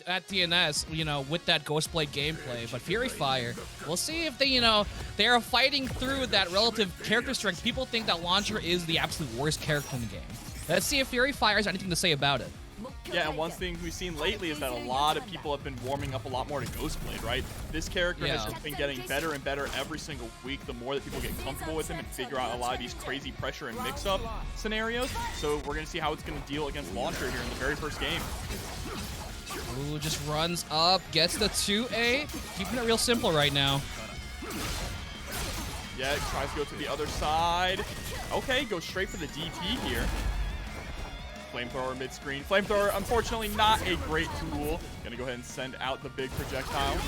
at TNS, with that Ghostblade gameplay. But FuryFire, we'll see if they are fighting through that relative character strength. People think that Launcher is the absolute worst character in the game. Let's see if FuryFire has anything to say about it. Yeah, and one thing we've seen lately is that a lot of people have been warming up a lot more to Ghostblade, right? This character has just been getting better and better every single week, the more that people get comfortable with him and figure out a lot of these crazy pressure and mix-up scenarios. So we're going to see how it's going to deal against Launcher here in the very first game. Ooh, just runs up, gets the 2A, keeping it real simple right now. Yeah, tries to go to the other side. Okay, goes straight for the DP here. Flamethrower mid-screen. Flamethrower, unfortunately, not a great tool. Gonna go ahead and send out the big projectile.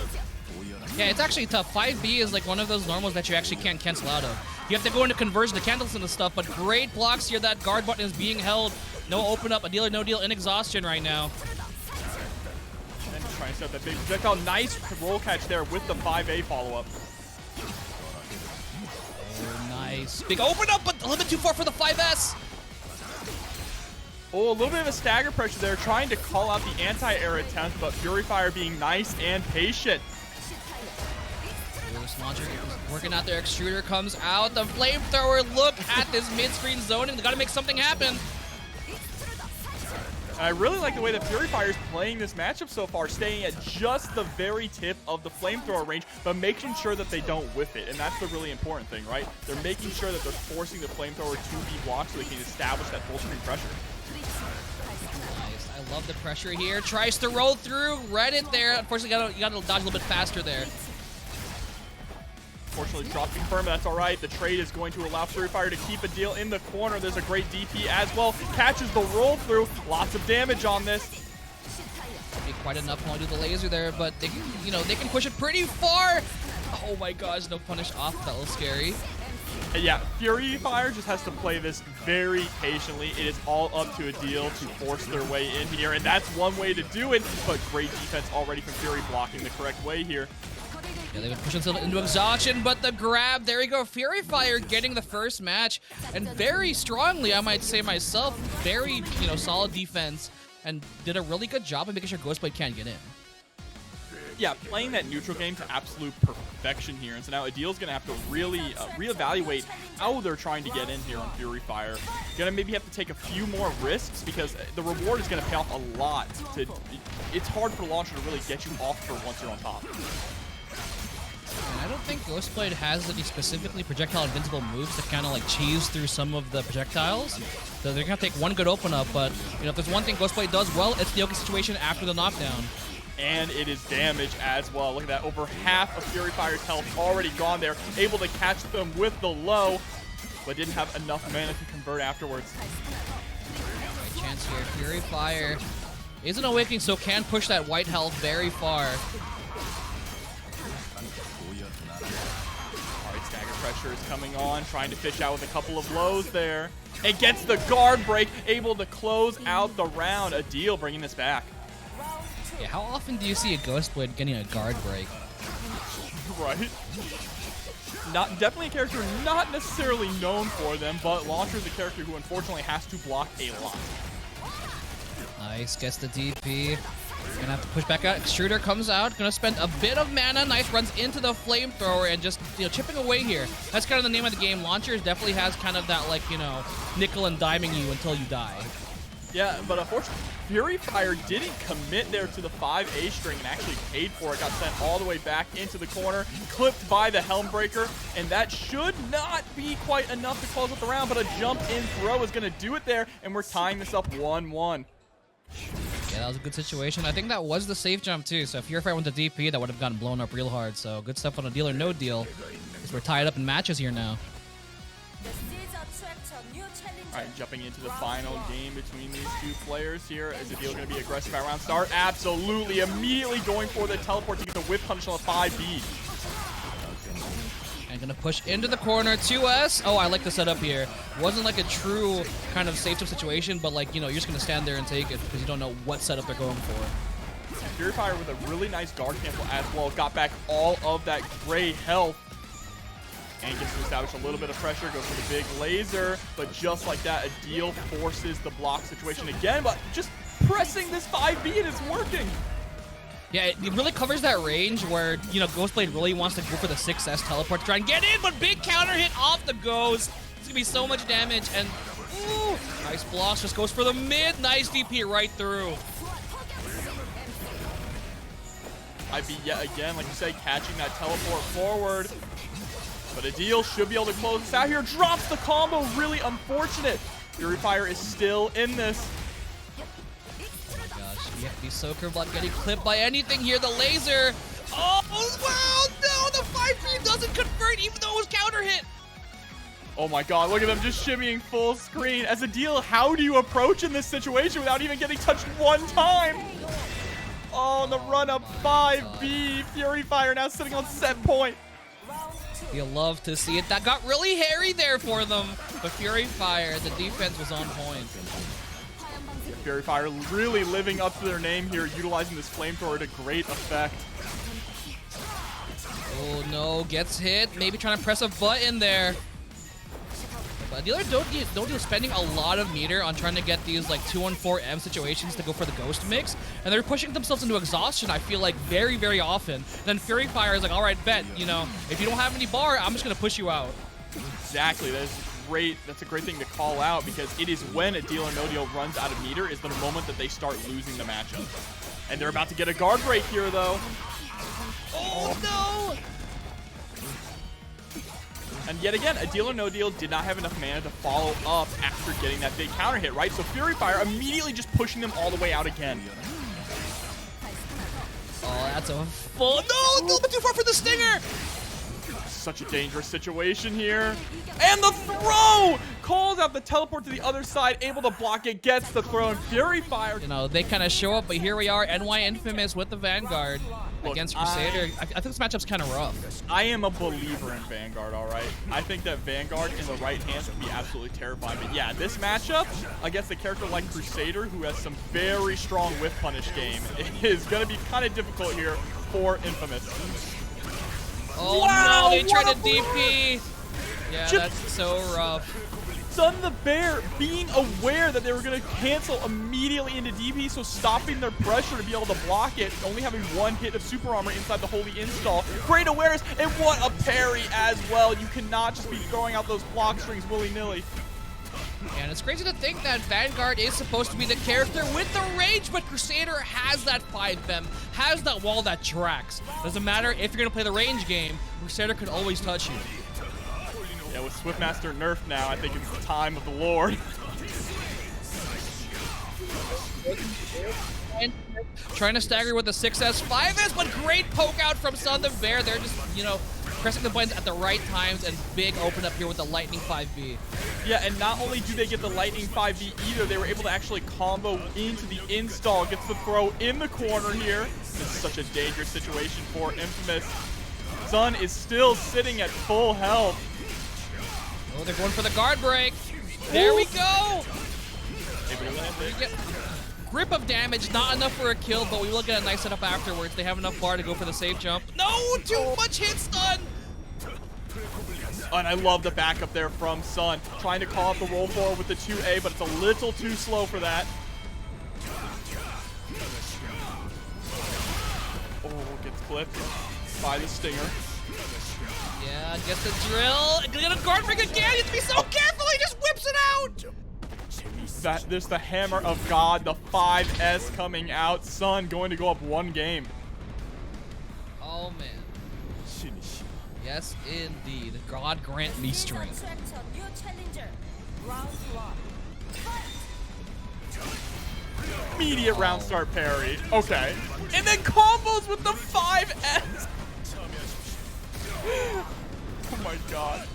Yeah, it's actually tough. 5B is like one of those normals that you actually can't cancel out of. You have to go into conversion to cancel some of the stuff, but great blocks here. That guard button is being held. No open up, a deal or no deal in exhaustion right now. And trying to set up that big projectile. Nice roll catch there with the 5A follow-up. Oh, nice. Big open up, but a little bit too far for the 5S. Oh, a little bit of a stagger pressure there, trying to call out the anti-air attempt, but FuryFire being nice and patient. Launcher working out their extruder, comes out. The Flamethrower, look at this mid-screen zoning. They got to make something happen. I really like the way that FuryFire is playing this matchup so far, staying at just the very tip of the Flamethrower range, but making sure that they don't whiff it. And that's the really important thing, right? They're making sure that they're forcing the Flamethrower to be blocked so they can establish that full screen pressure. Nice. I love the pressure here. Tries to roll through. Read it there. Unfortunately, you got to dodge a little bit faster there. Fortunately, drop confirm, but that's all right. The trade is going to allow FuryFire to keep Adil in the corner. There's a great DP as well. Catches the roll through. Lots of damage on this. Be quite enough to do the laser there, but they can, they can push it pretty far. Oh my gosh, no punish off. That was scary. And yeah, FuryFire just has to play this very patiently. It is all up to Adil to force their way in here, and that's one way to do it, but great defense already from Fury blocking the correct way here. Yeah, they've been pushing into exhaustion, but the grab, there you go. FuryFire getting the first match, and very strongly, I might say myself, very, solid defense, and did a really good job of making sure Ghostblade can't get in. Yeah, playing that neutral game to absolute perfection here, and so now Adil's going to have to really reevaluate how they're trying to get in here on FuryFire. Going to maybe have to take a few more risks, because the reward is going to pay off a lot. It's hard for Launcher to really get you off for once you're on top. And I don't think Ghostblade has any specifically projectile invincible moves to kind of like cheese through some of the projectiles. So they're going to take one good open up, but if there's one thing Ghostblade does well, it's the Yoki situation after the knockdown. And it is damage as well. Look at that, over half of FuryFire's health already gone there. Able to catch them with the low, but didn't have enough mana to convert afterwards. Great chance here. FuryFire is an awakening, so can push that white health very far. Stagger pressure is coming on, trying to fish out with a couple of lows there. It gets the guard break, able to close out the round. Adil bringing this back. Yeah, how often do you see a Ghostblade getting a guard break? Right. Definitely a character not necessarily known for them, but Launcher is a character who unfortunately has to block a lot. Nice, gets the DP. Gonna have to push back out. Extruder comes out, gonna spend a bit of mana. Nice, runs into the Flamethrower and just chipping away here. That's kind of the name of the game. Launcher definitely has kind of that nickel and diming you until you die. Yeah, but unfortunately, FuryFire didn't commit there to the 5A string and actually paid for it. Got sent all the way back into the corner, clipped by the Helmbreaker, and that should not be quite enough to close up the round, but a jump in throw is gonna do it there, and we're tying this up 1-1. Yeah, that was a good situation. I think that was the safe jump too. So if FuryFire went to DP, that would have gotten blown up real hard. So good stuff on a deal or no deal. Because we're tied up in matches here now. All right, jumping into the final game between these two players here. Is Adil going to be aggressive at round start? Absolutely. Immediately going for the teleport to get the whip punish on the 5B. And gonna push into the corner. 2S. Oh, I like the setup here. Wasn't like a true kind of safe situation, but you're just gonna stand there and take it because you don't know what setup they're going for. FuryFire with a really nice guard cancel as well. Got back all of that gray health. And gets to establish a little bit of pressure. Goes for the big laser. But just like that, Adil forces the block situation again. But just pressing this 5B and it's working. Yeah, it really covers that range where, you know, Ghostblade really wants to go for the 6S teleport to try and get in, but big counter hit off the Ghost. It's gonna be so much damage, and ooh, nice blocks, just goes for the mid. Nice DP right through. IB yet again, like you say, catching that teleport forward. But Adil should be able to close this out here. Drops the combo, really unfortunate. FuryFire is still in this. Gosh, you have to be so careful about getting clipped by anything here. The laser. Oh, wow, no, the 5-3 doesn't convert even though it was counter hit. Oh my god, look at them just shimmying full screen. As Adil, how do you approach in this situation without even getting touched one time? Oh, the run up 5B. FuryFire now sitting on set point. You love to see it. That got really hairy there for them. But FuryFire, the defense was on point. FuryFire really living up to their name here, utilizing this flamethrower to great effect. Oh no, gets hit. Maybe trying to press a button there. But the other don't spending a lot of meter on trying to get these like 2-on-4M situations to go for the ghost mix, and they're pushing themselves into exhaustion, I feel like, very, very often. Then FuryFire is like, all right, bet, you know, if you don't have any bar, I'm just gonna push you out. Exactly, that is great. That's a great thing to call out, because it is when a deal or no deal runs out of meter is the moment that they start losing the matchup. And they're about to get a guard break here, though. Oh no! And yet again, a deal or no deal did not have enough mana to follow up after getting that big counter hit, right? So FuryFire immediately just pushing them all the way out again. Oh, that's a full... No, a little bit too far for the stinger! Such a dangerous situation here. And the throw! Calls out the teleport to the other side, able to block it, gets the throw, and FuryFire... You know, they kind of show up, but here we are, NYInfamous with the Vanguard. Look, against Crusader. I think this matchup's kind of rough. I am a believer in Vanguard, all right? I think that Vanguard in the right hands would be absolutely terrifying. But yeah, this matchup against a character like Crusader, who has some very strong whiff punish game, is going to be kind of difficult here for Infamous. Oh wow, no, they tried to DP. Yeah, that's so rough. SUNtheBaer being aware that they were going to cancel immediately into DP, so stopping their pressure to be able to block it, only having one hit of super armor inside the holy install. Great awareness, and what a parry as well. You cannot just be throwing out those block strings willy-nilly. And it's crazy to think that Vanguard is supposed to be the character with the range, but Crusader has that 5-fem, has that wall that tracks. Doesn't matter if you're going to play the range game, Crusader could always touch you. Yeah, with Swiftmaster nerfed now, I think it's the time of the Lord. Trying to stagger with the 6S, 5S, but great poke out from SUNtheBaer. They're just, you know, pressing the buttons at the right times, and big open up here with the Lightning 5B. Yeah, and not only do they get the Lightning 5B either, they were able to actually combo into the install, gets the throw in the corner here. This is such a dangerous situation for Infamous. Sun is still sitting at full health. Oh, they're going for the guard break. There we go. Grip of damage, not enough for a kill, but we will get a nice setup afterwards. They have enough bar to go for the safe jump. No, too much hit stun. And I love the backup there from Sun. Trying to call up the roll forward with the 2A, but it's a little too slow for that. Oh, gets clipped by the stinger. Yeah, gets the drill. Get a guard break again. You have to be so careful. He just whips it out. There's the hammer of God, the 5S coming out. Sun going to go up one game. Oh, man. Yes, indeed. God grant me strength. Immediate round start parry. Okay. And then combos with the 5S. Oh my god.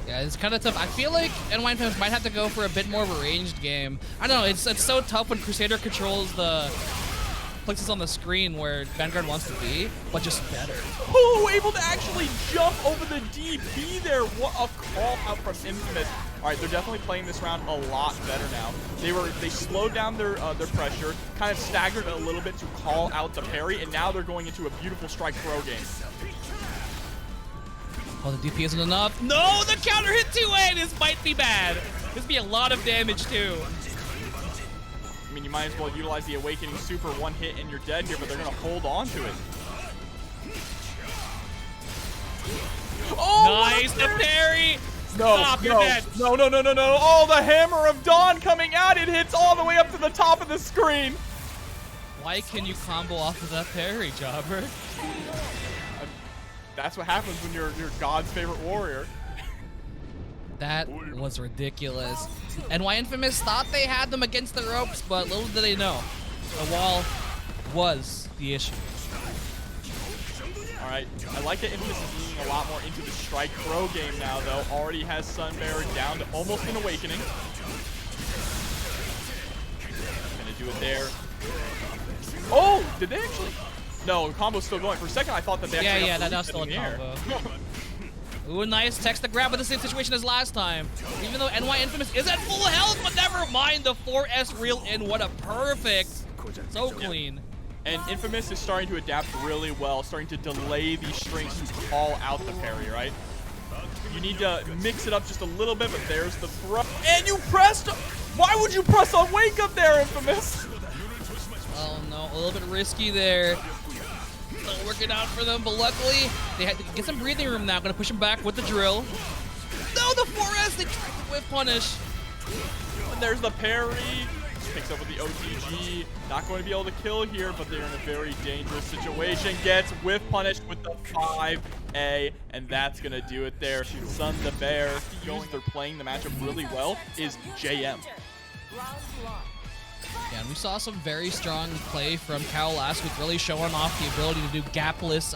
Yeah, it's kind of tough. I feel like NYInfamous might have to go for a bit more of a ranged game. I don't know, it's so tough when Crusader controls the places on the screen where Vanguard wants to be, but just better. Oh, able to actually jump over the DP there. What a call out from Infamous. All right, they're definitely playing this round a lot better now. They slowed down their pressure, kind of staggered a little bit to call out the parry, and now they're going into a beautiful strike throw game. Oh, the DP isn't enough. No, the counter hit 2A. This might be bad. This would be a lot of damage too. I mean, you might as well utilize the Awakening Super, one hit and you're dead here, but they're going to hold on to it. Oh, nice, the parry! No, Stop, you're dead. No. Oh, the Hammer of Dawn coming out. It hits all the way up to the top of the screen. Why can you combo off of that parry, Jobber? That's what happens when you're God's favorite warrior. That was ridiculous. NYInfamous thought they had them against the ropes, but little did they know, the wall was the issue. All right, I like that Infamous is leaning a lot more into the strike throw game now, though. Already has SUNtheBaer down to almost an Awakening. Gonna do it there. Oh, did they actually? No, the combo's still going. For a second, I thought that they actually that was still a combo. Ooh, nice text to grab with the same situation as last time. Even though NYInfamous is at full health, but never mind the 4S reel in. What a perfect. So clean. And Infamous is starting to adapt really well, starting to delay these strings to call out the parry, right? You need to mix it up just a little bit, but there's the throw. And you pressed! Why would you press on wake up there, Infamous? Oh no, a little bit risky there. Not working out for them, but luckily they had to get some breathing room now. Gonna push him back with the drill. No, the 4S, they tried to whip punish. And there's the parry. Picks up with the OTG. Not going to be able to kill here, but they're in a very dangerous situation. Gets whiff punished with the 5A, and that's going to do it there. SUNtheBaer, they're playing the matchup really well, is JM. Yeah, and we saw some very strong play from Cal last week, really showing off the ability to do gapless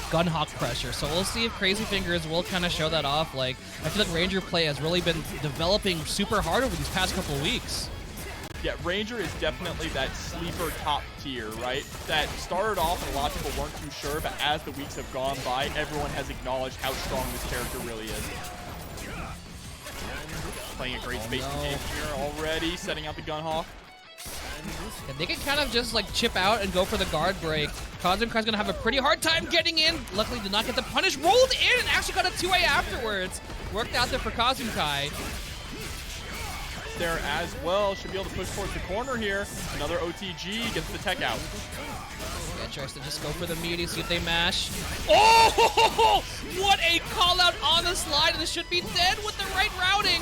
gunhawk pressure. So we'll see if CrazyFingers will kind of show that off. Like, I feel like Ranger play has really been developing super hard over these past couple of weeks. Yeah, Ranger is definitely that sleeper top tier, right? That started off and a lot of people weren't too sure, but as the weeks have gone by, everyone has acknowledged how strong this character really is. Playing a great spacing game here already, setting out the gunhawk. Yeah, they can kind of just like chip out and go for the guard break. Kazunkai's gonna have a pretty hard time getting in. Luckily did not get the punish. Rolled in and actually got a 2A afterwards. Worked out there for Kazunkai. There as well. Should be able to push towards the corner here. Another OTG gets the tech out. Yeah, tries to just go for the meaty, see if they mash. Oh! What a call out on the slide. This should be dead with the right routing.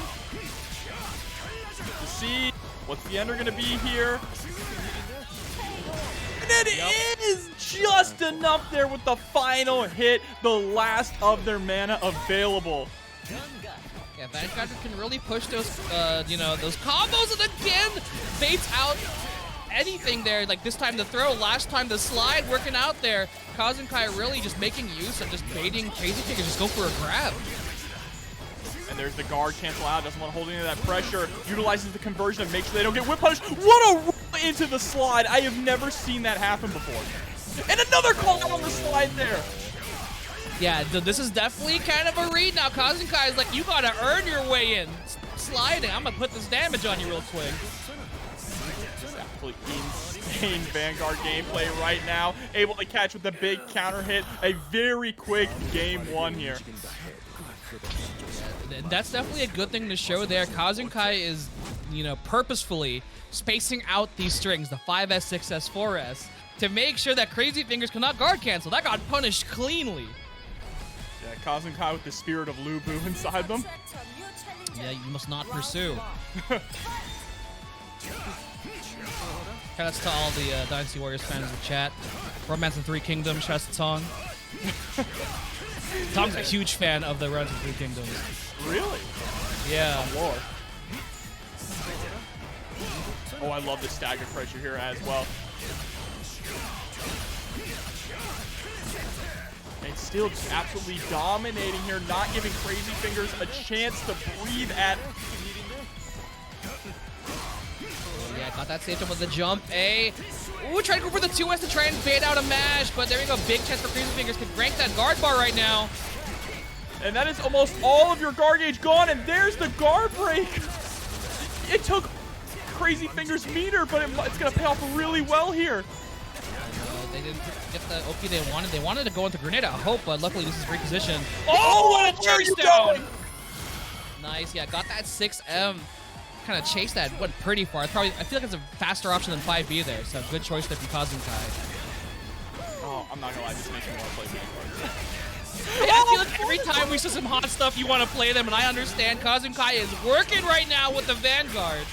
To see what's the ender gonna be here. And it is just enough there with the final hit. The last of their mana available. Yeah, Vanguard can really push those, those combos, and again, baits out anything there. Like this time the throw, last time the slide, working out there. Kazunkai really just making use of just baiting CrazyFingers, just go for a grab. And there's the guard cancel out, doesn't want to hold any of that pressure. Utilizes the conversion to make sure they don't get whip punished. What a roll into the slide. I have never seen that happen before. And another call out on the slide there. Yeah, this is definitely kind of a read now. Kazunkai is like, you gotta earn your way in. Sliding, I'm gonna put this damage on you real quick. Absolutely insane Vanguard gameplay right now. Able to catch with the big counter hit. A very quick game one here. That's definitely a good thing to show there. Kazunkai is, purposefully spacing out these strings, the 5S, 6S, 4S, to make sure that CrazyFingers cannot guard cancel. That got punished cleanly. Yeah, Kazunkai with the spirit of Lupro inside them. Yeah, you must not pursue. Shoutouts to all the Dynasty Warriors fans in the chat. Romance in Three Kingdoms, shoutouts to Tong. Tong's a huge fan of the Romance in Three Kingdoms. Really? Yeah. Lord. Oh, I love the stagger pressure here as well. And still just absolutely dominating here, not giving CrazyFingers a chance to breathe at. Yeah, got that saved up with the jump. Ooh, trying to go for the 2S to try and bait out a mash, but there you go. Big chance for CrazyFingers. Can rank that guard bar right now. And that is almost all of your guard gauge gone, and there's the guard break. It took CrazyFingers meter, but it's going to pay off really well here. They didn't get the OP they wanted. They wanted to go into Grenade, I hope, but luckily this is repositioned. Oh, what a chase down! Nice, yeah, got that 6M. kind of chase that, went pretty far. It's probably, I feel like it's a faster option than 5B there, so good choice there from Kazunkai. Oh, I'm not gonna lie, this makes me want to play Vanguard. I feel like every time we see some hot stuff, you want to play them, and I understand Kazunkai is working right now with the Vanguard.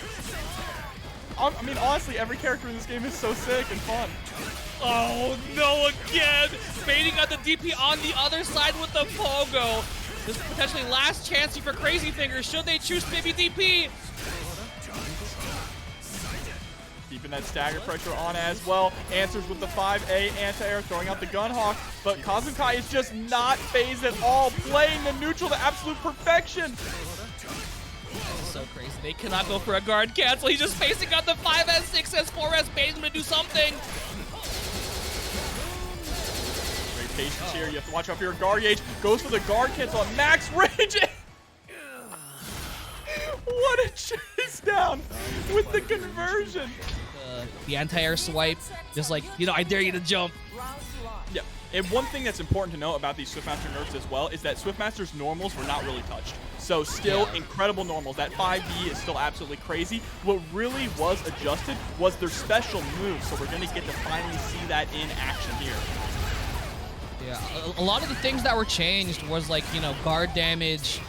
I mean, honestly, every character in this game is so sick and fun. Oh, no, again! Baiting at the DP on the other side with the Pogo. This is potentially last chance for CrazyFingers. Should they choose maybe DP? Keeping that stagger pressure on as well. Answers with the 5A anti-air, throwing out the Gunhawk. But Kazunkai is just not phased at all, playing the neutral to absolute perfection. That's so crazy. They cannot go for a guard cancel. He's just facing out the 5S, 6S, 4S, baiting him to do something. Great patience here. You have to watch out for your guard gauge. Goes for the guard cancel at max range. What a chase down with the conversion. The anti-air swipe, just like, you know, I dare you to jump. Yeah, and one thing that's important to know about these Swiftmaster nerfs as well is that Swiftmaster's normals were not really touched. So still incredible normals. That 5B is still absolutely crazy. What really was adjusted was their special moves, so we're going to get to finally see that in action here. Yeah, a lot of the things that were changed was like, you know, guard damage.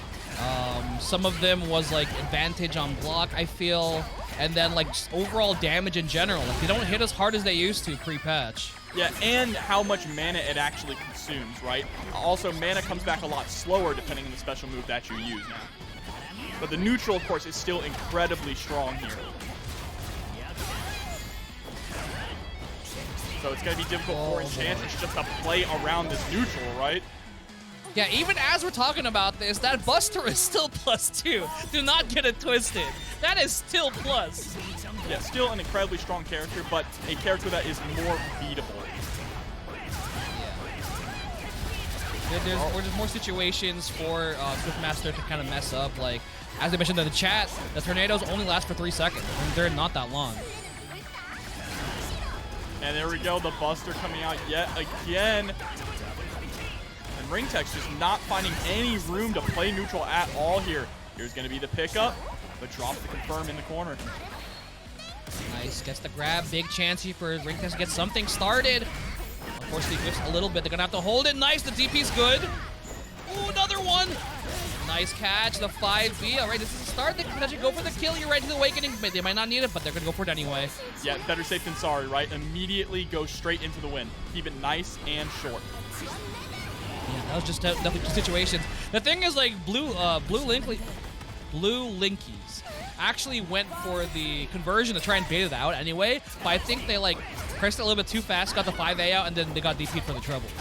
Some of them was like advantage on block, I feel. And then like just overall damage in general. Like they don't hit as hard as they used to pre-patch. Yeah, and how much mana it actually consumes, right? Also, mana comes back a lot slower depending on the special move that you use now. But the neutral, of course, is still incredibly strong here. So it's going to be difficult for Enchantress just to play around this neutral, right? Yeah, even as we're talking about this, that Buster is still +2. Do not get it twisted. That is still plus. Yeah, still an incredibly strong character, but a character that is more beatable. Yeah. There's more situations for Swiftmaster to kind of mess up. Like, as I mentioned in the chat, the tornadoes only last for 3 seconds. And they're not that long. And there we go, the Buster coming out yet again. Ringtext just not finding any room to play neutral at all here. Here's going to be the pickup, but drops the confirm in the corner. Nice, gets the grab. Big chance here for Ringtext to get something started. Unfortunately, whiffs a little bit. They're going to have to hold it. Nice, the DP's good. Ooh, another one. Nice catch, the 5B. All right, this is a start. They can potentially go for the kill. You're right to the awakening. They might not need it, but they're going to go for it anyway. Yeah, better safe than sorry, right? Immediately go straight into the win. Keep it nice and short. Yeah, that was just definitely two situations. The thing is, like, BlueLinkys actually went for the conversion to try and bait it out anyway, but I think they, like, pressed it a little bit too fast, got the 5A out, and then they got DP'd for the troubles.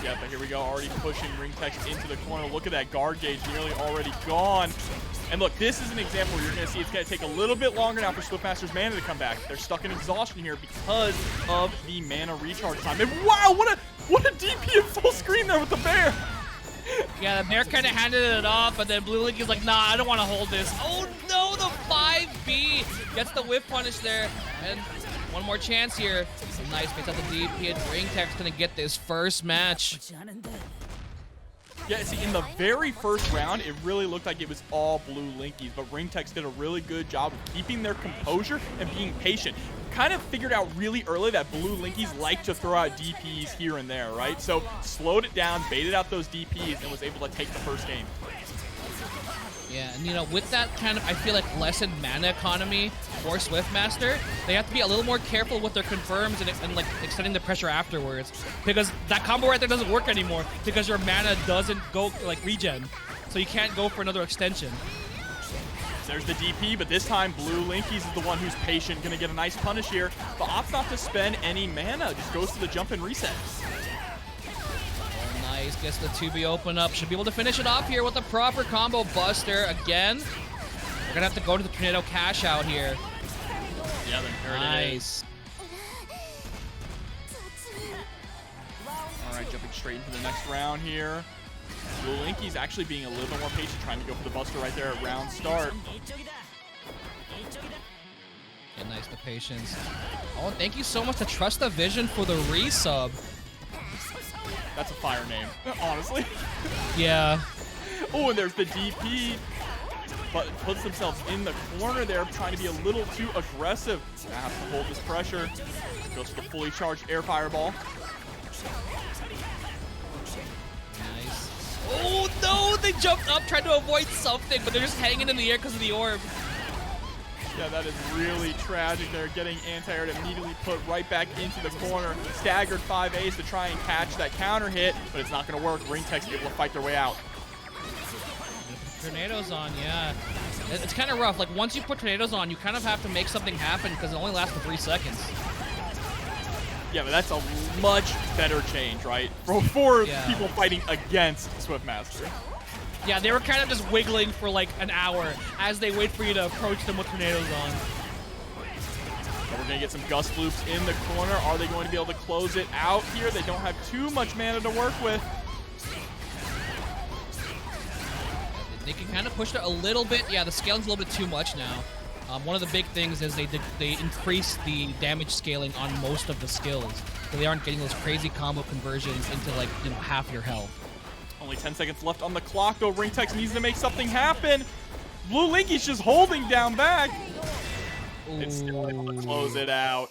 Yeah, but here we go, already pushing Ringtext into the corner. Look at that guard gauge nearly already gone. And look, this is an example where you're going to see it's going to take a little bit longer now for Swiftmaster's mana to come back. They're stuck in exhaustion here because of the mana recharge time. And wow, what a DP in full screen there with the bear. Yeah, the bear kind of handed it off, but then BlueLinkys like, nah, I don't want to hold this. Oh no, the 5B gets the whiff punish there. And one more chance here. Nice makes out the DP, and Ringtext gonna get this first match. Yeah, see, in the very first round, it really looked like it was all BlueLinkys, but Ringtext did a really good job of keeping their composure and being patient. Kind of figured out really early that BlueLinkys like to throw out DPs here and there, right? So slowed it down, baited out those DPs, and was able to take the first game. Yeah, and you know, with that kind of, I feel like, lessened mana economy for Swiftmaster, they have to be a little more careful with their confirms and like extending the pressure afterwards, because that combo right there doesn't work anymore because your mana doesn't go like regen, so you can't go for another extension. There's the DP, but this time BlueLinkys is the one who's patient, gonna get a nice punish here, but opts not to spend any mana, just goes to the jump and reset. Nice, gets the 2B open up. Should be able to finish it off here with a proper combo buster. Again, we're gonna have to go to the tornado cash out here. Yeah, there it is. All right, jumping straight into the next round here. BlueLinkys actually being a little bit more patient, trying to go for the buster right there at round start. Yeah, nice, the patience. Oh, thank you so much to Trust the Vision for the resub. That's a fire name, honestly. Yeah. Oh, and there's the DP. but puts themselves in the corner there, trying to be a little too aggressive. Now has to hold this pressure. Goes for the fully charged air fireball. Nice. Oh no, they jumped up, tried to avoid something, but they're just hanging in the air because of the orb. Yeah, that is really tragic. They're getting anti-air immediately put right back into the corner. Staggered 5As to try and catch that counter hit, but it's not going to work. Ringtext able to fight their way out. Tornadoes on, yeah. It's kind of rough. Like, once you put tornadoes on, you kind of have to make something happen because it only lasts for 3 seconds. Yeah, but that's a much better change, right? For people fighting against SUNtheBaer. Yeah, they were kind of just wiggling for like an hour as they wait for you to approach them with tornadoes on. We're going to get some gust loops in the corner. Are they going to be able to close it out here? They don't have too much mana to work with. They can kind of push it a little bit. Yeah, the scaling's a little bit too much now. One of the big things is they increase the damage scaling on most of the skills, so they aren't getting those crazy combo conversions into like, you know, half your health. Only 10 seconds left on the clock, though. Ringtext needs to make something happen. BlueLinkys just holding down back. Ooh. It's still able to close it out.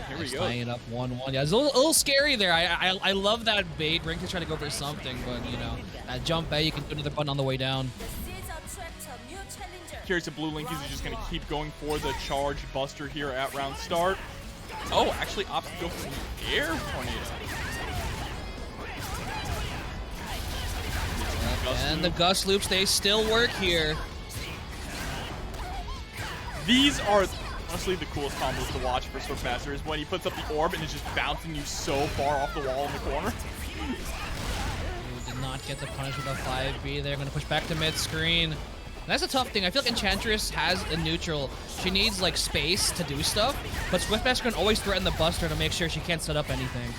Here we go. Tying it up 1-1. Yeah, it's a little scary there. I love that bait. Ringtext trying to go for something, but, you know, that jump bait, you can do another button on the way down. Curious if BlueLinkys is just going to keep going for the charge buster here at round start. Oh, actually opts to go for the air tornado. And the gust loops, they still work here. These are honestly the coolest combos to watch for SUNtheBaer is when he puts up the orb and is just bouncing you so far off the wall in the corner. Ooh, did not get the punish with a 5B. They're going to push back to mid-screen. That's a tough thing. I feel like Enchantress has a neutral. She needs like space to do stuff, but SUNtheBaer can always threaten the buster to make sure she can't set up anything.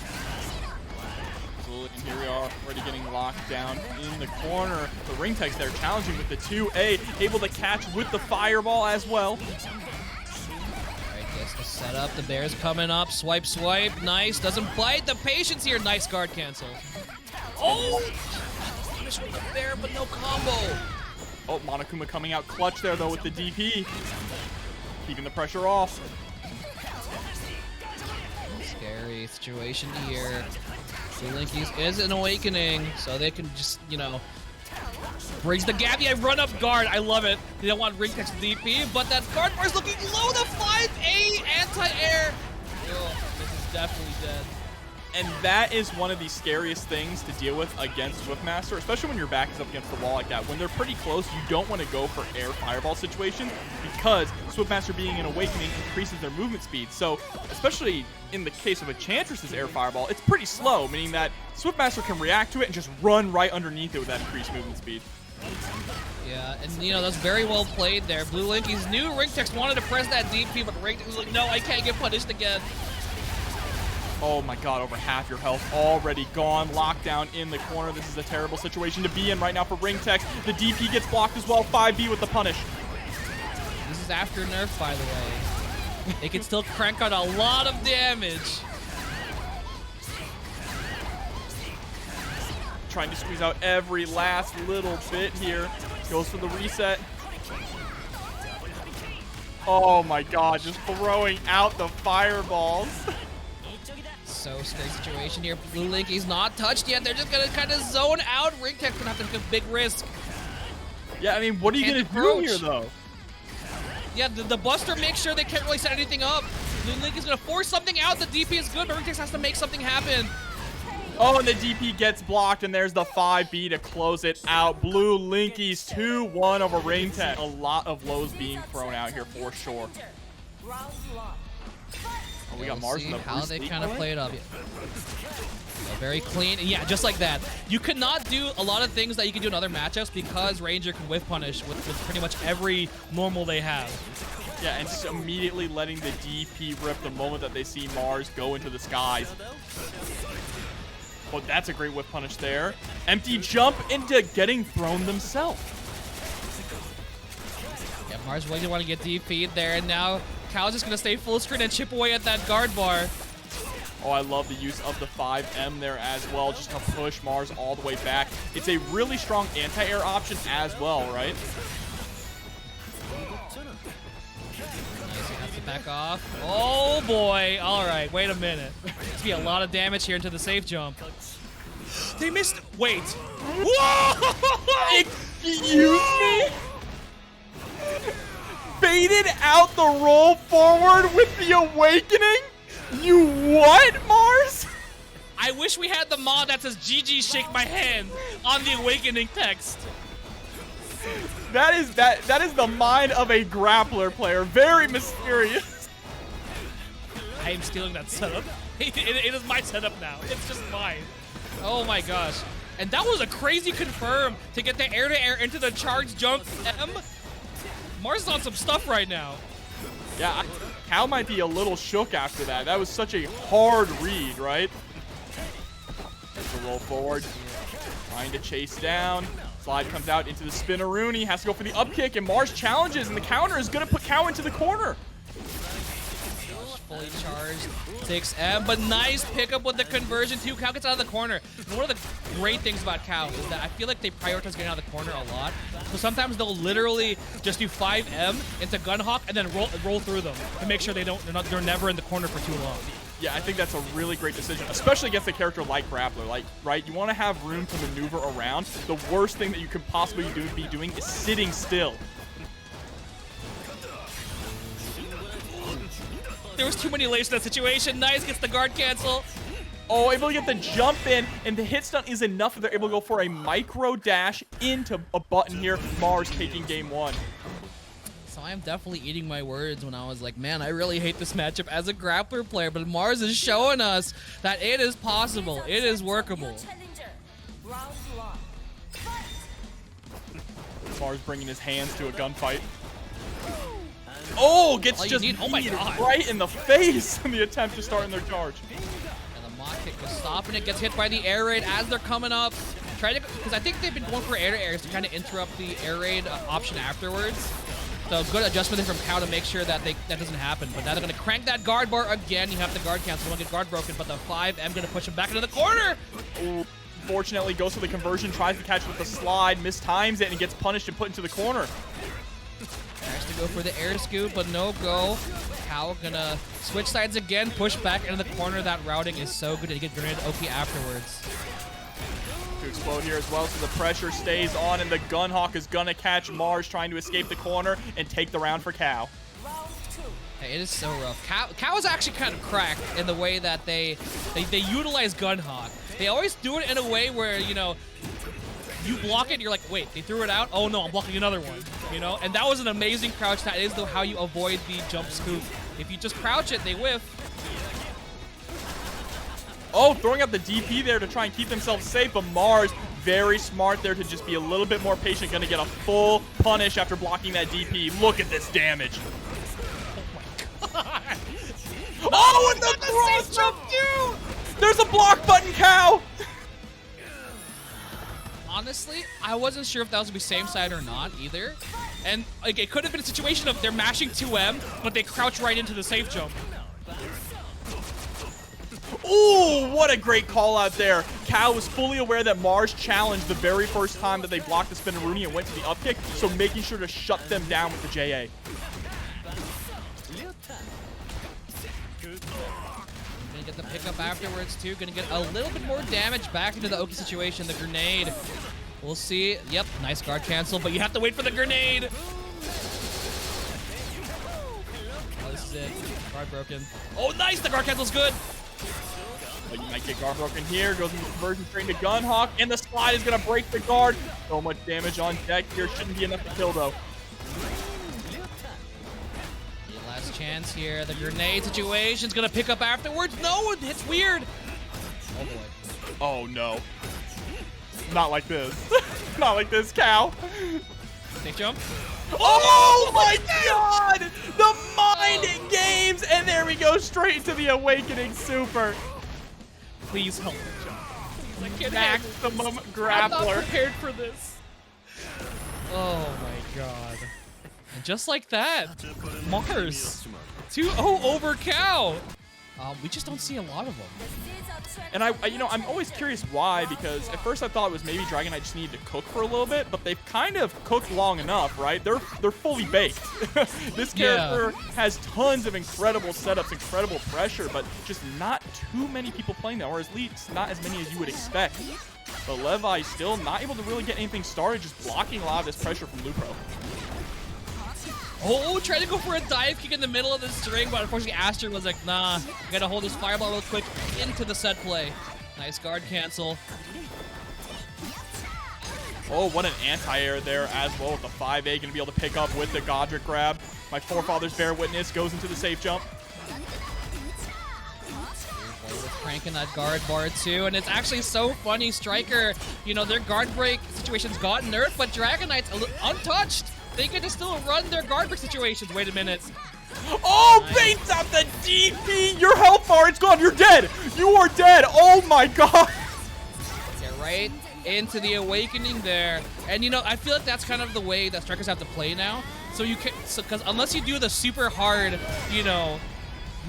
And here we are, already getting locked down in the corner. The Ringtext there challenging with the 2A, able to catch with the fireball as well. Alright, gets the setup. The bear's coming up. Swipe, swipe. Nice. Doesn't bite. The patience here. Nice guard cancel. Oh! Punish with the bear, but no combo. Oh, Monokuma coming out clutch there, though, with the DP. Keeping the pressure off. Scary situation here. BlueLinkys is an awakening, so they can just, you know, brings the gap. Yeah, run up guard. I love it. They don't want Ringtext DP, but that guard bar is looking low. The 5A anti-air. This is definitely dead. And that is one of the scariest things to deal with against SUNtheBaer, especially when your back is up against the wall like that. When they're pretty close, you don't want to go for air fireball situations because SUNtheBaer being an awakening increases their movement speed. So, especially in the case of Enchantress's air fireball, it's pretty slow, meaning that SUNtheBaer can react to it and just run right underneath it with that increased movement speed. Yeah, and you know, that's very well played there. BlueLinkys knew Ringtext wanted to press that DP, but Ringtext was like, no, I can't get punished again. Oh my god, over half your health already gone. Lockdown in the corner. This is a terrible situation to be in right now for Ringtext. The DP gets blocked as well. 5B with the punish. This is after nerf, by the way. They can still crank out a lot of damage. Trying to squeeze out every last little bit here. Goes for the reset. Oh my god, just throwing out the fireballs. So scary situation here. BlueLinkys not touched yet. They're just gonna kind of zone out. Ringtext gonna have to take a big risk. Yeah, I mean, what are you gonna do here though? Yeah, the Buster makes sure they can't really set anything up. BlueLinkys gonna force something out. The DP is good, but Ringtext has to make something happen. Oh, and the DP gets blocked, and there's the 5B to close it out. BlueLinkys 2-1 over Ringtext. A lot of lows being thrown out here for sure. Oh, we got Mars in the how they kind of play. play it up. Yeah. Very clean. Yeah, just like that. You cannot do a lot of things that you can do in other matchups because Ranger can whiff punish with pretty much every normal they have. Yeah, and just immediately letting the DP rip the moment that they see Mars go into the skies. Oh, that's a great whiff punish there. Empty jump into getting thrown themselves. Yeah, Mars really didn't want to get DP'd there, and now Cal's just going to stay full screen and chip away at that guard bar. Oh, I love the use of the 5M there as well, just to push Mars all the way back. It's a really strong anti-air option as well, right? Nice, he has to back off. Oh boy, all right, wait a minute. There's gonna be a lot of damage here into the safe jump. They missed, wait. Whoa! Excuse me? Baited out the roll forward with the awakening? You what, Mars? I wish we had the mod that says GG shake my hand on the awakening text. That is the mind of a grappler player. Very mysterious. I am stealing that setup. It is my setup now. It's just mine. Oh my gosh. And that was a crazy confirm to get the air-to-air into the charge jump. Mars is on some stuff right now. Yeah, Cal might be a little shook after that. That was such a hard read, right? There's the roll forward. Trying to chase down. Slide comes out into the spinneroonie. Has to go for the up kick, and Mars challenges, and the counter is going to put Cow into the corner. Fully charged 6M, but nice pickup with the conversion too. Cow gets out of the corner. And one of the great things about Cow is that I feel like they prioritize getting out of the corner a lot. So sometimes they'll literally just do 5M into Gunhawk and then roll through them to make sure they're never in the corner for too long. Yeah, I think that's a really great decision, especially against a character like Grappler. Like, right, you want to have room to maneuver around. The worst thing that you could possibly be doing is sitting still. There was too many layers in that situation. Nice, gets the guard cancel. Oh, able to get the jump in, and the hit stun is enough if they're able to go for a micro dash into a button here. Mars taking game 1. So I am definitely eating my words when I was like, man, I really hate this matchup as a grappler player, but Mars is showing us that it is possible. It is workable. Mars bringing his hands to a gunfight. Oh, gets just oh my God. right in the face in the attempt to start in their charge. And the mod kick was stopping it, gets hit by the air raid as they're coming up. Because I think they've been going for air to airs to kind of interrupt the air raid option afterwards. So good adjustment there from Cow to make sure that that doesn't happen. But now they're going to crank that guard bar again. You have the guard cancel, don't get guard broken, but the 5M going to push him back into the corner. Ooh, fortunately, goes for the conversion, tries to catch with the slide, mistimes it, and gets punished and put into the corner. Tries to go for the air scoop, but no go. Cow gonna switch sides again, push back into the corner. That routing is so good to get grenade OP afterwards. To explode here as well, so the pressure stays on, and the Gunhawk is gonna catch Mars trying to escape the corner and take the round for Cow. Hey, it is so rough. Cow is actually kind of cracked in the way that they utilize Gunhawk. They always do it in a way where, you know, you block it, you're like, wait, they threw it out? Oh no, I'm blocking another one, you know? And that was an amazing crouch. That is how you avoid the jump scoop. If you just crouch it, they whiff. Oh, throwing out the DP there to try and keep themselves safe, but Mars, very smart there to just be a little bit more patient, gonna get a full punish after blocking that DP. Look at this damage. Oh my God. Oh, and the cross jump too! There's a block button, Cow! Honestly, I wasn't sure if that was gonna be same side or not either. And like, it could have been a situation of they're mashing 2M, but they crouch right into the safe jump. Ooh, what a great call out there. Cow was fully aware that Mars challenged the very first time that they blocked the spinneroonie and went to the up kick, so making sure to shut them down with the JA. Gonna get the pickup afterwards too. Gonna get a little bit more damage back into the Oki situation. The grenade. We'll see. Yep, nice guard cancel, but you have to wait for the grenade. Oh, this is it. Guard broken. Oh, nice! The guard cancel's good. But you might get guard broken here. Goes into conversion straight to Gunhawk, and the slide is gonna break the guard. So much damage on deck here. Shouldn't be enough to kill though. Last chance here. The grenade situation's gonna pick up afterwards. No, it's weird. Oh boy. Oh no. Not like this. Not like this, Cow. Safe jump. Oh my God! The mind games, and there we go, straight to the awakening super. Please help me, John. Maximum I'm not Grappler. prepared for this. Oh my God. And just like that, Mars 2-0 over Cow. We just don't see a lot of them. And I'm always curious why, because at first I thought it was maybe Dragon Knight just needed to cook for a little bit, but they've kind of cooked long enough, right? They're fully baked. This character has tons of incredible setups, incredible pressure, but just not too many people playing that, or at least not as many as you would expect. But Levi still not able to really get anything started, just blocking a lot of this pressure from Lupro. Oh, trying to go for a dive kick in the middle of the string, but unfortunately Aster was like, nah, gotta hold his fireball real quick into the set play. Nice guard cancel. Oh, what an anti-air there as well with the 5A. Gonna be able to pick up with the Godric grab. My forefathers bear witness, goes into the safe jump. Cranking that guard bar too, and it's actually so funny. Striker, you know, their guard break situations got nerfed, but Dragon Knight's untouched. They get to still run their guard break situations. Wait a minute. Oh, nice. Baits out the DP. Your health bar, it's gone. You're dead. You are dead. Oh my god. Get right into the awakening there, and you know, I feel like that's kind of the way that strikers have to play now. So you can, because unless you do the super hard, you know,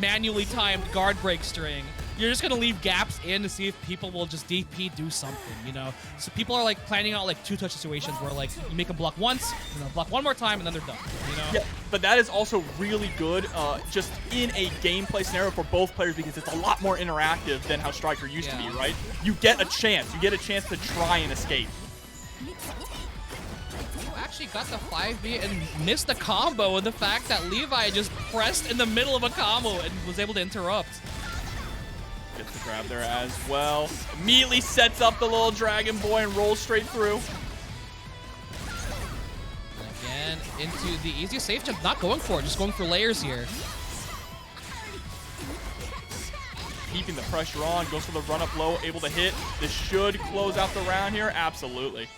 manually timed guard break string, you're just gonna leave gaps in to see if people will just DP do something, you know? So people are like planning out like two-touch situations where like you make them block once, and then block one more time, and then they're done, you know? Yeah, but that is also really good just in a gameplay scenario for both players, because it's a lot more interactive than how Striker used to be, right? You get a chance. You get a chance to try and escape. Actually got the 5B and missed the combo, and the fact that Levi just pressed in the middle of a combo and was able to interrupt. Gets the grab there as well. Immediately sets up the little Dragon Boy and rolls straight through. Again, into the easiest safe jump. Not going for it, just going for layers here. Keeping the pressure on, goes for the run up low, able to hit. This should close out the round here. Absolutely.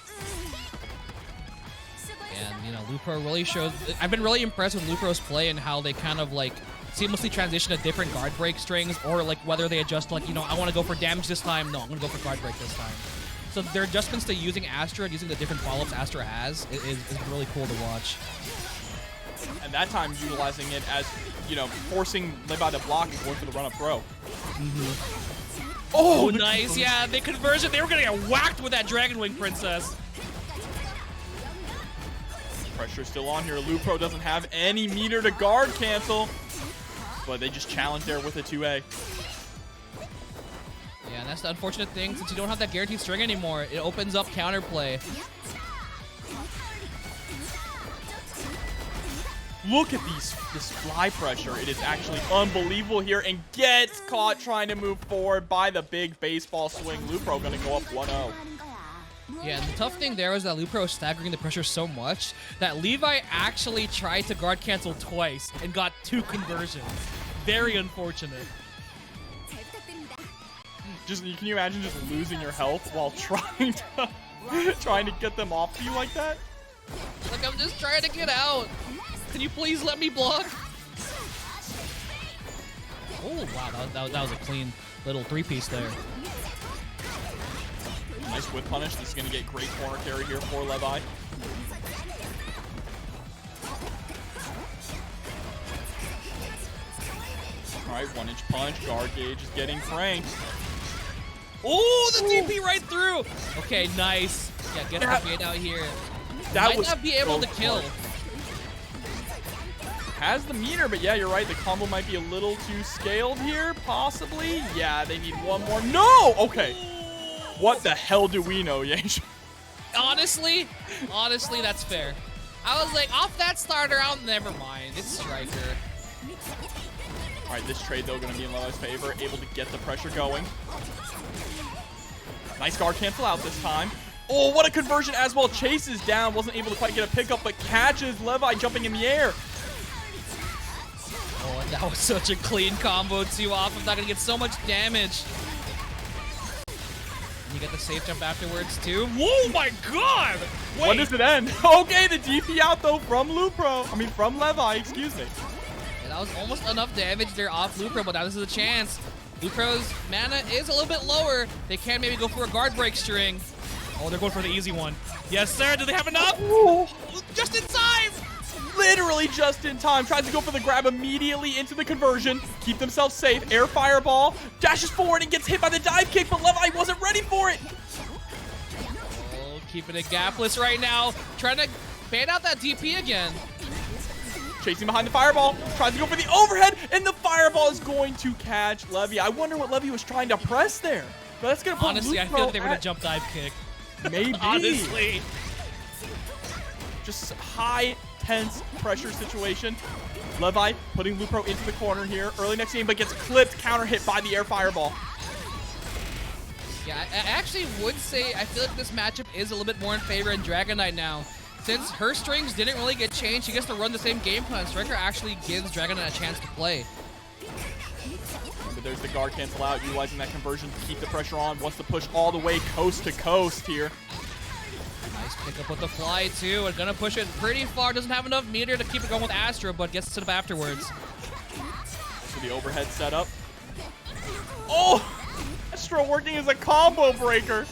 And, you know, Lupro really shows... I've been really impressed with Lupro's play and how they kind of, like, seamlessly transition to different guard break strings, or, like, whether they adjust, like, you know, I want to go for damage this time. No, I'm going to go for guard break this time. So their adjustments to using Astra and using the different follow-ups Astra has is really cool to watch. And that time utilizing it as, you know, forcing Levi to block and going for the run-up throw. Oh, nice. Yeah, the conversion. They were going to get whacked with that Dragon Wing Princess. Pressure still on here. Lupro doesn't have any meter to guard cancel, but they just challenge there with a 2A. Yeah, and that's the unfortunate thing. Since you don't have that guaranteed string anymore, it opens up counterplay. Look at this fly pressure. It is actually unbelievable here, and gets caught trying to move forward by the big baseball swing. Lupro going to go up 1-0. Yeah, and the tough thing there is that Lupro is staggering the pressure so much that Levi actually tried to guard cancel twice and got 2 conversions. Very unfortunate. Can you imagine just losing your health while trying to get them off you like that? Like, I'm just trying to get out. Can you please let me block? Oh, wow, that was a clean little 3-piece there. Nice whip punish. This is going to get great corner carry here for Levi. All right, 1-inch punch. Guard gauge is getting cranked. Oh, the DP right through. Okay, nice. Yeah, get the gate out here. That might not be able to kill. Has the meter, but yeah, you're right. The combo might be a little too scaled here, possibly. Yeah, they need one more. No! Okay. What the hell do we know, Yang? Honestly, that's fair. I was like, off that starter out, never mind. It's Striker. All right, this trade, though, going to be in Levi's favor. Able to get the pressure going. Nice guard cancel out this time. Oh, what a conversion as well. Chases down. Wasn't able to quite get a pickup, but catches Levi jumping in the air. Oh, that was such a clean combo, too. Off of that, going to get so much damage. You get the safe jump afterwards, too. Whoa, my God! Wait. When does it end? Okay, the DP out, though, from Levi, excuse me. Yeah, that was almost enough damage there off Lupro, but now this is a chance. Lupro's mana is a little bit lower. They can maybe go for a guard break string. Oh, they're going for the easy one. Yes, sir. Do they have enough? Ooh. Just in time! literally just in time. Tries to go for the grab immediately into the conversion. Keep themselves safe. Air fireball. Dashes forward and gets hit by the dive kick, but Levi wasn't ready for it. Oh, keeping it gapless right now. Trying to bait out that DP again. Chasing behind the fireball. Tries to go for the overhead, and the fireball is going to catch Levi. I wonder what Levi was trying to press there. But that's going to put Honestly, Lupro I feel like they were going to jump dive kick. Maybe. Honestly. Just high, tense pressure situation. Levi putting Lupro into the corner here early next game, but gets clipped, counter hit by the air fireball. Yeah, I actually would say I feel like this matchup is a little bit more in favor in Dragon Knight now. Since her strings didn't really get changed, she gets to run the same game plan. Striker actually gives Dragon Knight a chance to play. But there's the guard cancel out, utilizing that conversion to keep the pressure on. Wants to push all the way coast to coast here. Nice pick up with the fly too, and gonna push it pretty far. Doesn't have enough meter to keep it going with Astra, but gets it up afterwards. So the overhead setup. Oh! Astra working as a combo breaker.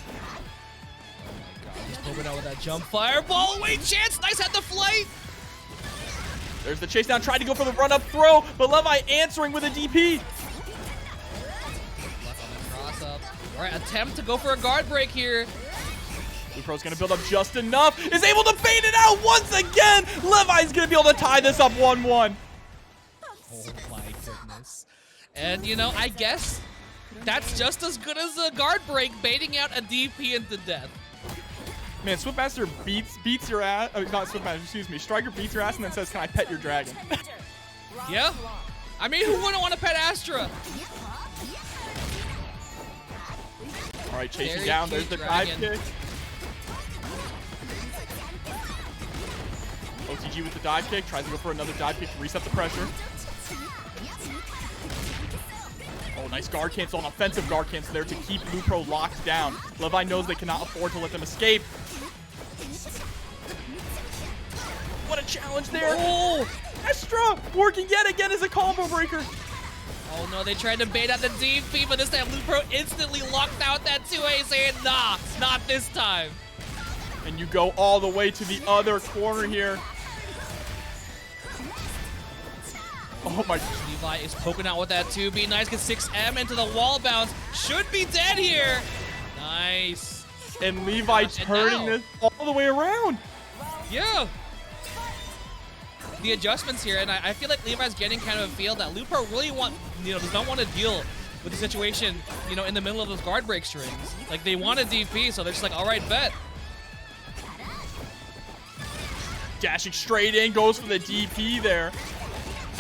He's poking out with that jump fireball. Wait, chance! Nice at the flight! There's the chase down, tried to go for the run-up throw, but Levi answering with a DP. Left on the cross up. All right, attempt to go for a guard break here. Lupro's gonna build up just enough, is able to bait it out once again. Levi's gonna be able to tie this up 1-1. Oh my goodness. And you know, I guess that's just as good as a guard break, baiting out a DP into death. Man, Swiftmaster beats your ass. Oh, not Swiftmaster, excuse me. Striker beats your ass and then says, "Can I pet your dragon?" Yeah. I mean, who wouldn't want to pet Astra? All right, chasing Very down. There's cute the dragon. dive kick. OTG with the dive kick. Tries to go for another dive kick to reset the pressure. Oh, nice guard cancel, an offensive guard cancel there to keep Lupro locked down. Levi knows they cannot afford to let them escape. What a challenge there. Oh, Astra working yet again as a combo breaker. Oh no, they tried to bait out the DP, but this time Lupro instantly locked out that 2A, saying, nah, not this time. And you go all the way to the other corner here. Oh my. Levi is poking out with that 2B. Nice, gets 6M into the wall bounce. Should be dead here. Nice. And Levi turning this all the way around. Yeah. The adjustments here, and I feel like Levi's getting kind of a feel that Lupro really does not want to deal with the situation, in the middle of those guard break strings. Like, they want a DP, so they're just like, all right, bet. Dashing straight in, goes for the DP there.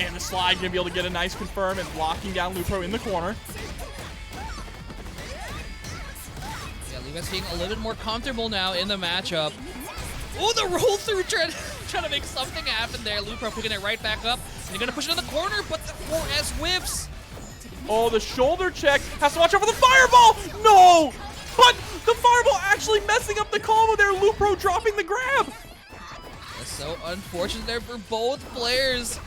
And the slide gonna be able to get a nice confirm and locking down Lupro in the corner. Yeah, Levi's being a little bit more comfortable now in the matchup. Oh, the roll through trying to make something happen there. Lupro picking it right back up. And they're gonna push it in the corner, but the 4S whips. Oh, the shoulder check. Has to watch out for the fireball. No! But the fireball actually messing up the combo there. Lupro dropping the grab. That's so unfortunate there for both players.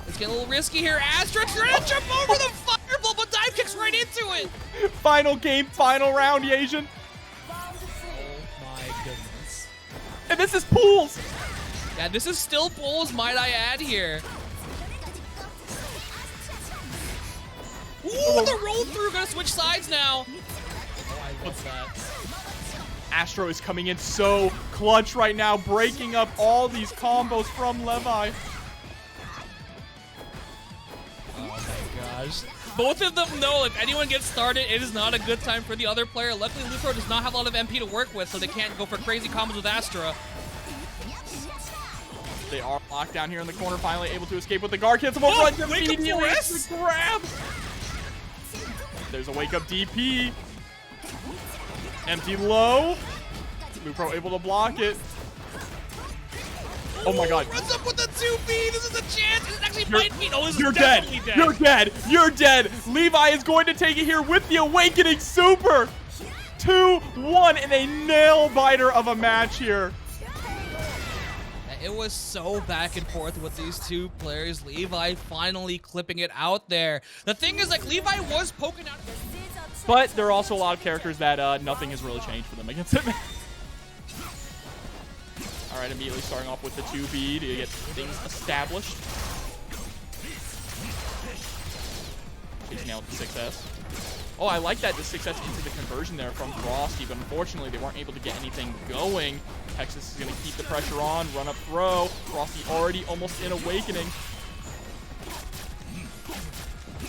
It's getting a little risky here. Astra trying to jump over the fireball, but dive kicks right into it. Final game, final round, Asian. Oh my goodness. And this is pools. Yeah, this is still pools, might I add here. Ooh, the roll through, gonna switch sides now. Oh, I love that. Astro is coming in so clutch right now, breaking up all these combos from Levi. Oh my gosh. Both of them know if anyone gets started, it is not a good time for the other player. Luckily, Lupro does not have a lot of MP to work with, so they can't go for crazy combos with Astra. They are locked down here in the corner, finally able to escape with the guard cancel. Run immediately the grab. There's a wake up DP. Empty low. Lupro able to block it. Oh my god. Runs up with the 2B. This is a chance. This actually might be. Oh, this is definitely dead. You're dead. You're dead. Levi is going to take it here with the Awakening Super. 2-1 in a nail biter of a match here. It was so back and forth with these two players. Levi finally clipping it out there. The thing is, like, Levi was poking out. But there are also a lot of characters that nothing has really changed for them against Hitman. All right, immediately starting off with the 2B to get things established. Chasing out with the 6S. Oh, I like that, the 6S into the conversion there from Frosty, but unfortunately they weren't able to get anything going. Texas is going to keep the pressure on, run up throw. Frosty already almost in Awakening.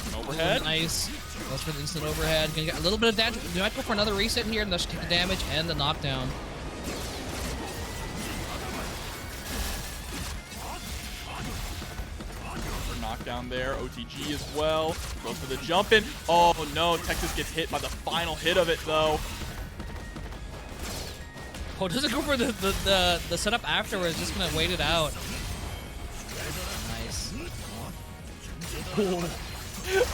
An overhead. Nice. Goes for the instant overhead. Gonna get a little bit of damage. We might go for another reset here and just take the damage and the knockdown. Knockdown there, OTG as well. Goes for the jump in. Oh no, Texas gets hit by the final hit of it though. Oh, doesn't go for the setup afterwards, just gonna wait it out. Nice.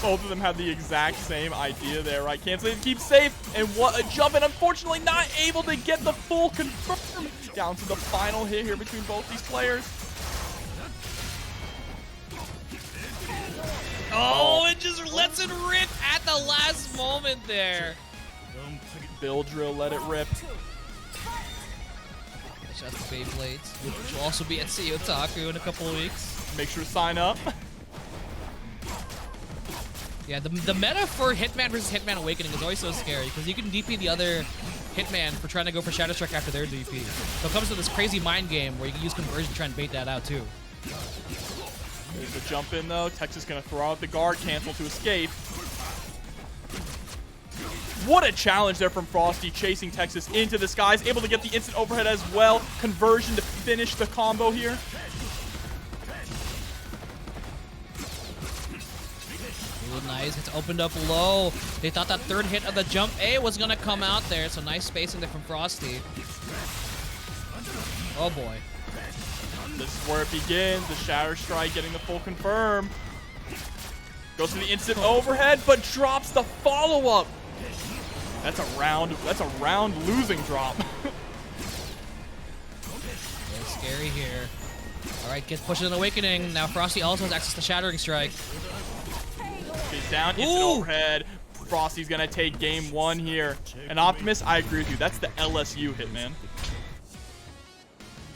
Both of them have the exact same idea there, right? Cancel it, keep safe, and what a jump, and unfortunately not able to get the full confirm. Down to the final hit here between both these players. Oh, it just lets it rip at the last moment there. Bill Drill let it rip. Shout out to Beyblades, which will also be at CEO Otaku in a couple of weeks. Make sure to sign up. Yeah, the meta for Hitman versus Hitman Awakening is always so scary because you can DP the other Hitman for trying to go for Shadow Strike after their DP. So it comes to this crazy mind game where you can use conversion to try and bait that out too. There's a jump in though. Texas gonna throw out the guard cancel to escape. What a challenge there from Frosty, chasing Texas into the skies, able to get the instant overhead as well. Conversion to finish the combo here. Ooh, nice. It's opened up low. They thought that third hit of the jump A was gonna come out there, so nice spacing there from Frosty. Oh boy. This is where it begins. The Shatter Strike getting the full confirm. Goes for the instant overhead, but drops the follow-up. That's a round losing drop. Very scary here. All right, gets pushed in Awakening. Now Frosty also has access to Shattering Strike. He's down, instant overhead. Frosty's gonna take game one here. And Optimus, I agree with you. That's the LSU Hitman.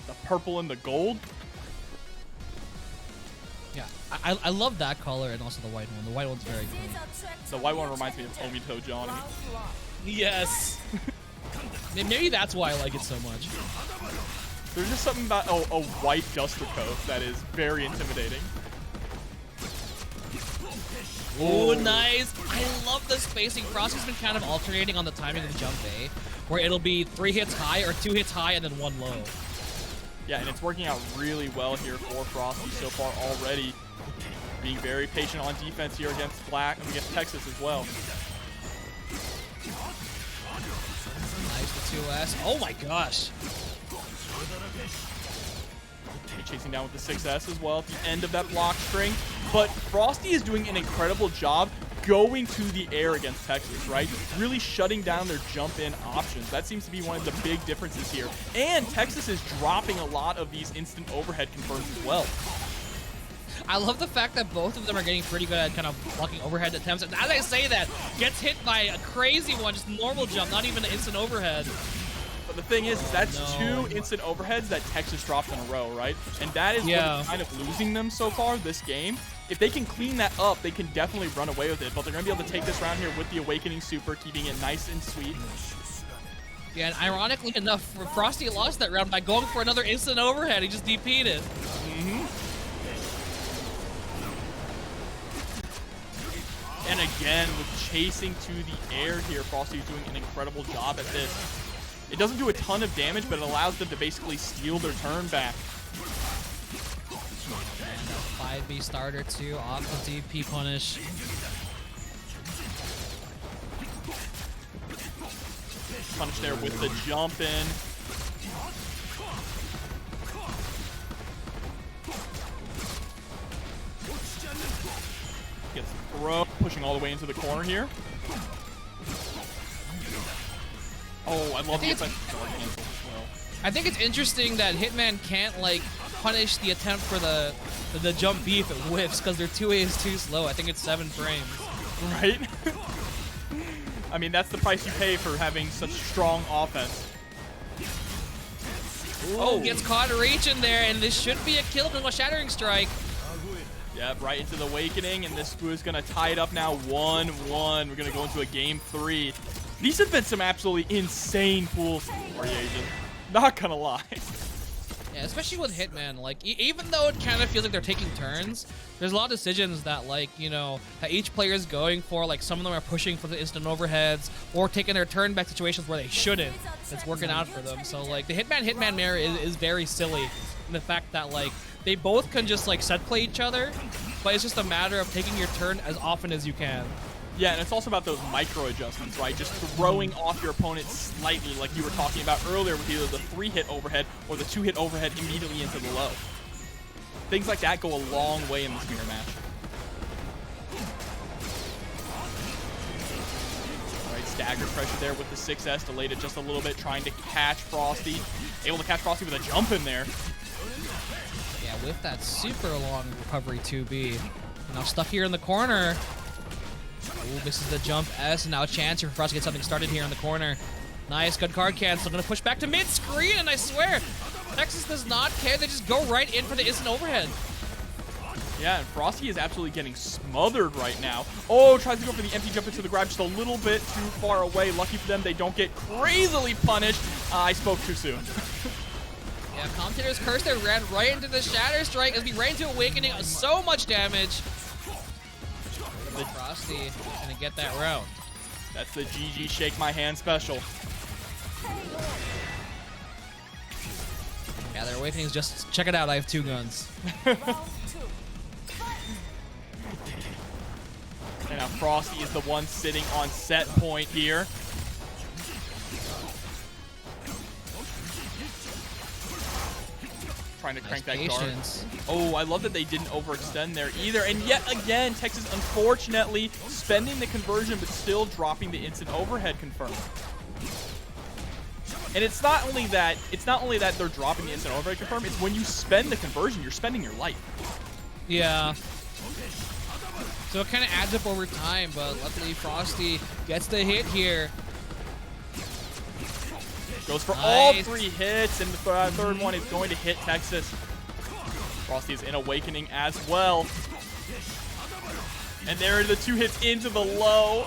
The purple and the gold. Yeah, I love that color and also the white one. The white one's very cool. The white one reminds me of Omito Johnny. Yes. Maybe that's why I like it so much. There's just something about a white duster coat that is very intimidating. Oh, nice. I love the spacing. Frosty's been kind of alternating on the timing of the jump A, where it'll be 3 hits high or 2 hits high and then 1 low. Yeah, and it's working out really well here for Frosty so far already. Being very patient on defense here against against Texas as well. Nice, the 2S. Oh my gosh. Chasing down with the 6S as well at the end of that block string. But Frosty is doing an incredible job going to the air against Texas, right? Really shutting down their jump in options. That seems to be one of the big differences here. And Texas is dropping a lot of these instant overhead confirms as well. I love the fact that both of them are getting pretty good at kind of blocking overhead attempts. And as I say that, gets hit by a crazy one, just normal jump, not even an instant overhead. But the thing is that's 2 instant overheads that Texas dropped in a row, right? And that is what is kind of losing them so far this game. If they can clean that up, they can definitely run away with it. But they're going to be able to take this round here with the Awakening Super, keeping it nice and sweet. Yeah, and ironically enough, Frosty lost that round by going for another instant overhead. He just DP'd it. And again, with chasing to the air here, Frosty's doing an incredible job at this. It doesn't do a ton of damage, but it allows them to basically steal their turn back. And a 5B starter too, off the DP punish. Punish there with the jump in. Gets throw, pushing all the way into the corner here. Oh, I love the effect. I think it's interesting that Hitman can't like punish the attempt for the jump B if it whiffs because their 2A is too slow. I think it's 7 frames. Right? I mean, that's the price you pay for having such strong offense. Oh, gets caught reaching there, and this should be a kill from a Shattering Strike. Yep, right into the Awakening, and this is going to tie it up now 1-1. We're going to go into a game 3. These have been some absolutely insane pools variation. Not going to lie. Yeah, especially with Hitman, like, even though it kind of feels like they're taking turns, there's a lot of decisions that, like, you know, that each player is going for. Like, some of them are pushing for the instant overheads or taking their turn back situations where they shouldn't. It's working out for them. So, like, the Hitman mirror is very silly in the fact that, like, they both can just, like, set play each other, but it's just a matter of taking your turn as often as you can. Yeah, and it's also about those micro adjustments, right? Just throwing off your opponent slightly, like you were talking about earlier with either the 3-hit overhead or the 2-hit overhead immediately into the low. Things like that go a long way in this mirror match. All right, stagger pressure there with the 6S, delayed it just a little bit, trying to catch Frosty. Able to catch Frosty with a jump in there. Yeah, with that super long recovery 2B. Now stuck here in the corner. Ooh, misses the jump S, and now a chance here for us to get something started here in the corner. Nice, good card cancel. Gonna push back to mid-screen, and I swear, Texas does not care. They just go right in for the instant overhead. Yeah, and Frosty is absolutely getting smothered right now. Oh, tries to go for the empty jump into the grab just a little bit too far away. Lucky for them, they don't get crazily punished. I spoke too soon. Yeah, commentators curse there, ran right into the Shatter Strike as we ran into Awakening. So much damage. But Frosty gonna get that round. That's the GG shake my hand special. Yeah, their Awakenings, just check it out. I have 2 guns. And now Frosty is the one sitting on set point here. Trying to crank that guard. Oh, I love that they didn't overextend there either. And yet again, Texas unfortunately spending the conversion but still dropping the instant overhead confirm. And it's not only that they're dropping the instant overhead confirm, it's when you spend the conversion, you're spending your life. Yeah. So it kind of adds up over time, but luckily Frosty gets the hit here. Goes for all 3 hits, and the third one is going to hit Texas. Frosty is in Awakening as well. And there are the 2 hits into the low.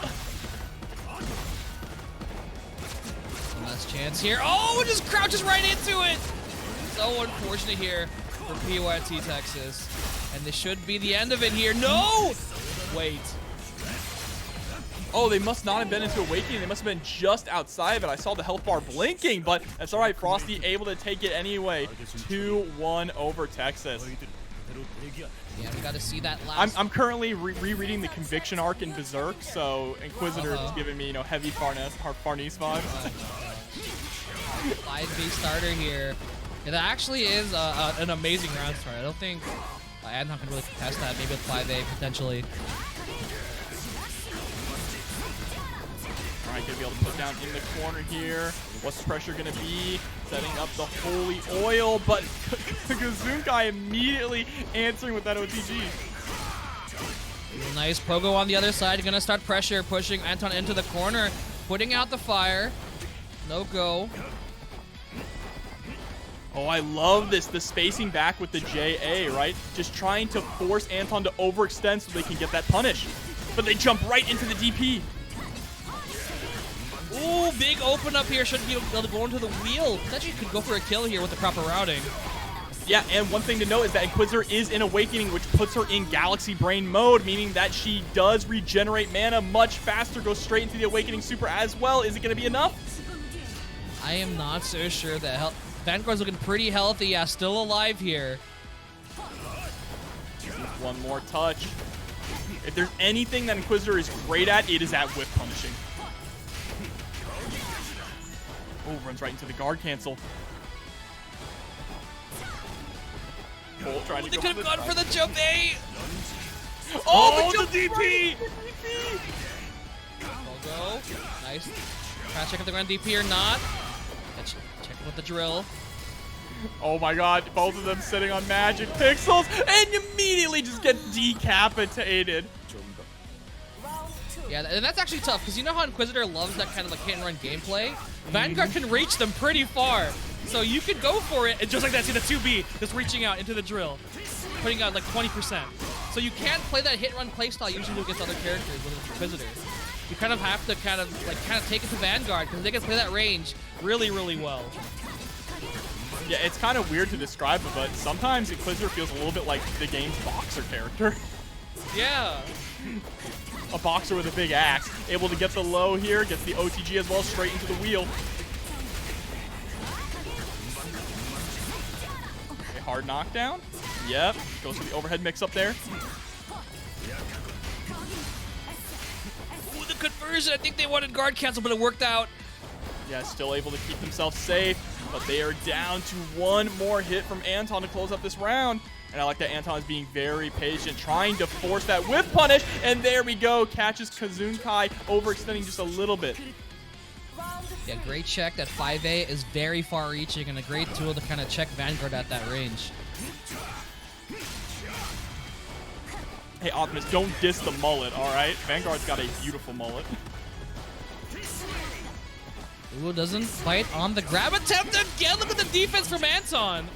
One last chance here. Oh, it just crouches right into it. So unfortunate here for PYT Texas. And this should be the end of it here. No! Wait. Oh, they must not have been into Awakening. They must have been just outside of it. I saw the health bar blinking, but that's all right. Frosty able to take it anyway. 2-1 over Texas. Yeah, we got to see that last. I'm currently rereading the Conviction arc in Berserk, so Inquisitor is giving me, you know, heavy Farnese vibes. 5B starter here. Yeah, that actually is an amazing round start. I don't think Anton can really contest that. Maybe with 5A potentially. All right, gonna be able to put down in the corner here. What's the pressure gonna be? Setting up the holy oil, but Kazunkai immediately answering with that OTG. Nice pogo on the other side. Gonna start pressure, pushing Anton into the corner, putting out the fire. No go. Oh, I love this. The spacing back with the JA, right? Just trying to force Anton to overextend so they can get that punish. But they jump right into the DP. Ooh, big open up here. Shouldn't be able to go into the wheel. Potentially could go for a kill here with the proper routing. Yeah, and one thing to note is that Inquisitor is in Awakening, which puts her in Galaxy Brain mode, meaning that she does regenerate mana much faster, goes straight into the Awakening Super as well. Is it going to be enough? I am not so sure. That Vanguard's looking pretty healthy. Yeah, still alive here. One more touch. If there's anything that Inquisitor is great at, it is at whip punishing. Oh, runs right into the guard cancel. Cole trying to They go could have gone for the jump A. Oh, the DP! Go. Nice. Try to check if they're going to DP or not. Let's check with the drill. Oh my god, both of them sitting on magic pixels and immediately just get decapitated. Yeah, and that's actually tough, because you know how Inquisitor loves that kind of like hit-and-run gameplay? Vanguard can reach them pretty far. So you could go for it, and just like that, see the 2B just reaching out into the drill, putting out like 20%. So you can't play that hit-run playstyle usually against other characters with an Inquisitor. You kind of have to kind of take it to Vanguard because they can play that range really, really well. Yeah, it's kind of weird to describe it, but sometimes Inquisitor feels a little bit like the game's boxer character. Yeah. A boxer with a big axe, able to get the low here, gets the OTG as well, straight into the wheel. Okay, hard knockdown. Yep, goes for the overhead mix up there. Ooh, the conversion. I think they wanted guard cancel, but it worked out. Yeah, still able to keep themselves safe, but they are down to one more hit from Anton to close up this round. And I like that Anton is being very patient, trying to force that whip punish. And there we go, catches Kazunkai, overextending just a little bit. Yeah, great check. That 5A is very far reaching and a great tool to kind of check Vanguard at that range. Hey, Optimus, don't diss the mullet, all right? Vanguard's got a beautiful mullet. Ooh, doesn't bite on the grab attempt again. Look at the defense from Anton.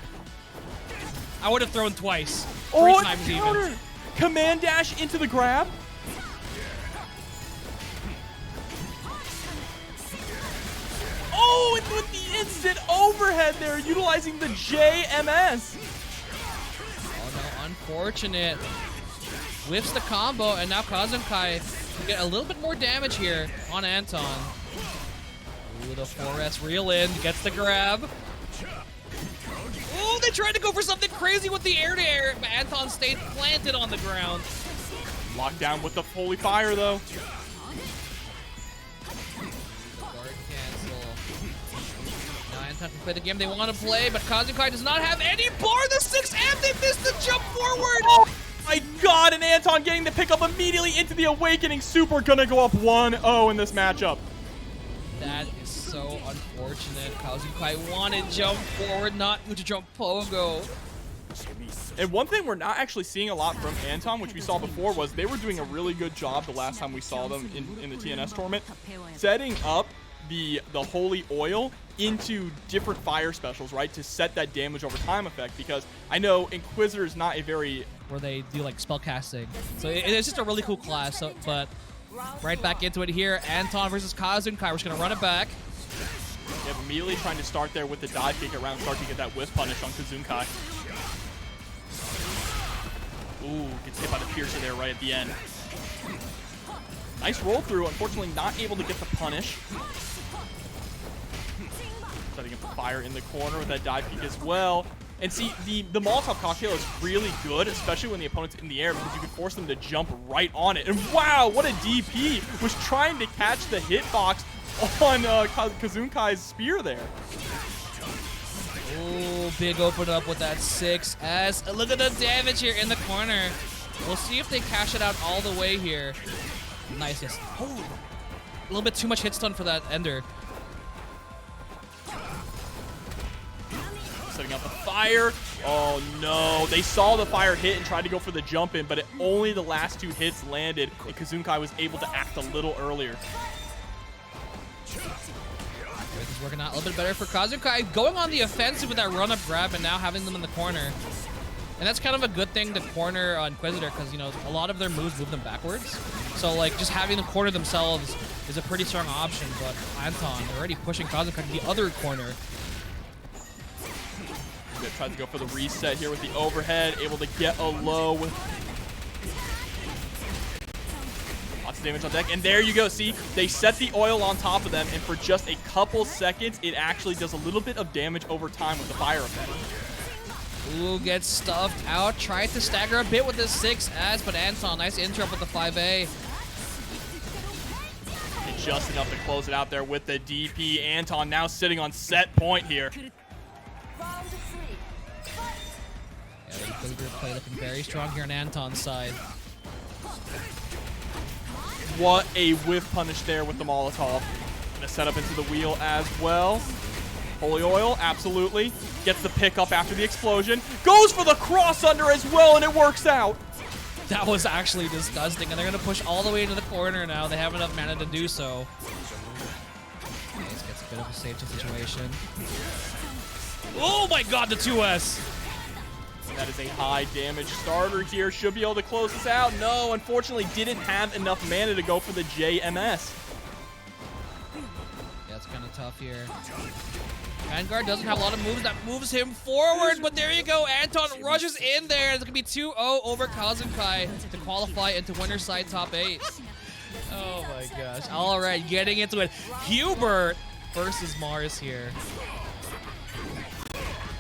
I would have thrown twice. Three times even. Command dash into the grab. Oh, and with the instant overhead there, utilizing the JMS. Oh no, unfortunate. Whiffs the combo, and now Kazunkai can get a little bit more damage here on Anton. Ooh, the 4S reel in, gets the grab. Oh, they tried to go for something crazy with the air-to-air, but Anton stayed planted on the ground. Locked down with the FuryFire, though. Guard cancel. Now Anton can play the game they want to play, but Kazunkai does not have any bar. The 6, and they missed the jump forward. Oh my god, and Anton getting the pickup immediately into the Awakening Super. Gonna go up 1-0 in this matchup. That is so unfortunate. Kazunkai wanted jump forward, not to jump pogo. And one thing we're not actually seeing a lot from Anton, which we saw before, was they were doing a really good job the last time we saw them in the TNS tournament, setting up the Holy Oil into different fire specials, right, to set that damage over time effect, because I know Inquisitor is not a very... where they do like spell casting. So it's just a really cool class, but right back into it here. Anton versus Kazunkai. We're just going to run it back. Yeah, immediately trying to start there with the dive kick around, start to get that whiff punish on Kazunkai. Ooh, gets hit by the Piercer there right at the end. Nice roll through, unfortunately not able to get the punish. Setting up the fire in the corner with that dive kick as well. And see, the Molotov cocktail is really good, especially when the opponent's in the air, because you can force them to jump right on it. And wow, what a DP! Was trying to catch the hitbox on Kazunkai's spear there. Ooh, big open up with that 6S. Look at the damage here in the corner. We'll see if they cash it out all the way here. Nice, yes. Oh, a little bit too much hit stun for that ender. Setting up the fire. Oh no, they saw the fire hit and tried to go for the jump in, but only the last 2 hits landed, and Kazunkai was able to act a little earlier. Everything's working out a little bit better for Kazunkai, going on the offensive with that run-up grab and now having them in the corner. And that's kind of a good thing to corner Inquisitor, because, you know, a lot of their moves move them backwards. So, like, just having them corner themselves is a pretty strong option, but Anton already pushing Kazunkai to the other corner. Tries to go for the reset here with the overhead, able to get a low with lots of damage on deck. And there you go, see, they set the oil on top of them, and for just a couple seconds, it actually does a little bit of damage over time with the fire effect. Ooh, gets stuffed out, tried to stagger a bit with the 6S, but Anton, nice interrupt with the 5A. And just enough to close it out there with the DP. Anton now sitting on set point here. Yeah, the Inquisitor play looking very strong here on Anton's side. What a whiff punish there with the Molotov. Gonna set up into the wheel as well. Holy Oil, absolutely. Gets the pickup after the explosion. Goes for the cross under as well, and it works out. That was actually disgusting, and they're gonna push all the way into the corner now. They have enough mana to do so. Nice, gets a bit of a safety situation. Oh my god, the 2S. That is a high damage starter here. Should be able to close this out. No, unfortunately didn't have enough mana to go for the JMS. Yeah, it's kind of tough here. Vanguard doesn't have a lot of moves that moves him forward, but there you go. Anton rushes in there. It's going to be 2-0 over Kazunkai to qualify into winner's side top 8. Oh my gosh. All right, getting into it. HUEBERT versus Mars here.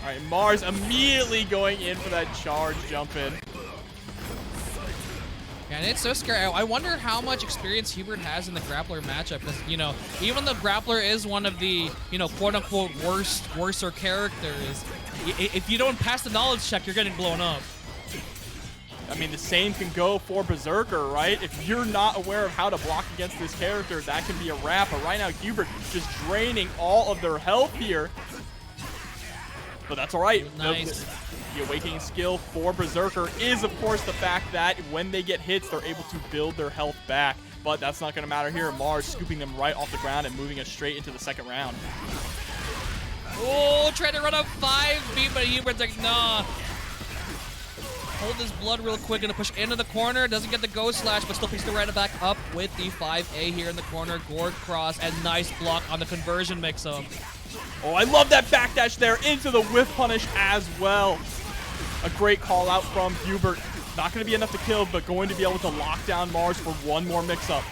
All right, Mars immediately going in for that charge jump in. And it's so scary. I wonder how much experience HUEBERT has in the Grappler matchup. Because, you know, even though Grappler is one of the, you know, quote-unquote worser characters, if you don't pass the knowledge check, you're getting blown up. I mean, the same can go for Berserker, right? If you're not aware of how to block against this character, that can be a wrap. But right now, HUEBERT just draining all of their health here. But that's all right. Nice. The awakening skill for Berserker is, of course, the fact that when they get hits, they're able to build their health back. But that's not going to matter here. Mars scooping them right off the ground and moving us straight into the second round. Oh, trying to run up 5B, but HUEBERT's like, nah. Hold his blood real quick, gonna push into the corner. Doesn't get the Ghost Slash, but still picks the right back up with the 5A here in the corner. Gourd Cross, and nice block on the conversion mix-up. Oh, I love that backdash there into the whiff punish as well. A great call out from HUEBERT. Not going to be enough to kill, but going to be able to lock down Mars for one more mix-up.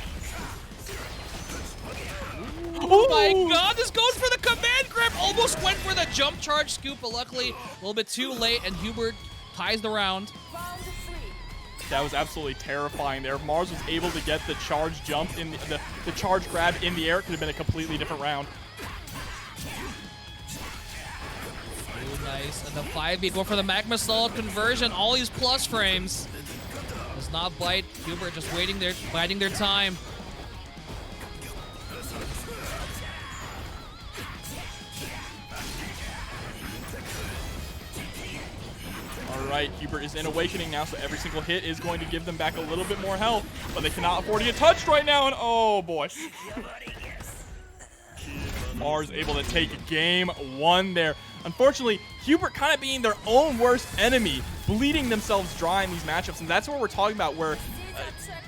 Oh my god, this goes for the command grip. Almost went for the jump charge scoop, but luckily a little bit too late, and HUEBERT ties the round. That was absolutely terrifying there. If Mars was able to get the charge jump in the charge grab in the air, it could have been a completely different round. Ooh, nice. And the 5B going for the Magma Solid conversion. All these plus frames. Does not bite. HUEBERT just biding their time. All right, HUEBERT is in Awakening now, so every single hit is going to give them back a little bit more health, but they cannot afford to get touched right now, and oh boy. Mars able to take game one there. Unfortunately, HUEBERT kind of being their own worst enemy, bleeding themselves dry in these matchups, and that's what we're talking about, where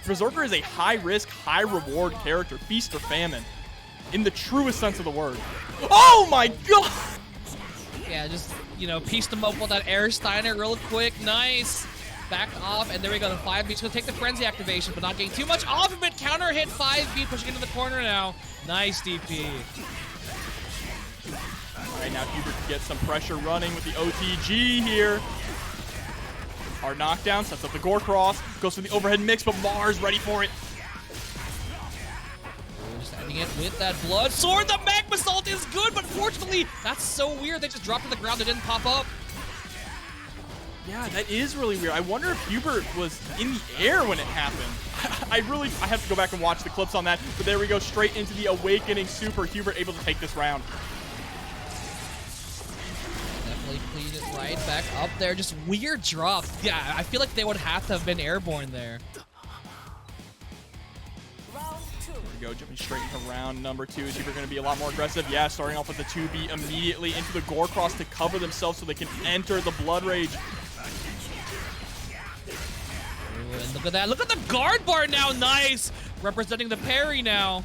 Berserker is a high-risk, high-reward character, feast or famine, in the truest sense of the word. Oh my god! Yeah, just, you know, pieced them up with that Air Steiner real quick. Nice. Back off, and there we go. The 5B is going to take the Frenzy activation, but not getting too much off of it. Counter hit 5B, pushing into the corner now. Nice DP. All right, now HUEBERT can get some pressure running with the OTG here. Hard knockdown, sets up the Gore Cross, goes for the overhead mix, but Mars ready for it. Just ending it with that Blood Sword. The Magma Salt is good, but fortunately, that's so weird. They just dropped to the ground. They didn't pop up. Yeah, that is really weird. I wonder if HUEBERT was in the air when it happened. I have to go back and watch the clips on that, but there we go, straight into the Awakening Super. HUEBERT able to take this round. Definitely cleaned it right back up there. Just weird drops. Yeah, I feel like they would have to have been airborne there. Go jumping straight into round number 2. Is HUEBERT going to be a lot more aggressive? Yeah, starting off with the 2B immediately into the Gore Cross to cover themselves so they can enter the Blood Rage. Ooh, and look at that. Look at the guard bar now. Nice. Representing the parry now.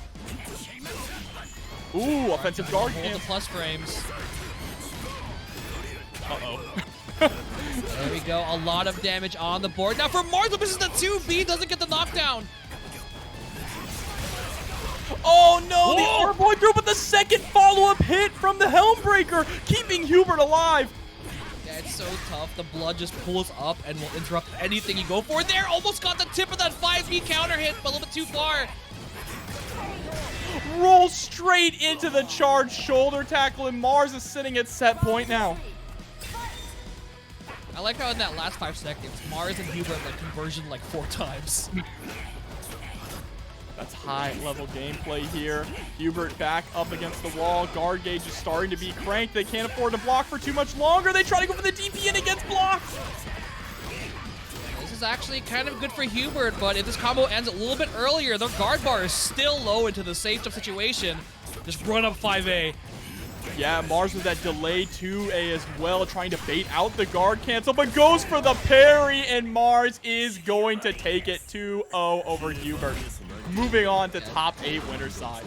Ooh, offensive guard. Hold the plus frames. Uh-oh. There we go. A lot of damage on the board. Now for Mars, this is the 2B. Doesn't get the knockdown. Oh no, the arm going through, but the second follow-up hit from the Helmbreaker, keeping HUEBERT alive. Yeah, it's so tough. The blood just pulls up and will interrupt anything you go for. There, almost got the tip of that 5B counter hit, but a little bit too far. Roll straight into the charged shoulder tackle, and Mars is sitting at set point now. I like how in that last 5 seconds, Mars and HUEBERT like conversion like 4 times. That's high-level gameplay here. HUEBERT back up against the wall. Guard gauge is starting to be cranked. They can't afford to block for too much longer. They try to go for the DP and it gets blocked. This is actually kind of good for HUEBERT, but if this combo ends a little bit earlier, their guard bar is still low into the safe situation. Just run up 5A. Yeah, Mars with that delay 2A as well, trying to bait out the guard cancel, but goes for the parry, and Mars is going to take it 2-0 over HUEBERT. Moving on to top 8 winner side.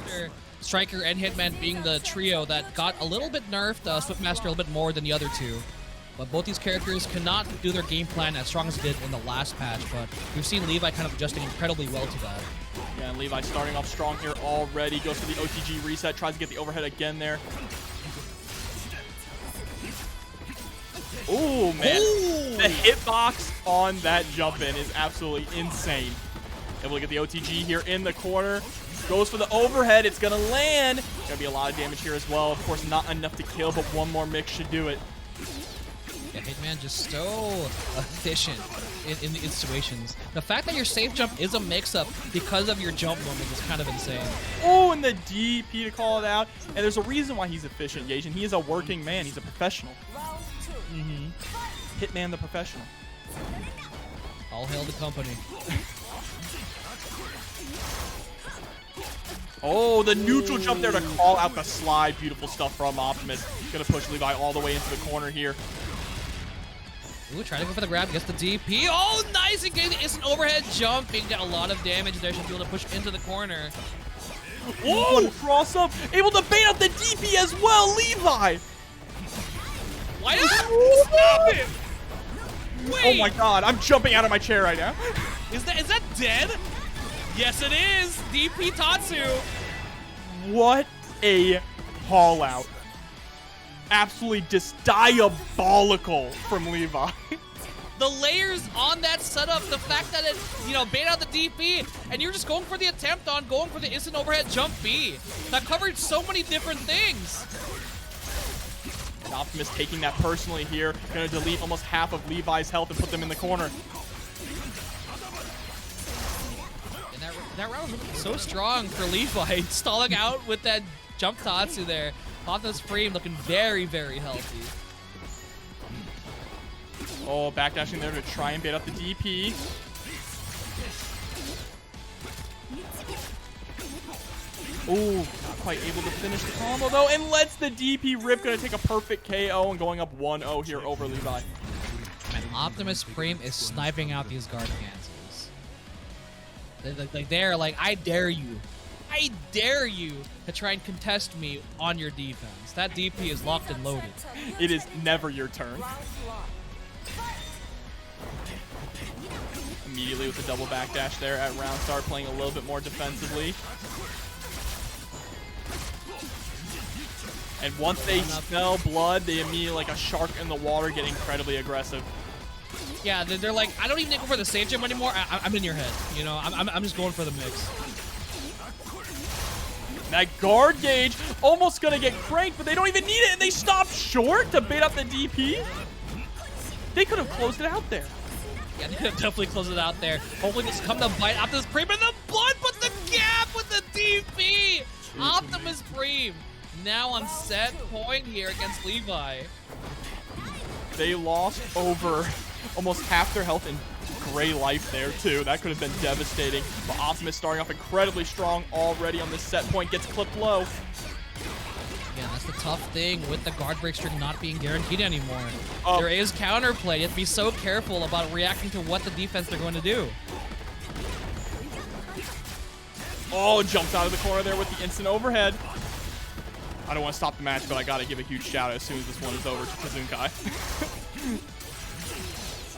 Striker and Hitman being the trio that got a little bit nerfed, Swiftmaster a little bit more than the other two. But both these characters cannot do their game plan as strong as they did in the last patch, but we've seen Levi kind of adjusting incredibly well to that. Yeah, and Levi starting off strong here already. Goes for the OTG reset, tries to get the overhead again there. Oh man. Ooh. The hitbox on that jump in is absolutely insane. Able to get the OTG here in the corner. Goes for the overhead. It's going to land. Going to be a lot of damage here as well. Of course, not enough to kill, but one more mix should do it. Yeah, Hitman just so efficient in these situations. The fact that your safe jump is a mix-up because of your jump moment is kind of insane. Oh, and the DP to call it out. And there's a reason why he's efficient, Yajin. He is a working man. He's a professional. Hitman the professional. All hail the company. Oh, the neutral jump there to call out the slide. Beautiful stuff from Optimus. Going to push Levi all the way into the corner here. Ooh, trying to go for the grab, gets the DP. Oh, nice! Again, it's an overhead jump. Being got a lot of damage there. Should be able to push into the corner. Oh, cross up. Able to bait out the DP as well, Levi. Why not? Stop it! Wait. Oh my god, I'm jumping out of my chair right now. Is that dead? Yes, it is. DP Tatsu. What a haul out. Absolutely just diabolical from Levi. The layers on that setup, the fact that it, bait out the DP, and you're just going for the attempt on going for the instant overhead jump B. That covered so many different things. And Optimus taking that personally here. Gonna delete almost half of Levi's health and put them in the corner. And that round was so strong for Levi, stalling out with that jump Tatsu there. OptimusPreme looking very, very healthy. Oh, backdashing there to try and bait up the DP. Oh, not quite able to finish the combo though, and lets the DP rip. Gonna take a perfect KO and going up 1-0 here over Levi. And OptimusPreme is sniping out these guard cancels. They're like, I dare you to try and contest me on your defense. That DP is locked and loaded. It is never your turn. Immediately with the double backdash there at round start, playing a little bit more defensively. And once they smell blood, they immediately, like a shark in the water, get incredibly aggressive. Yeah, they're like, I don't even go for the safe jump anymore. I'm in your head. I'm just going for the mix. That guard gauge almost gonna get cranked, but they don't even need it, and they stop short to bait up the DP. They could have closed it out there. Yeah, they could have definitely closed it out there. Hopefully this come to bite OptimusPreme in the blood, but the gap with the DP. OptimusPreme now on set point here against Levi. They lost over almost half their health in gray life there too. That could have been devastating. But Optimus starting off incredibly strong already on this set point, gets clipped low. Yeah, that's the tough thing with the guard break string not being guaranteed anymore. There is counterplay. You have to be so careful about reacting to what the defense they're going to do. Oh, jumps out of the corner there with the instant overhead. I don't want to stop the match, but I got to give a huge shout out as soon as this one is over to Kazunkai.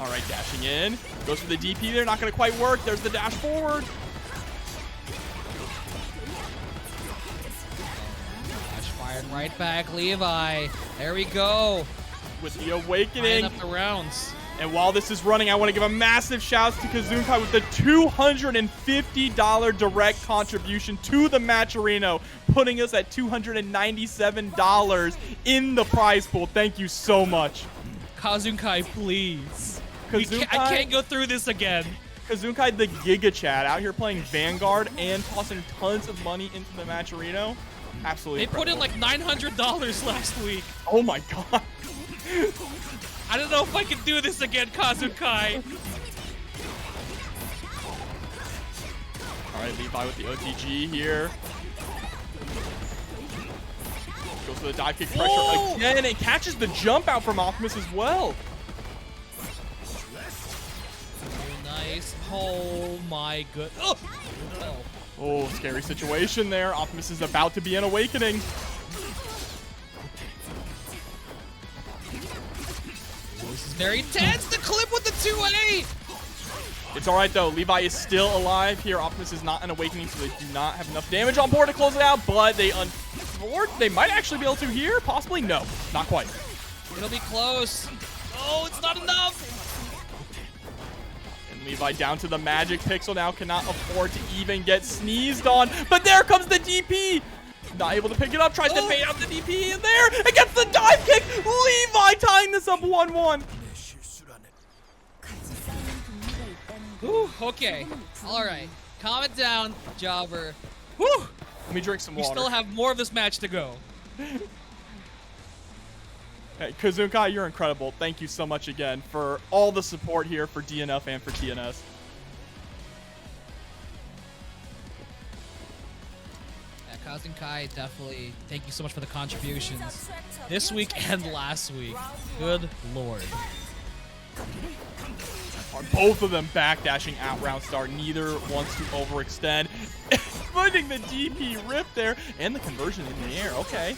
All right, dashing in. Goes for the DP there. Not going to quite work. There's the dash forward. Dash fired right back, Levi. There we go. With the awakening. Tying up the rounds. And while this is running, I want to give a massive shout out to Kazunkai with the $250 direct contribution to the match arena, putting us at $297 in the prize pool. Thank you so much. Kazunkai, please. I can't go through this again. Kazunkai, the Giga Chad, out here playing Vanguard and tossing tons of money into the match arena. Absolutely incredible. Put in like $900 last week. Oh my god. I don't know if I can do this again, Kazunkai. All right, Levi with the OTG here. Goes for the dive kick pressure again, and it catches the jump out from Optimus as well. Nice. Oh my good. Oh, scary situation there. Optimus is about to be an awakening. This is very tense. The clip with the 2A. It's all right, though. Levi is still alive here. Optimus is not an awakening, so they do not have enough damage on board to close it out, but they might actually be able to here. Possibly? No, not quite. It'll be close. Oh, it's not enough. And Levi down to the magic pixel now. Cannot afford to even get sneezed on, but there comes the DP. Not able to pick it up. Tries to bait out the DP in there. It gets the dive kick. Levi tying this up 1-1. Ooh, okay. All right. Calm it down, Jobber. Whew. Let me drink some water. We still have more of this match to go. Hey, Kazunkai, you're incredible. Thank you so much again for all the support here for DNF and for TNS. Yeah, Kazunkai, definitely thank you so much for the contributions this week and last week. Good lord. Are both of them backdashing out round start. Neither wants to overextend. Finding the DP rip there and the conversion in the air. Okay.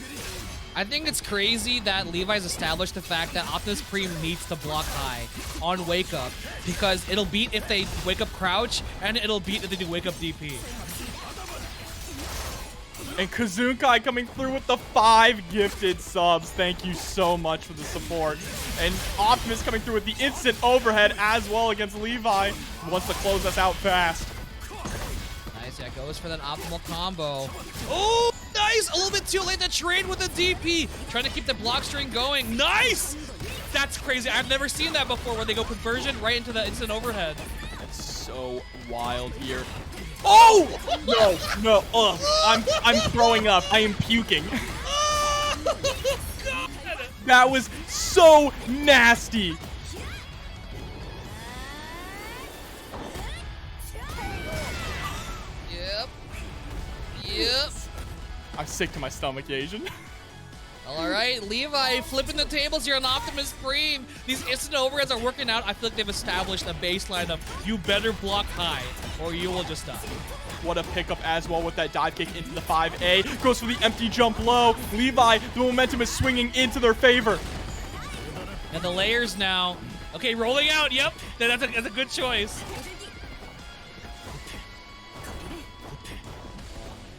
I think it's crazy that Levi's established the fact that OptimusPreme needs to block high on wake up because it'll beat if they wake up crouch and it'll beat if they do wake up DP. And Kazunkai coming through with the 5 gifted subs. Thank you so much for the support. And Optimus coming through with the instant overhead as well against Levi. He wants to close us out fast. Nice, yeah, goes for that optimal combo. Oh, nice! A little bit too late to trade with the DP. Trying to keep the block string going. Nice! That's crazy. I've never seen that before where they go conversion right into the instant overhead. That's so wild here. Oh! No. I'm throwing up. I am puking. God. That was so nasty. Yep. I'm sick to my stomach, Asian. All right, Levi flipping the tables here on OptimusPreme. These instant overheads are working out. I feel like they've established a baseline of you better block high or you will just die. What a pickup as well with that dive kick into the 5A. Goes for the empty jump low. Levi, the momentum is swinging into their favor. And the layers now. Okay, rolling out. Yep, that's a good choice.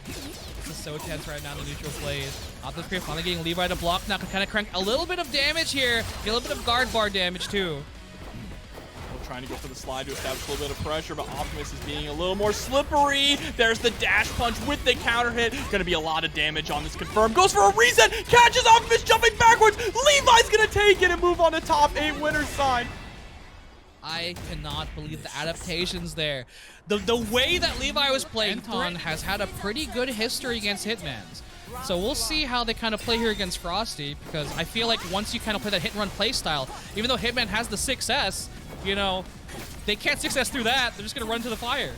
This is so tense right now in the neutral plays. OptimusPreme finally getting Levi to block now. Can kind of crank a little bit of damage here. Get a little bit of guard bar damage too. Trying to go for the slide to establish a little bit of pressure, but Optimus is being a little more slippery. There's the dash punch with the counter hit. Gonna be a lot of damage on this confirmed. Goes for a reset, catches Optimus jumping backwards. Levi's gonna take it and move on to top 8 winner's side. I cannot believe the adaptations there. The way that Levi was playing, Anton has had a pretty good history against Hitmans. So we'll see how they kind of play here against Frosty, because I feel like once you kind of play that hit and run play style, even though Hitman has the 6S, you know, they can't 6S through that. They're just going to run to the fire.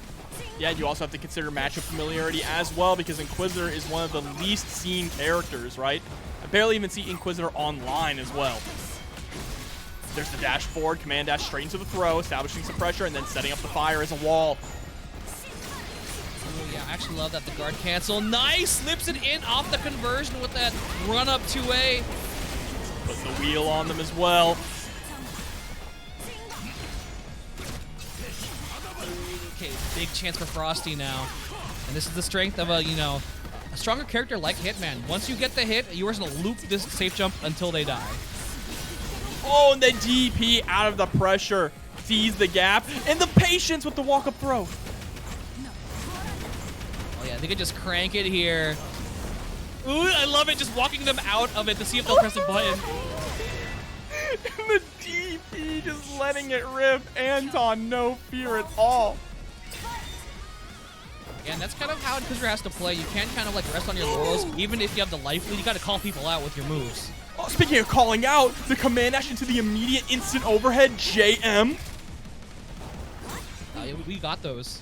Yeah, you also have to consider matchup familiarity as well, because Inquisitor is one of the least seen characters, right? I barely even see Inquisitor online as well. There's the dash forward, command dash straight into the throw, establishing some pressure, and then setting up the fire as a wall. Ooh, yeah, I actually love that. The guard cancel. Nice! Slips it in off the conversion with that run up 2A. Putting the wheel on them as well. Okay, big chance for Frosty now. And this is the strength of a stronger character like Hitman. Once you get the hit, you are just gonna loop this safe jump until they die. Oh, and the DP out of the pressure. Sees the gap. And the patience with the walk-up throw. Oh yeah, they could just crank it here. Ooh, I love it, just walking them out of it to see if they'll press a button. And the DP just letting it rip. Anton, no fear at all. Yeah, and that's kind of how Inquisitor has to play. You can't kind of like rest on your laurels. Even if you have the life lead, you got to call people out with your moves. Oh, speaking of calling out, the command dash into the immediate instant overhead, JM. Yeah, we got those.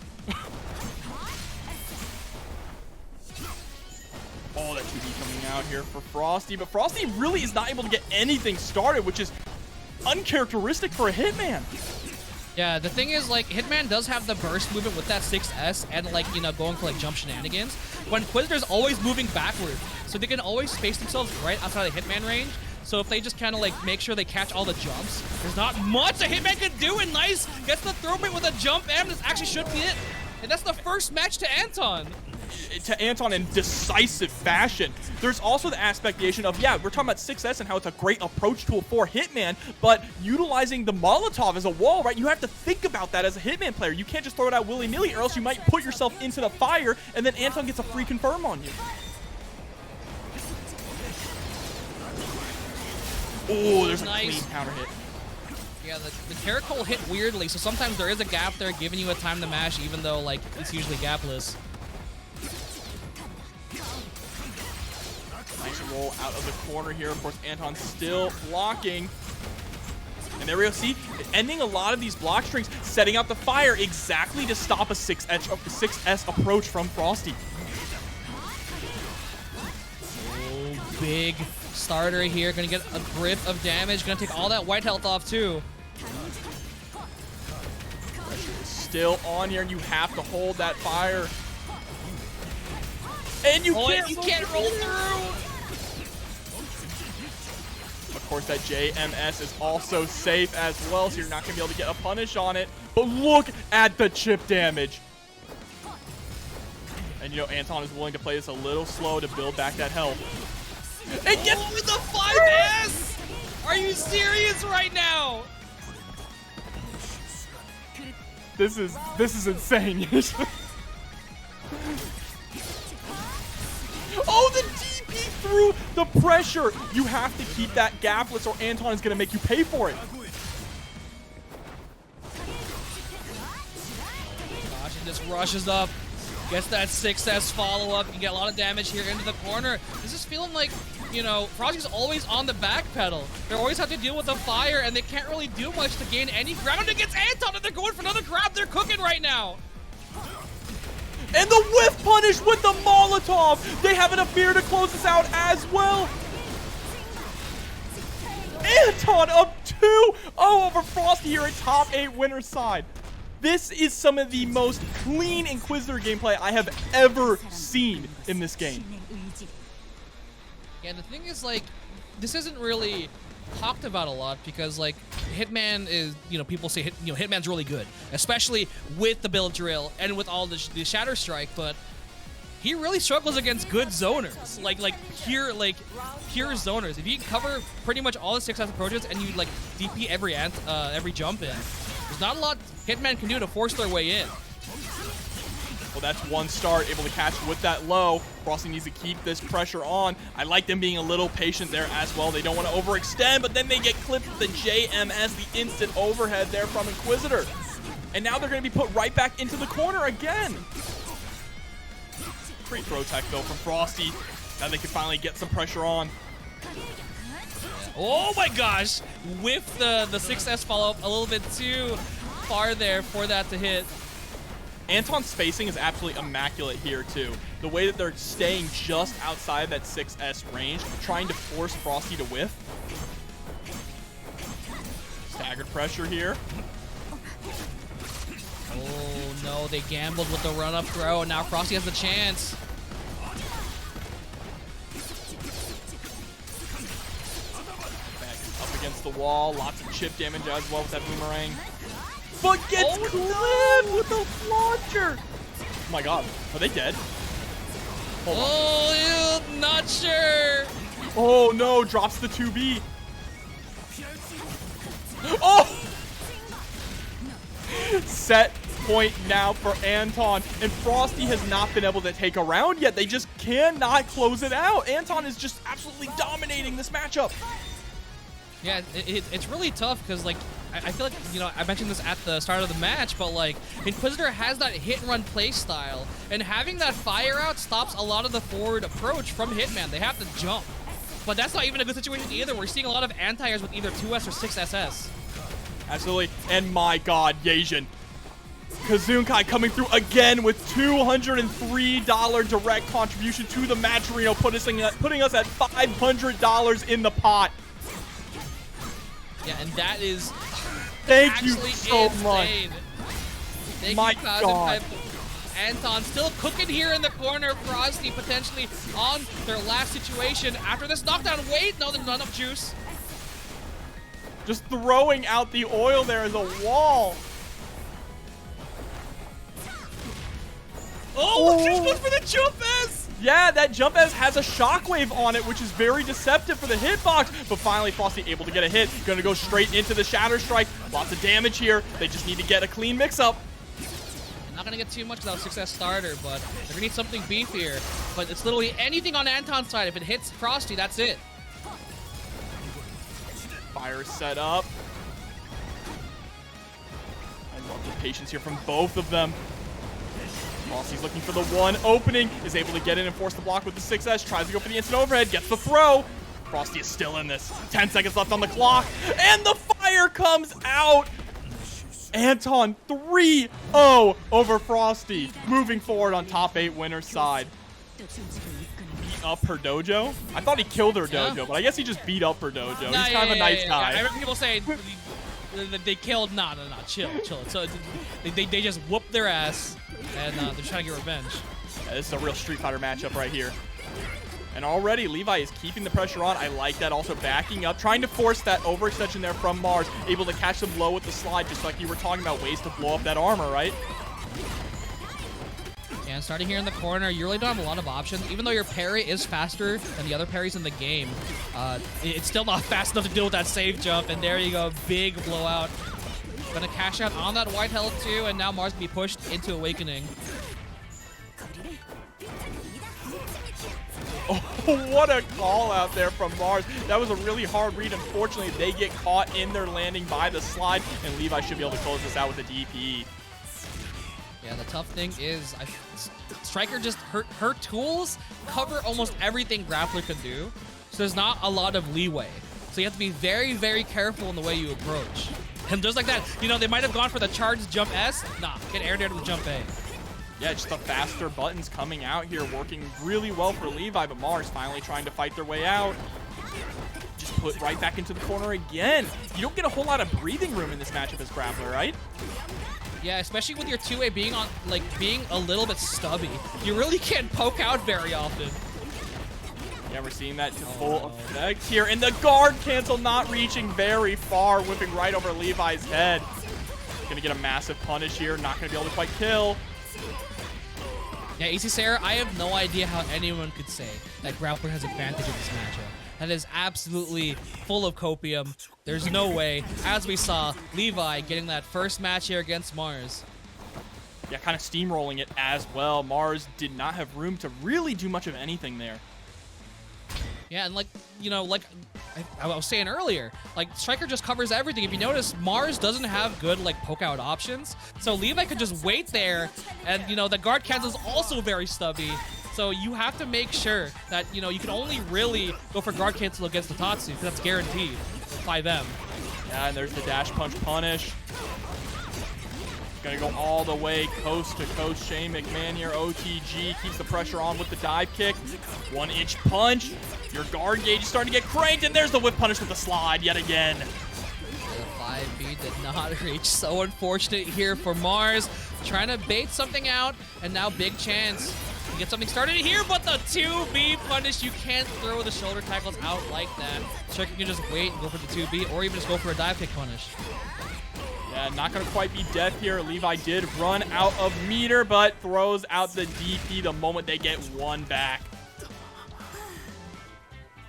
Oh, that 2B coming out here for Frosty, but Frosty really is not able to get anything started, which is uncharacteristic for a Hitman. Yeah, the thing is, like, Hitman does have the burst movement with that 6S and, like, you know, going for, like, jump shenanigans. But Inquisitor's always moving backward, so they can always space themselves right outside the Hitman range. So if they just kind of, like, make sure they catch all the jumps, there's not much a Hitman can do, and nice gets the throw point with a jump M. This actually should be it. And that's the first match to Anton. To Anton in decisive fashion. There's also the aspectation of, yeah, we're talking about 6S and how it's a great approach tool for Hitman, but utilizing the Molotov as a wall, right? You have to think about that as a Hitman player. You can't just throw it out willy-nilly, or else you might put yourself into the fire, and then Anton gets a free confirm on you. Oh, there's a clean counter hit. Yeah, the Caracol hit weirdly, so sometimes there is a gap there giving you a time to mash, even though, like, it's usually gapless. Nice roll out of the corner here. Of course, Anton still blocking. And there we go. See, ending a lot of these block strings, setting up the fire exactly to stop a 6S approach from Frosty. Oh, big starter here. Gonna get a grip of damage. Gonna take all that white health off, too. Pressure is still on here, and you have to hold that fire. And you can't roll through. Of course, that JMS is also safe as well, so you're not going to be able to get a punish on it. But look at the chip damage. And, you know, Anton is willing to play this a little slow to build back that health. And get with the 5S! Are you serious right now? This is insane. Oh, the DP through the pressure. You have to keep that gapless, or Anton is going to make you pay for it. Gosh, it just rushes up. Gets that 6S follow-up. You get a lot of damage here into the corner. This is feeling like, you know, Frosty's always on the back pedal. They always have to deal with the fire, and they can't really do much to gain any ground against Anton, and they're going for another grab. They're cooking right now. And the whiff punish with the Molotov. They have enough fear to close this out as well. Anton up 2-0 over Frosty here at top 8 winner's side. This is some of the most clean Inquisitor gameplay I have ever seen in this game. Yeah, the thing is, like, this isn't really talked about a lot because, like, Hitman is, you know, people say, Hitman's really good, especially with the build drill and with all the Shatter Strike, but he really struggles against good zoners, like pure zoners. If you can cover pretty much all the 6S approaches and you, like, DP every jump in, there's not a lot Hitman can do to force their way in. Well, that's one start, able to catch with that low. Frosty needs to keep this pressure on. I like them being a little patient there as well. They don't want to overextend, but then they get clipped with the JMS, the instant overhead there from Inquisitor. And now they're going to be put right back into the corner again. Great throw tech, though, from Frosty. Now they can finally get some pressure on. Oh my gosh! With the 6S follow-up a little bit too far there for that to hit. Anton's spacing is absolutely immaculate here, too. The way that they're staying just outside that 6S range, trying to force Frosty to whiff. Staggered pressure here. Oh no, they gambled with the run-up throw, and now Frosty has the chance. Back up against the wall, lots of chip damage as well with that boomerang. But gets clipped with the launcher. Oh my god, are they dead? Hold on. Oh, ew, not sure. Oh no, drops the 2B. Oh! Set point now for Anton, and Frosty has not been able to take a round yet. They just cannot close it out. Anton is just absolutely dominating this matchup. Yeah, it's really tough because, like, I feel like, you know, I mentioned this at the start of the match, but, like, Inquisitor has that hit-and-run play style, and having that fire out stops a lot of the forward approach from Hitman. They have to jump. But that's not even a good situation either. We're seeing a lot of anti-airs with either 2S or 6SS. Absolutely. And my god, Yasian. Kazunkai coming through again with $203 direct contribution to the match arena, putting us at $500 in the pot. Yeah, and that is Thank you actually so insane. much. Thank My you, Kazunkai. God. Anton still cooking here in the corner. Frosty potentially on their last situation after this knockdown. Wait, no, there's not enough juice. Just throwing out the oil there as a wall. Oh, just goes for the jump S. Yeah, that jump S has a shockwave on it, which is very deceptive for the hitbox. But finally, Frosty able to get a hit. Gonna go straight into the Shatter Strike. Lots of damage here. They just need to get a clean mix-up. Not gonna get too much without success starter, but they're gonna need something beefier. But it's literally anything on Anton's side. If it hits Frosty, that's it. Fire set up. I love the patience here from both of them. Frosty's looking for the one opening, is able to get in and force the block with the 6S, tries to go for the instant overhead, gets the throw. Frosty is still in this. 10 seconds left on the clock, and the fire comes out. Anton 3-0 over Frosty, moving forward on top 8 winner's side. Beat up her dojo? I thought he killed her dojo, but I guess he just beat up her dojo. He's kind of a nice guy. I remember people say they killed. Nah, chill. So they just whooped their ass, and they're trying to get revenge. Yeah, this is a real Street Fighter matchup right here. And already Levi is keeping the pressure on. I like that. Also backing up, trying to force that overextension there from Mars. Able to catch them low with the slide, just like you were talking about, ways to blow up that armor, right? And starting here in the corner, you really don't have a lot of options. Even though your parry is faster than the other parries in the game, it's still not fast enough to deal with that save jump. And there you go, big blowout. Gonna cash out on that white health too, and now Mars can be pushed into Awakening. Oh, what a call out there from Mars. That was a really hard read. Unfortunately, they get caught in their landing by the slide, and Levi should be able to close this out with a DP. Yeah, the tough thing is Striker just, her tools cover almost everything Grappler can do, so there's not a lot of leeway. So you have to be very, very careful in the way you approach. And just like that, you know, they might have gone for the charged jump S. Nah, get air dare to the jump A. Yeah, just the faster buttons coming out here, working really well for Levi, but Mars finally trying to fight their way out. Just put right back into the corner again. You don't get a whole lot of breathing room in this matchup as Grappler, right? Yeah, especially with your 2A being on, like, being a little bit stubby. You really can't poke out very often. Yeah, we're seeing that to full effect here. And the guard cancel not reaching very far, whipping right over Levi's head. Gonna get a massive punish here, not gonna be able to quite kill. Yeah, SUNtheBaer, I have no idea how anyone could say that Grappler has advantage in this matchup. That is absolutely full of copium. There's no way. As we saw, Levi getting that first match here against Mars. Yeah, kind of steamrolling it as well. Mars did not have room to really do much of anything there. Yeah, and like, you know, like I was saying earlier, like Striker just covers everything. If you notice, Mars doesn't have good like poke out options. So Levi could just wait there, and you know, the guard cancel is also very stubby. So you have to make sure that, you know, you can only really go for guard cancel against the Tatsu, because that's guaranteed by them. Yeah, and there's the dash punch punish. Gonna go all the way coast to coast. Shane McMahon here, OTG, keeps the pressure on with the dive kick. 1-inch punch. Your guard gauge is starting to get cranked, and there's the whip punish with the slide yet again. The 5B did not reach. So unfortunate here for Mars. Trying to bait something out, and now big chance to get something started here, but the 2B punish, you can't throw the shoulder tackles out like that. Striker can just wait and go for the 2B, or even just go for a dive kick punish. Yeah, not going to quite be death here. Levi did run out of meter, but throws out the DP the moment they get one back.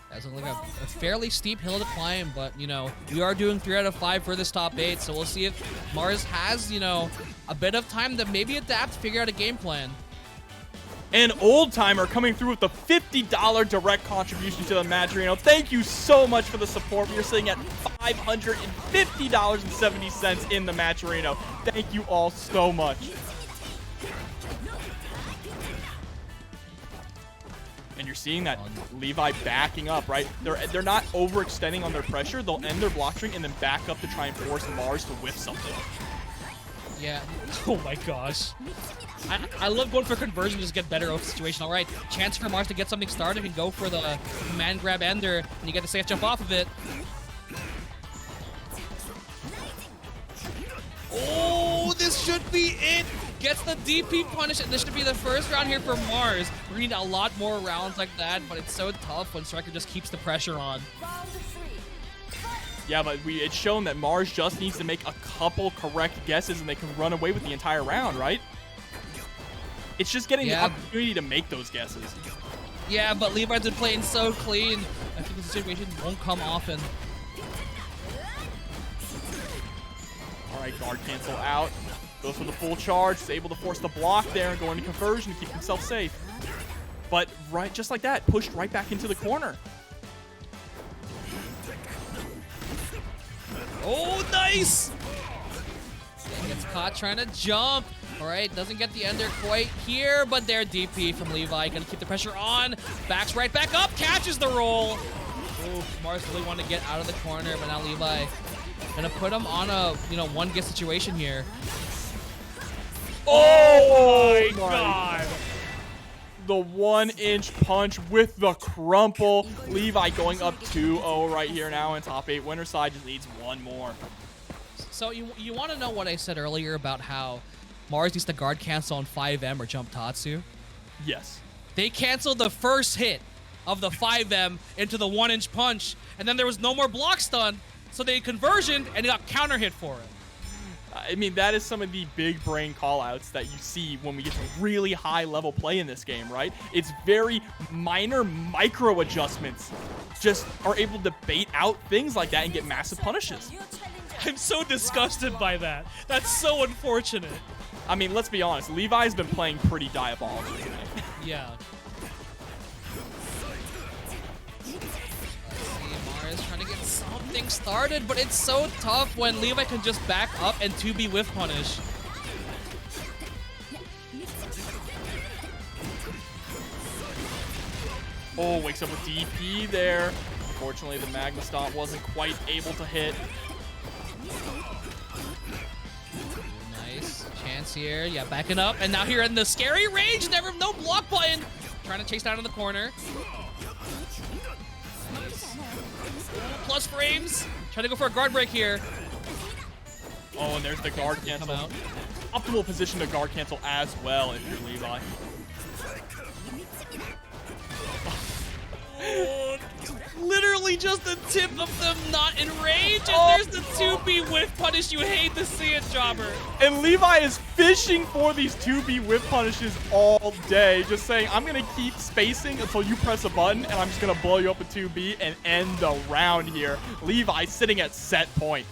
That's like a fairly steep hill to climb, but, you know, we are doing 3 out of 5 for this top 8, so we'll see if Mars has, you know, a bit of time to maybe adapt, figure out a game plan. An old timer coming through with a $50 direct contribution to the match arena. Thank you so much for the support. We are sitting at $550.70 in the match arena. Thank you all so much. And you're seeing that Levi backing up, right? They're not overextending on their pressure. They'll end their block string and then back up to try and force Mars to whiff something. Yeah. Oh my gosh. I love going for conversion to just get better of the situation. All right, chance for Mars to get something started and go for the command grab ender, and you get the safe jump off of it. Oh, this should be it. Gets the DP punish, and this should be the first round here for Mars. We need a lot more rounds like that, but it's so tough when Striker just keeps the pressure on. Yeah, but it's shown that Mars just needs to make a couple correct guesses and they can run away with the entire round, right? It's just getting the opportunity to make those guesses. Yeah, but Levi's been playing so clean. I think the situation won't come often. All right, guard cancel out. Goes for the full charge. Is able to force the block there and go into conversion to keep himself safe. But just like that, pushed right back into the corner. Oh, nice! Gets caught trying to jump. All right, doesn't get the ender quite here, but there DP from Levi. Gonna keep the pressure on. Backs right back up, catches the roll. Oh, Mars really wanted to get out of the corner, but now Levi gonna put him on a one guess situation here. Oh my god! The 1-inch punch with the crumple. Levi going up 2-0 right here now in top 8. Winner side just needs one more. So you want to know what I said earlier about how Mars needs to guard cancel on 5M or jump Tatsu? Yes. They canceled the first hit of the 5M into the 1-inch punch, and then there was no more block stun, so they conversioned and got counter hit for it. I mean, that is some of the big brain callouts that you see when we get to really high level play in this game, right? It's very minor micro adjustments just are able to bait out things like that and get massive punishes. I'm so disgusted by that. That's so unfortunate. I mean, let's be honest. Levi's been playing pretty diabolically tonight. Yeah. Mars trying to get something started, but it's so tough when Levi can just back up and 2B whiff punish. Oh, wakes up with DP there. Unfortunately, the Magma Stomp wasn't quite able to hit. Nice chance here. Yeah, backing up, and now here in the scary range. No block button. Trying to chase down in the corner. Nice. Plus frames. Trying to go for a guard break here. Oh, and there's the guard cancel. Optimal position to guard cancel as well if you're Levi. Oh, literally just the tip of them not in range, and there's the 2B whiff punish. You hate to see it, Jobber. And Levi is fishing for these 2B whiff punishes all day, just saying, I'm going to keep spacing until you press a button, and I'm just going to blow you up with 2B and end the round here. Levi sitting at set point.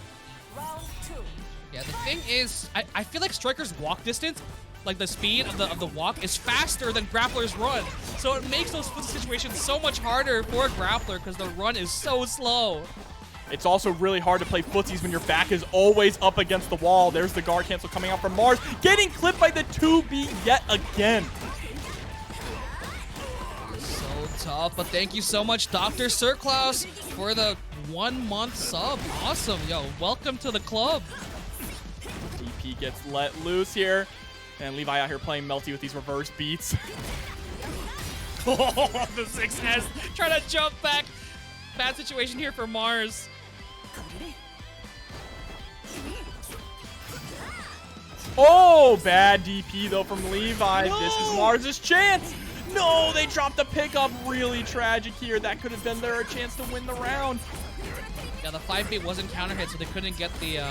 Yeah, the thing is, I feel like Striker's walk distance, like the speed of the walk, is faster than Grappler's run. So it makes those situations so much harder for Grappler because the run is so slow. It's also really hard to play footsies when your back is always up against the wall. There's the guard cancel coming out from Mars, getting clipped by the 2B yet again. So tough, but thank you so much, Dr. Sir Klaus, for the 1-month sub. Awesome, yo, welcome to the club. DP gets let loose here. And Levi out here playing Melty with these reverse beats. Oh, the 6S trying to jump back. Bad situation here for Mars. Oh, bad DP though from Levi. No. This is Mars's chance. No, they dropped the pickup. Really tragic here. That could have been their chance to win the round. Yeah, the 5B wasn't counter hit, so they couldn't get the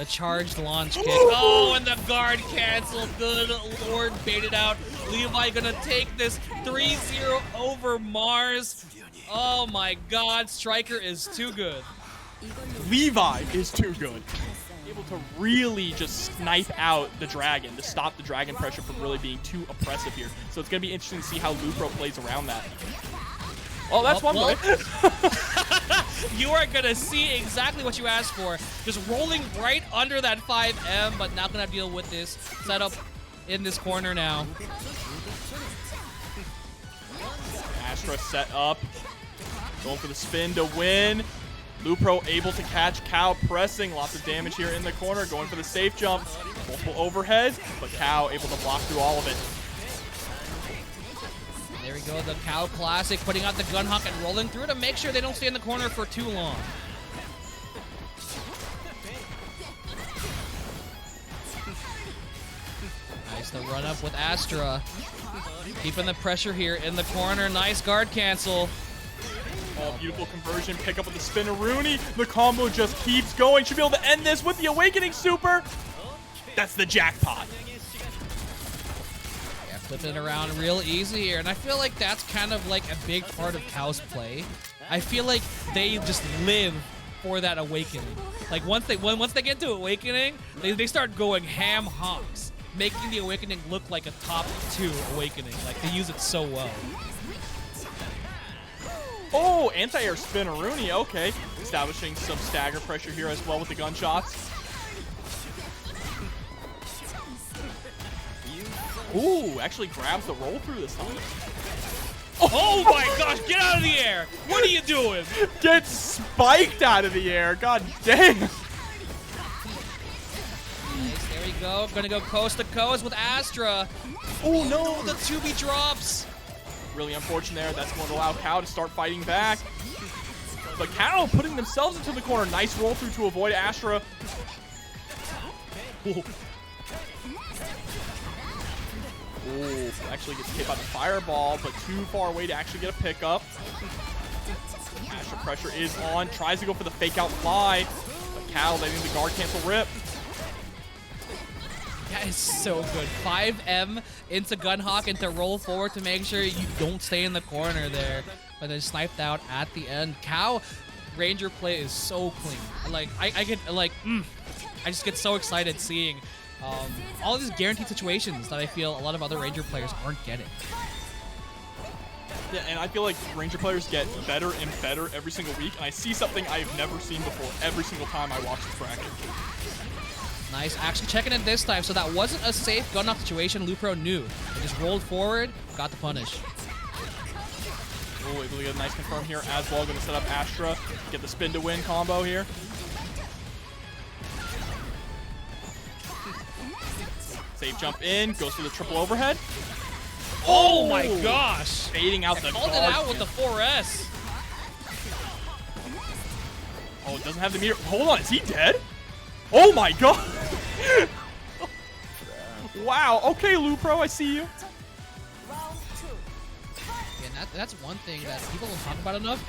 charged launch kick. Oh, and the guard canceled. Good lord, baited out. Levi gonna take this 3-0 over Mars. Oh my god, Striker is too good. Levi is too good. Able to really just snipe out the dragon, to stop the dragon pressure from really being too oppressive here. So it's gonna be interesting to see how Lupro plays around that. Oh, that's one way. You are gonna see exactly what you asked for. Just rolling right under that 5M, but not gonna deal with this setup in this corner now. Astra set up. Going for the spin to win. Lupro able to catch Cow, pressing lots of damage here in the corner, going for the safe jump. Multiple overheads, but Cow able to block through all of it. There we go, the Cow classic, putting out the gun hawk and rolling through to make sure they don't stay in the corner for too long. Nice, the run up with Astra. Keeping the pressure here in the corner. Nice guard cancel. Oh, beautiful conversion. Pick up with the Spinneroonie. The combo just keeps going. Should be able to end this with the Awakening Super. That's the jackpot. Yeah, flipping it around real easy here. And I feel like that's kind of like a big part of Cow's play. I feel like they just live for that Awakening. Like once they get to Awakening, they start going ham hocks, making the Awakening look like a top 2 Awakening. Like they use it so well. Oh, anti-air Spinneroonie, okay. Establishing some stagger pressure here as well with the gunshots. Ooh, actually grabs the roll through this time. Oh my gosh, get out of the air! What are you doing? Get spiked out of the air, god dang. Nice, there we go. Gonna go coast to coast with Astra. Oh no, the 2B drops. Really unfortunate there. That's going to allow Cow to start fighting back. But Cow putting themselves into the corner. Nice roll through to avoid Astra. Ooh. Ooh, actually gets hit by the fireball, but too far away to actually get a pickup. Astra pressure is on. Tries to go for the fake out fly, but Cow letting the guard cancel rip. That is so good. 5M into Gunhawk and to roll forward to make sure you don't stay in the corner there. But then sniped out at the end. Cow Ranger play is so clean. Like I just get so excited seeing all these guaranteed situations that I feel a lot of other Ranger players aren't getting. Yeah, and I feel like Ranger players get better and better every single week, and I see something I've never seen before every single time I watch this bracket. Nice, actually checking it this time, so that wasn't a safe gun knock situation. Lupro knew. They just rolled forward, got the punish. Oh, able to get a nice confirm here as well. Going to set up Astra, get the spin to win combo here. Safe jump in, goes for the triple overhead. Oh my gosh! Fading out the called it out with the 4S. Oh, it doesn't have the meter. Hold on, is he dead? Oh my god! Wow, okay, Lupro, I see you. Yeah, that's one thing that people don't talk about enough.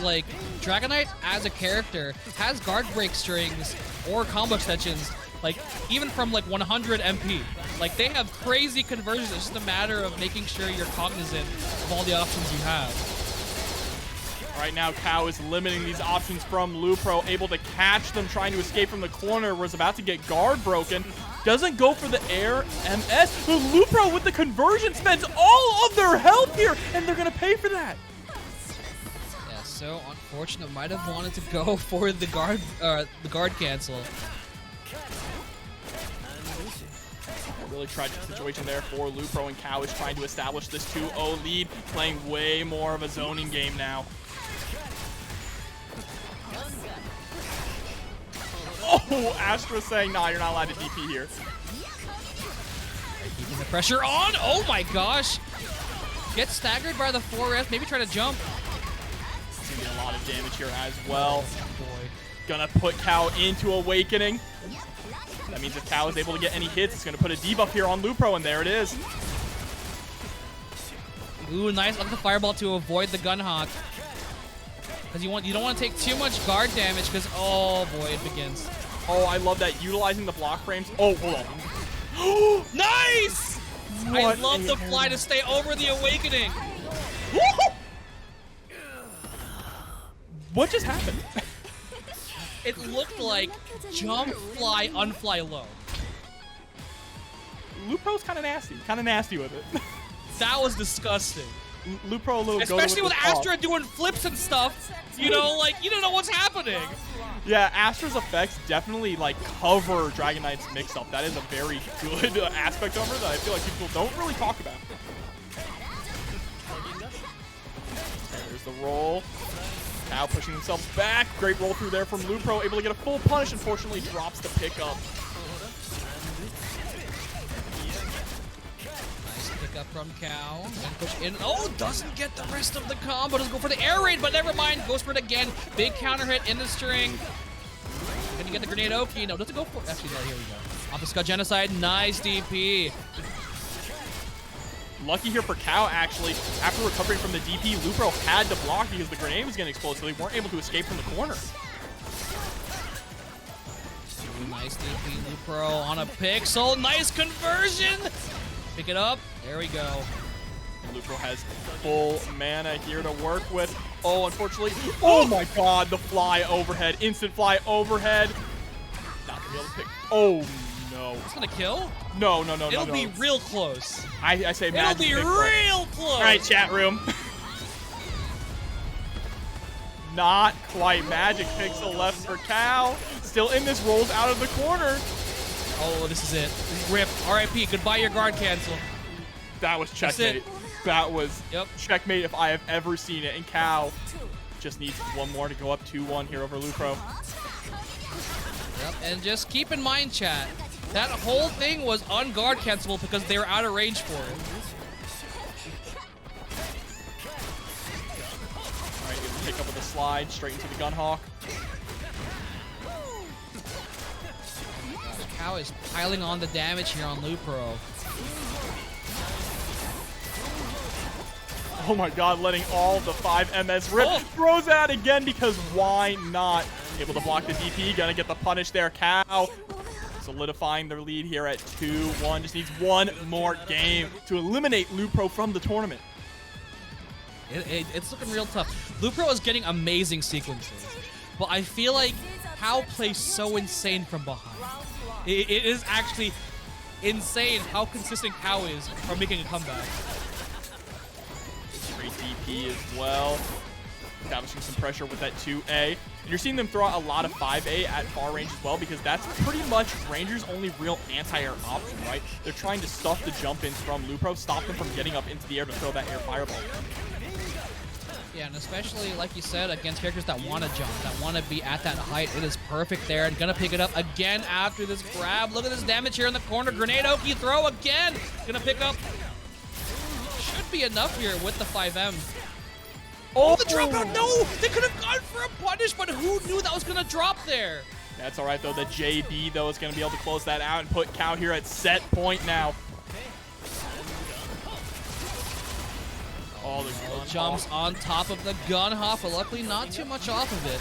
Like, Dragon Knight as a character has guard break strings or combo extensions, like, even from like 100 MP. Like, they have crazy conversions. It's just a matter of making sure you're cognizant of all the options you have. Right now, Cow is limiting these options from Lupro, able to catch them, trying to escape from the corner, was about to get guard broken. Doesn't go for the air MS. But Lupro with the conversion spends all of their health here, and they're going to pay for that. Yeah, so unfortunate. Might have wanted to go for the guard cancel. Really tragic situation there for Lupro, and Cow is trying to establish this 2-0 lead, playing way more of a zoning game now. Oh, Astra saying, nah, you're not allowed to DP here. Keeping the pressure on. Oh my gosh. Gets staggered by the 4S. Maybe try to jump. It's going to be a lot of damage here as well. Oh boy. Gonna put Cow into Awakening. That means if Cow is able to get any hits, it's going to put a debuff here on Lupro, and there it is. Ooh, nice. Look at the fireball to avoid the Gunhawk. Because you don't want to take too much guard damage because, oh boy, it begins. Oh, I love that. Utilizing the block frames. Oh, hold on. Nice! What I love the fly to stay over the Awakening. What just happened? It looked like jump, fly, unfly low. Lupro's kind of nasty with it. That was disgusting. Lupro a little especially with the Astra top. doing flips and stuff, you know, like, you don't know what's happening. Yeah, Astra's effects definitely, like, cover Dragon Knight's mix-up. That is a very good aspect of her that I feel like people don't really talk about. There's the roll. Now pushing themselves back. Great roll through there from Lupro, able to get a full punish. Unfortunately, drops the pickup. Nice pickup from Cow. And push in. Oh, doesn't get the rest of the combo. Doesn't go for the air raid, but never mind. Ghostblade again. Big counter hit in the string. Can you get the grenade Oki? No, doesn't go for. Actually, no, here we go. Off the Scud Genocide. Nice DP. Lucky here for Cow, actually. After recovering from the DP, Lupro had to block because the grenade was going to explode, so they weren't able to escape from the corner. Nice DP, Lupro on a pixel. Nice conversion. Pick it up. There we go. Lupro has full mana here to work with. Oh, unfortunately. Oh my god, the fly overhead. Instant fly overhead. Not gonna be able to pick. Oh no. It's gonna kill? No. It'll be real close. I say magic. It'll be real close. All right, chat room. Not quite. Magic pixel left for Cow. Still in this, rolls out of the corner. Oh, this is it. Rip. RIP. Goodbye, your guard cancel. That was checkmate. That was checkmate if I have ever seen it. And Cow just needs one more to go up 2-1 here over Lupro. Yep, and just keep in mind, chat, that whole thing was on guard cancelable because they were out of range for it. All right, able to pick up with a slide straight into the Gunhawk. Cow is piling on the damage here on Lupro. Oh my god, letting all the 5 MS rip. Oh. Throws out again because why not? Able to block the DP, gonna get the punish there. Cow solidifying their lead here at 2-1. Just needs one more game to eliminate Lupro from the tournament. It's looking real tough. Lupro is getting amazing sequences, but I feel like Cow plays so insane from behind. It is actually insane how consistent Cow is for making a comeback. Great DP as well. Establishing some pressure with that 2A. And you're seeing them throw out a lot of 5A at far range as well, because that's pretty much Ranger's only real anti-air option, right? They're trying to stuff the jump-ins from Lupro, stop them from getting up into the air to throw that air fireball. Yeah, and especially, like you said, against characters that want to jump, that want to be at that height, it is perfect there. And gonna pick it up again after this grab. Look at this damage here in the corner. Grenade Oki throw again. Gonna pick up. Should be enough here with the 5M. Oh, the dropout! No! They could have gone for a punish, but who knew that was gonna drop there? That's all right, though. The JB, though, is going to be able to close that out and put Cow here at set point now. Oh, the gun jumps on top of the gun hop, but luckily not too much off of it.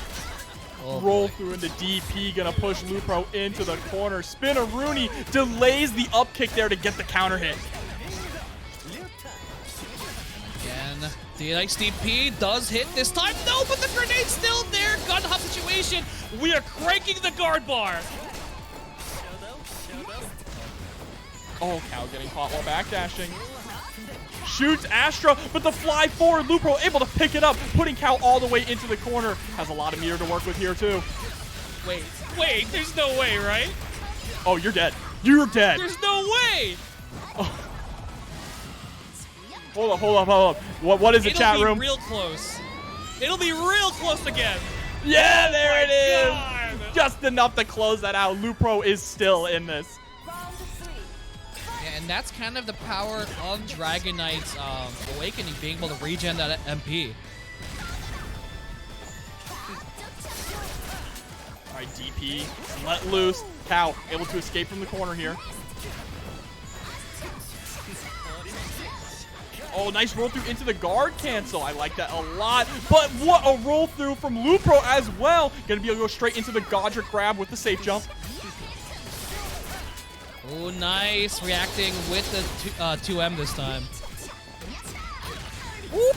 Oh, roll through into DP, gonna push Lupro into the corner. Spin-a-Rooney delays the up kick there to get the counter hit. Again, the nice DP does hit this time. No, but the grenade's still there. Gun hop situation. We are cranking the guard bar. Oh, Cow getting caught while backdashing. Shoots Astra, but the fly forward, Lupro able to pick it up, putting Cow all the way into the corner. Has a lot of meter to work with here, too. Wait, there's no way, right? Oh, you're dead. You're dead. There's no way. Oh. Hold up. What is it, chat room? It'll be real close. It'll be real close again. Yeah, there it is. God. Just enough to close that out. Lupro is still in this. And that's kind of the power of Dragon Knight's Awakening, being able to regen that MP. All right, DP, let loose. Cow able to escape from the corner here. Oh, nice roll through into the guard cancel. I like that a lot. But what a roll through from Lupro as well. Gonna be able to go straight into the Godric grab with the safe jump. Oh, nice. Reacting with the 2M this time. Ooh.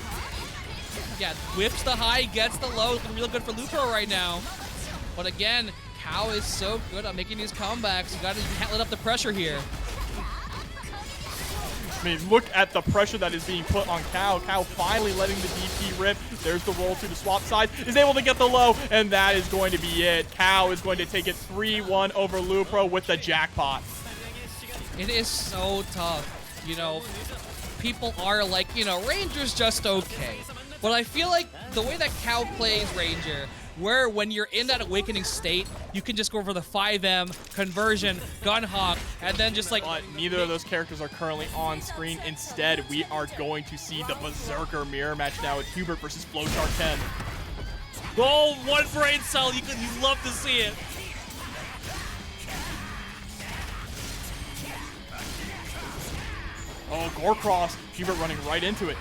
Yeah, whips the high, gets the low. Looking real good for Lupro right now. But again, Cow is so good at making these comebacks. You can't let up the pressure here. I mean, look at the pressure that is being put on Cow. Cow finally letting the DP rip. There's the roll to the swap side. Is able to get the low, and that is going to be it. Cow is going to take it 3-1 over Lupro with the jackpot. It is so tough. You know, people are like, you know, Ranger's just okay. But I feel like the way that Cow plays Ranger, where when you're in that awakening state, you can just go for the 5M, conversion, Gunhawk, and then just like... But neither of those characters are currently on screen. Instead, we are going to see the Berserker mirror match now with HUEBERT versus Flowchart 10. Oh, one brain cell, you love to see it. Oh, Gore Cross, HUEBERT running right into it.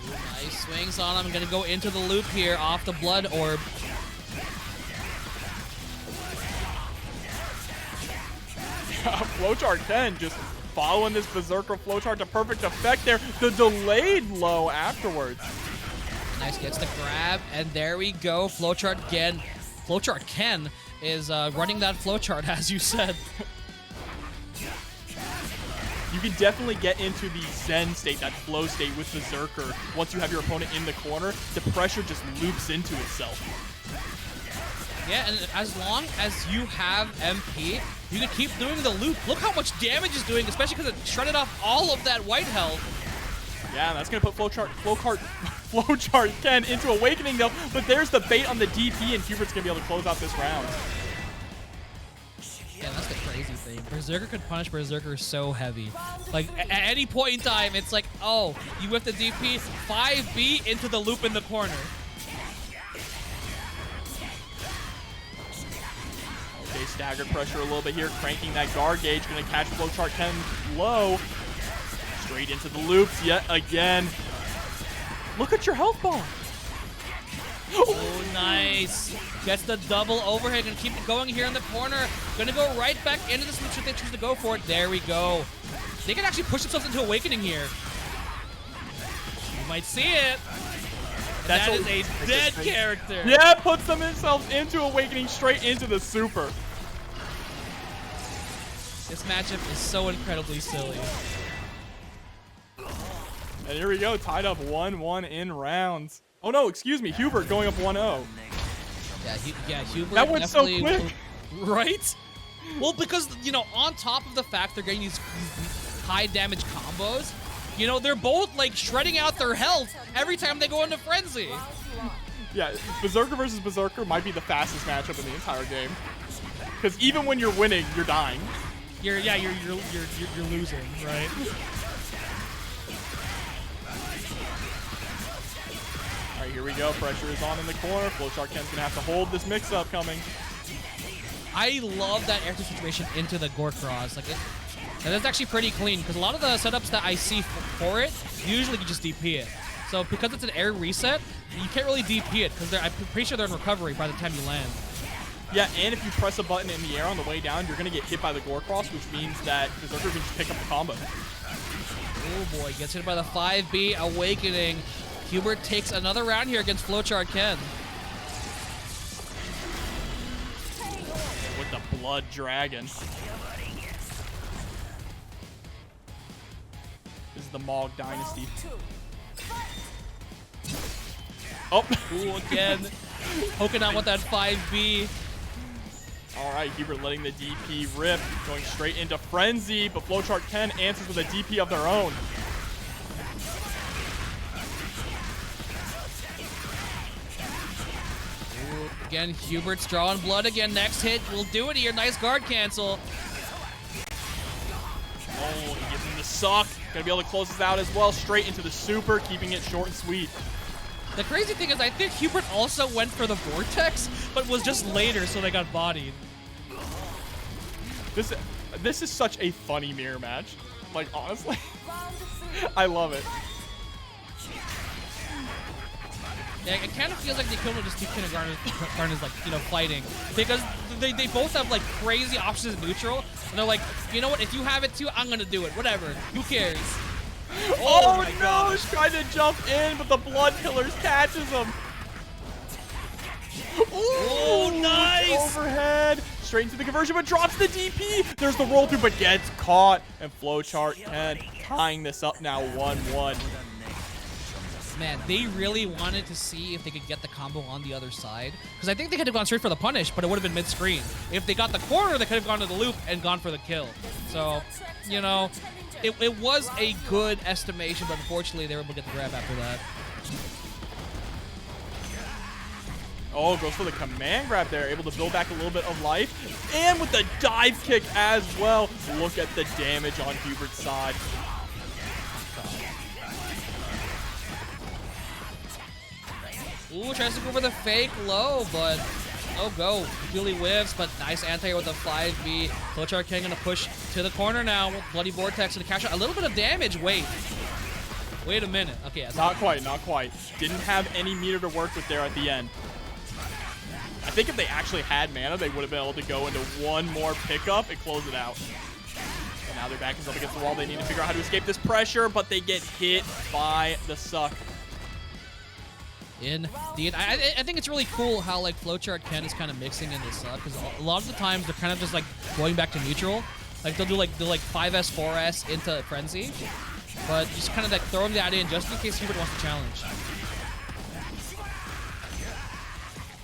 Nice swings on him. Gonna go into the loop here off the Blood Orb. Flowchart 10 just following this Berserker Flowchart to perfect effect there. The delayed low afterwards. Nice, gets the grab, and there we go. Flowchart again. Flowchart Ken is running that Flowchart, as you said. You can definitely get into the Zen state, that flow state with Berserker. Once you have your opponent in the corner, the pressure just loops into itself. Yeah, and as long as you have MP, you can keep doing the loop. Look how much damage it's doing, especially because it shredded off all of that white health. Yeah, and that's going to put Flowchart Ken into Awakening, though. But there's the bait on the DP, and HUEBERT's going to be able to close out this round. Yeah, that's the crazy thing. Berserker could punish Berserker so heavy. Like, at any point in time, it's like, oh, you whip the DP, 5B into the loop in the corner. Okay, staggered pressure a little bit here, cranking that guard gauge, going to catch Flowchart 10 low. Straight into the loops yet again. Look at your health bar. Oh, nice. Gets the double overhead and keep it going here in the corner. Gonna go right back into the switch if they choose to go for it. There we go. They can actually push themselves into Awakening here. You might see it. That is a dead character. Yeah, puts themselves into Awakening straight into the super. This matchup is so incredibly silly. And here we go, tied up 1-1 in rounds. Oh no, excuse me, HUEBERT going up 1-0. Yeah, HUEBERT. That went so quick. Right? Well, because, you know, on top of the fact they're getting these high damage combos, you know, they're both, like, shredding out their health every time they go into Frenzy. Yeah, Berserker versus Berserker might be the fastest matchup in the entire game. Because even when you're winning, you're dying. You're losing, right? All right, here we go. Pressure is on in the corner. Flowchart Ken's gonna have to hold this mix-up coming. I love that air situation into the Gore Cross. Like, that's actually pretty clean because a lot of the setups that I see for it usually you just DP it. So because it's an air reset, you can't really DP it because I'm pretty sure they're in recovery by the time you land. Yeah, and if you press a button in the air on the way down, you're gonna get hit by the Gore Cross, which means that Berserker can just pick up the combo. Oh boy, gets hit by the 5B Awakening. HUEBERT takes another round here against Flowchart Ken. With the Blood Dragon. This is the Mog Dynasty. Oh! Ooh, again. Poking out with that 5B. All right, HUEBERT letting the DP rip, going straight into Frenzy, but Flowchart Ken answers with a DP of their own. Again, HUEBERT's drawing blood again. Next hit will do it here. Nice guard cancel. Oh, he gives him the suck. Gonna be able to close this out as well. Straight into the super, keeping it short and sweet. The crazy thing is I think HUEBERT also went for the Vortex, but was just later, so they got bodied. This is such a funny mirror match. Like, honestly. I love it. Yeah, it kind of feels like the equivalent of just two kindergartners like, you know, fighting. Because they both have, like, crazy options in neutral. And they're like, you know what, if you have it too, I'm going to do it. Whatever. Who cares? Oh my no, he's trying to jump in, but the Blood Killers catches him. Oh, nice! Overhead. Straight into the conversion, but drops the DP. There's the roll through, but gets caught. And Flowchart Ken tying this up now 1-1. Man, they really wanted to see if they could get the combo on the other side. Because I think they could have gone straight for the punish, but it would have been mid-screen. If they got the corner, they could have gone to the loop and gone for the kill. So, you know, it was a good estimation, but unfortunately they were able to get the grab after that. Oh, goes for the command grab there, able to build back a little bit of life. And with the dive kick as well. Look at the damage on HUEBERT's side. Ooh, tries to go for the fake low, but no go. Really whiffs, but nice anti with the 5B. Flowchart King gonna push to the corner now. Bloody Vortex and cash out. A little bit of damage. Wait a minute. Okay, yeah, not quite, not quite. Didn't have any meter to work with there at the end. I think if they actually had mana, they would have been able to go into one more pickup and close it out. And now their back is up against the wall. They need to figure out how to escape this pressure, but they get hit by the suck. Indeed. I think it's really cool how like Flowchart Ken is kind of mixing in this suck, because a lot of the times they're kind of just like going back to neutral. Like they'll do like 5S, 4S into Frenzy, but just kind of like throwing that in just in case HUEBERT wants to challenge.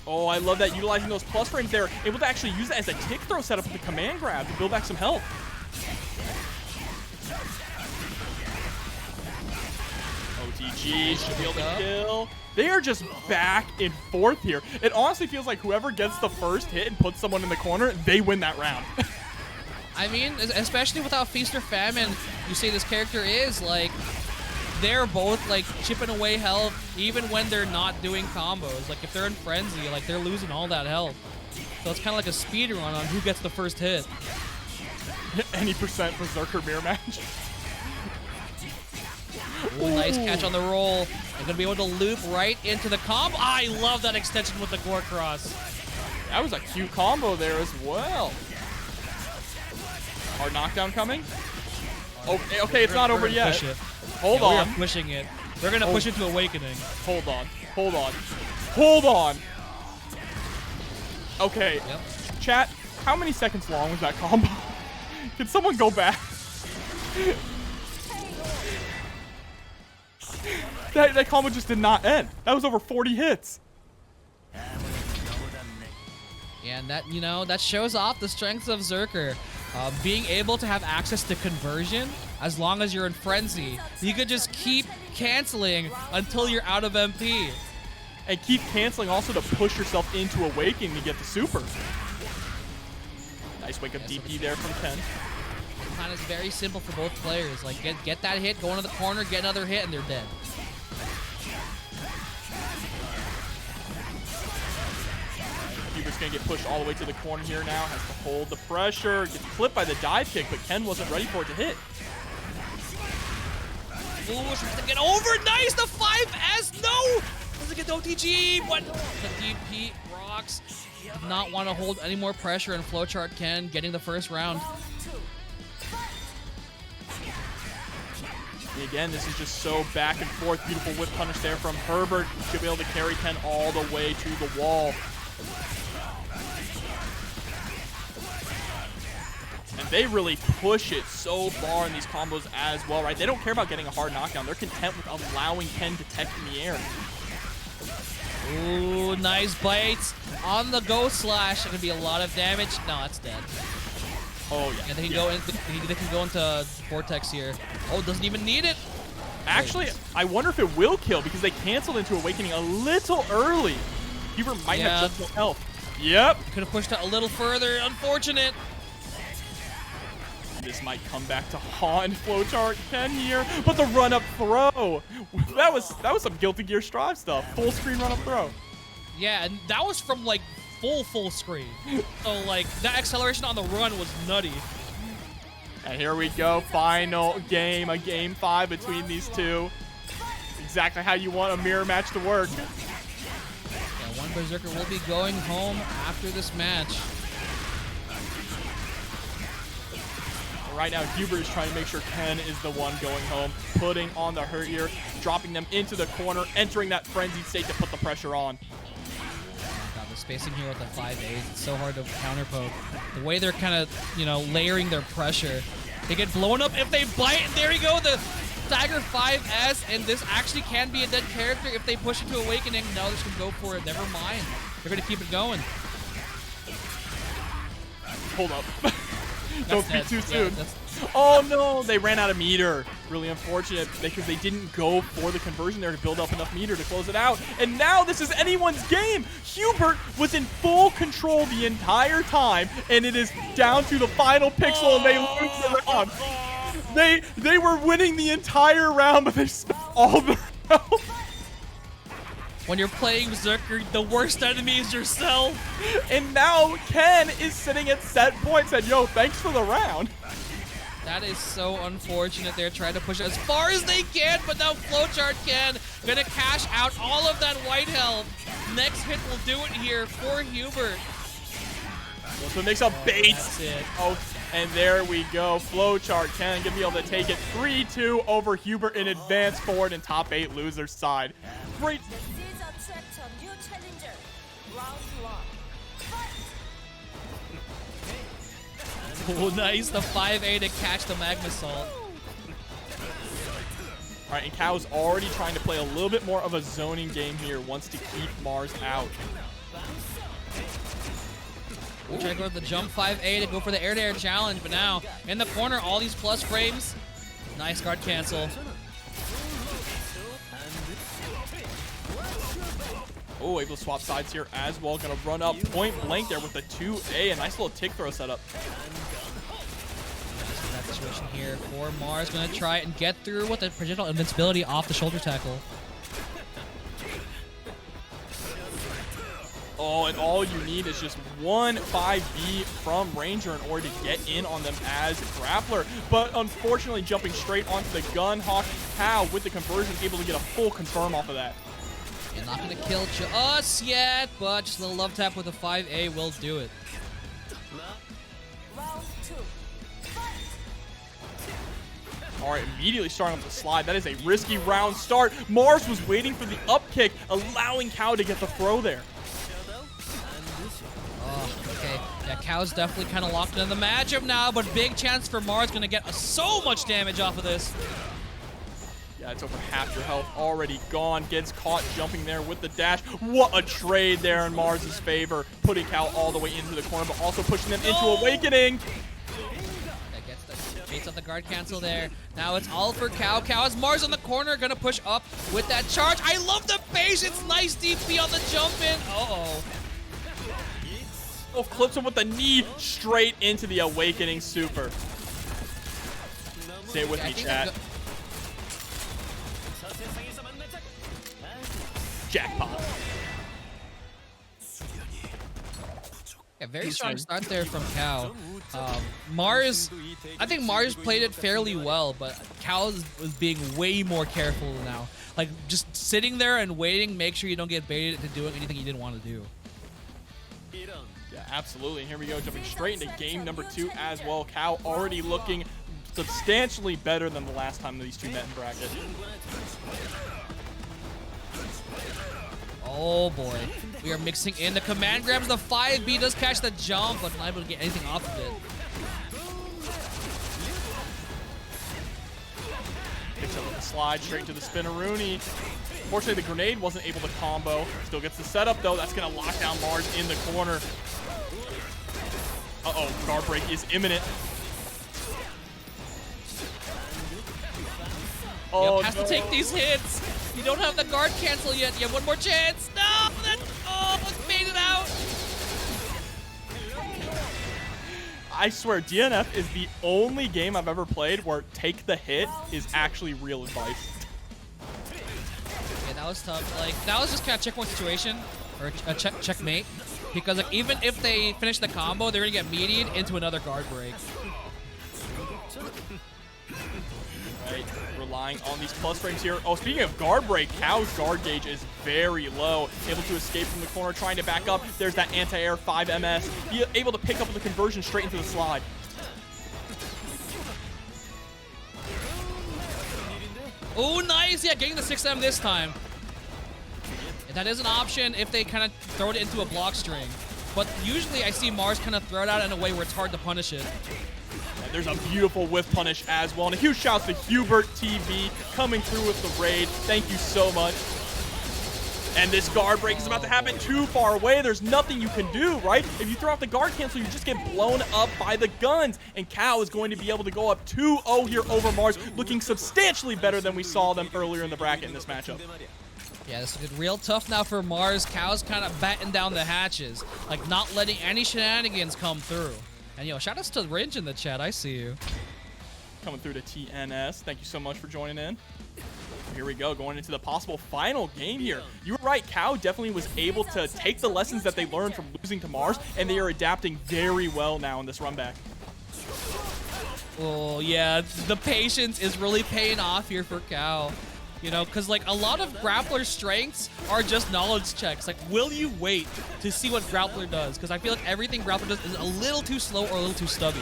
Oh, I love that, utilizing those plus frames there. Able to actually use that as a tick throw setup with the command grab to build back some health. OTG should be able to kill. They are just back and forth here. It honestly feels like whoever gets the first hit and puts someone in the corner, they win that round. I mean, especially with how Feast or Famine you say this character is, like, they're both, like, chipping away health even when they're not doing combos. Like, if they're in Frenzy, like, they're losing all that health. So it's kind of like a speed run on who gets the first hit. Any percent Berserker mirror match. Ooh, nice catch on the roll. They're going to be able to loop right into the combo. I love that extension with the Gore Cross. That was a cute combo there as well. Hard knockdown coming. Okay, it's not over yet. Hold on. We are pushing it. They're going to push it to Awakening. Hold on. Hold on. Hold on. Okay. Yep. Chat, how many seconds long was that combo? Can someone go back? That combo just did not end. That was over 40 hits. Yeah, and that, you know, that shows off the strengths of Berserker. Being able to have access to conversion as long as you're in Frenzy. You could just keep canceling until you're out of MP. And keep canceling also to push yourself into Awakening to get the super. Nice wake up DP there from Ken. Kind of very simple for both players. Like, get that hit, go into the corner, get another hit, and they're dead. HUEBERT's gonna get pushed all the way to the corner here now. Has to hold the pressure. Gets clipped by the dive kick, but Ken wasn't ready for it to hit. Ooh, tries to get over. Nice, the 5S. No! Doesn't get the OTG, but the DP rocks. Did not want to hold any more pressure, and Flowchart Ken getting the first round. Again, this is just so back and forth. Beautiful whip punish there from HUEBERT. Should be able to carry Ken all the way to the wall. And they really push it so far in these combos as well, right? They don't care about getting a hard knockdown. They're content with allowing Ken to tech in the air. Ooh, nice bites on the Ghost Slash. There could be a lot of damage. No, that's dead. Oh, yeah. And they can go into Vortex here. Oh, doesn't even need it. Actually, I wonder if it will kill because they canceled into Awakening a little early. HUEBERT might have just enough health. Yep. Could have pushed it a little further. Unfortunate. This might come back to haunt Flowchart Ken here, but the run-up throw. That was some Guilty Gear Strive stuff. Full screen run-up throw. Yeah, and that was from like full screen. So like that acceleration on the run was nutty. And here we go, final game, a game 5 between these two. Exactly how you want a mirror match to work. Yeah, one Berserker will be going home after this match. Right now, HUEBERT is trying to make sure Ken is the one going home, putting on the hurt here, dropping them into the corner, entering that frenzied state to put the pressure on. God, the spacing here with the 5As, it's so hard to counterpoke. The way they're kind of, you know, layering their pressure. They get blown up if they bite, and there you go. The stagger 5S, and this actually can be a dead character if they push into Awakening. No, they're just going to go for it. Never mind. They're going to keep it going. Hold up. Don't speak too soon. Yeah, oh no, they ran out of meter. Really unfortunate because they didn't go for the conversion there to build up enough meter to close it out. And now this is anyone's game. HUEBERT was in full control the entire time, and it is down to the final pixel, and they lose the round. They were winning the entire round, but they spent all the health. When you're playing Berserker, the worst enemy is yourself. And now Ken is sitting at set point, said, yo, thanks for the round. That is so unfortunate. They're trying to push it as far as they can, but now Flowchart Ken gonna cash out all of that white health. Next hit will do it here for HUEBERT. So it makes a bait. That's it. Oh, and there we go. Flowchart Ken gonna be able to take it 3-2 over HUEBERT in advance forward and top 8 loser's side. Great. Oh, nice. The 5A to catch the Magma Salt. All right, and Cow's already trying to play a little bit more of a zoning game here, wants to keep Mars out. We're trying to go with the jump 5A to go for the air-to-air challenge, but now in the corner, all these plus frames. Nice guard cancel. Oh, able to swap sides here as well. Gonna run up point blank there with the 2A. A nice little tick throw setup. That situation here for Mars. Gonna try and get through with the projectile invincibility off the shoulder tackle. Oh, and all you need is just one 5B from Ranger in order to get in on them as Grappler. But unfortunately, jumping straight onto the gun, Hawk Cow with the conversion, able to get a full confirm off of that. And not gonna kill us yet, but just a little love tap with a 5A will do it. All right, immediately starting up the slide. That is a risky round start. Mars was waiting for the up kick, allowing Cow to get the throw there. Oh, okay. Yeah, Cow's definitely kind of locked into the matchup now, but big chance for Mars gonna get so much damage off of this. Yeah, it's over half your health already gone. Gets caught jumping there with the dash. What a trade there in Mars's favor. Putting Cow all the way into the corner, but also pushing them into Awakening. That gets the baits up the guard cancel there. Now it's all for Cow. Cow has Mars on the corner, gonna push up with that charge. I love the patience. Nice DP on the jump in. Uh-oh. Oh, clips him with the knee straight into the Awakening super. Stay with me, chat. Jackpot. Yeah, very strong start there from Cow. Mars, I think Mars played it fairly well, but Cow was being way more careful now. Like, just sitting there and waiting, make sure you don't get baited into doing anything you didn't want to do. Yeah, absolutely. And here we go, jumping straight into game number 2 as well. Cow already looking substantially better than the last time these two met in bracket. Oh boy, we are mixing in the command grabs. The 5B does catch the jump, but not able to get anything off of it. Picks up with the slide straight into the Spinneroonie. Fortunately, the grenade wasn't able to combo. Still gets the setup though. That's gonna lock down Mars in the corner. Uh-oh, guard break is imminent. Oh, Yep, has to take these hits. You don't have the guard cancel yet. You have one more chance. No, let's bait it out. I swear, DNF is the only game I've ever played where take the hit is actually real advice. Yeah, that was tough. Like, that was just kind of checkpoint situation, or a checkmate. Because like, even if they finish the combo, they're gonna get mediated into another guard break. Right, relying on these plus frames here. Oh, speaking of guard break, Cow's guard gauge is very low. Able to escape from the corner, trying to back up. There's that anti-air 5MS. He able to pick up the conversion straight into the slide. Oh, nice. Yeah, getting the 6M this time. And that is an option if they kind of throw it into a block string. But usually I see Mars kind of throw it out in a way where it's hard to punish it. And There's a beautiful whiff punish as well. And a huge shout out to HUEBERT TV coming through with the raid. Thank you so much. And this guard break is about to happen too far away. There's nothing you can do, right? If you throw out the guard cancel, you just get blown up by the guns. And Cal is going to be able to go up 2-0 here over Mars, looking substantially better than we saw them earlier in the bracket in this matchup. Yeah, this is real tough now for Mars. Cal's kind of batting down the hatches, like not letting any shenanigans come through. And yo, shout outs to Ringe in the chat. I see you. Coming through to TNS. Thank you so much for joining in. Here we go, going into the possible final game here. You were right, Cal definitely was able to take the lessons that they learned from losing to Mars, and they are adapting very well now in this run back. Oh, yeah, the patience is really paying off here for Cal. You know, because like a lot of Grappler's strengths are just knowledge checks. Like, will you wait to see what Grappler does? Because I feel like everything Grappler does is a little too slow or a little too stubby.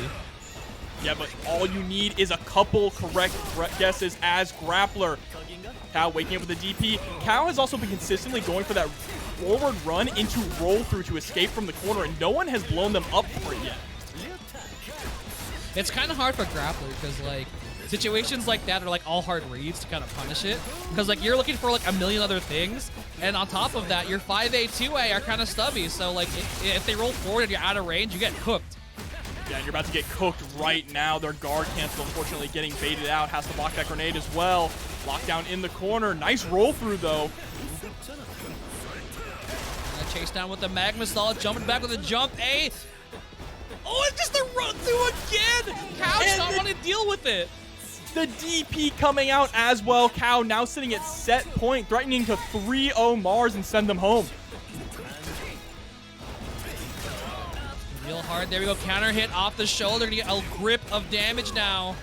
Yeah, but all you need is a couple correct guesses as Grappler. Cal waking up with the DP. Cal has also been consistently going for that forward run into roll through to escape from the corner, and no one has blown them up for it yet. It's kind of hard for Grappler because like situations like that are like all hard reads to kind of punish it. Because like you're looking for like a million other things, and on top of that, your 5A, 2A are kind of stubby. So like if they roll forward and you're out of range, you get cooked. Yeah, and you're about to get cooked right now. Their guard cancel, unfortunately, getting baited out. Has to block that grenade as well. Lockdown in the corner. Nice roll through, though. Chase down with the Magma Solid, jumping back with a jump A. Oh, it's just a run through again. Cow does not want to deal with it. The DP coming out as well. Cow now sitting at set point, threatening to 3-0 Mars and send them home. Real hard. There we go. Counter hit off the shoulder. Gonna get a grip of damage now.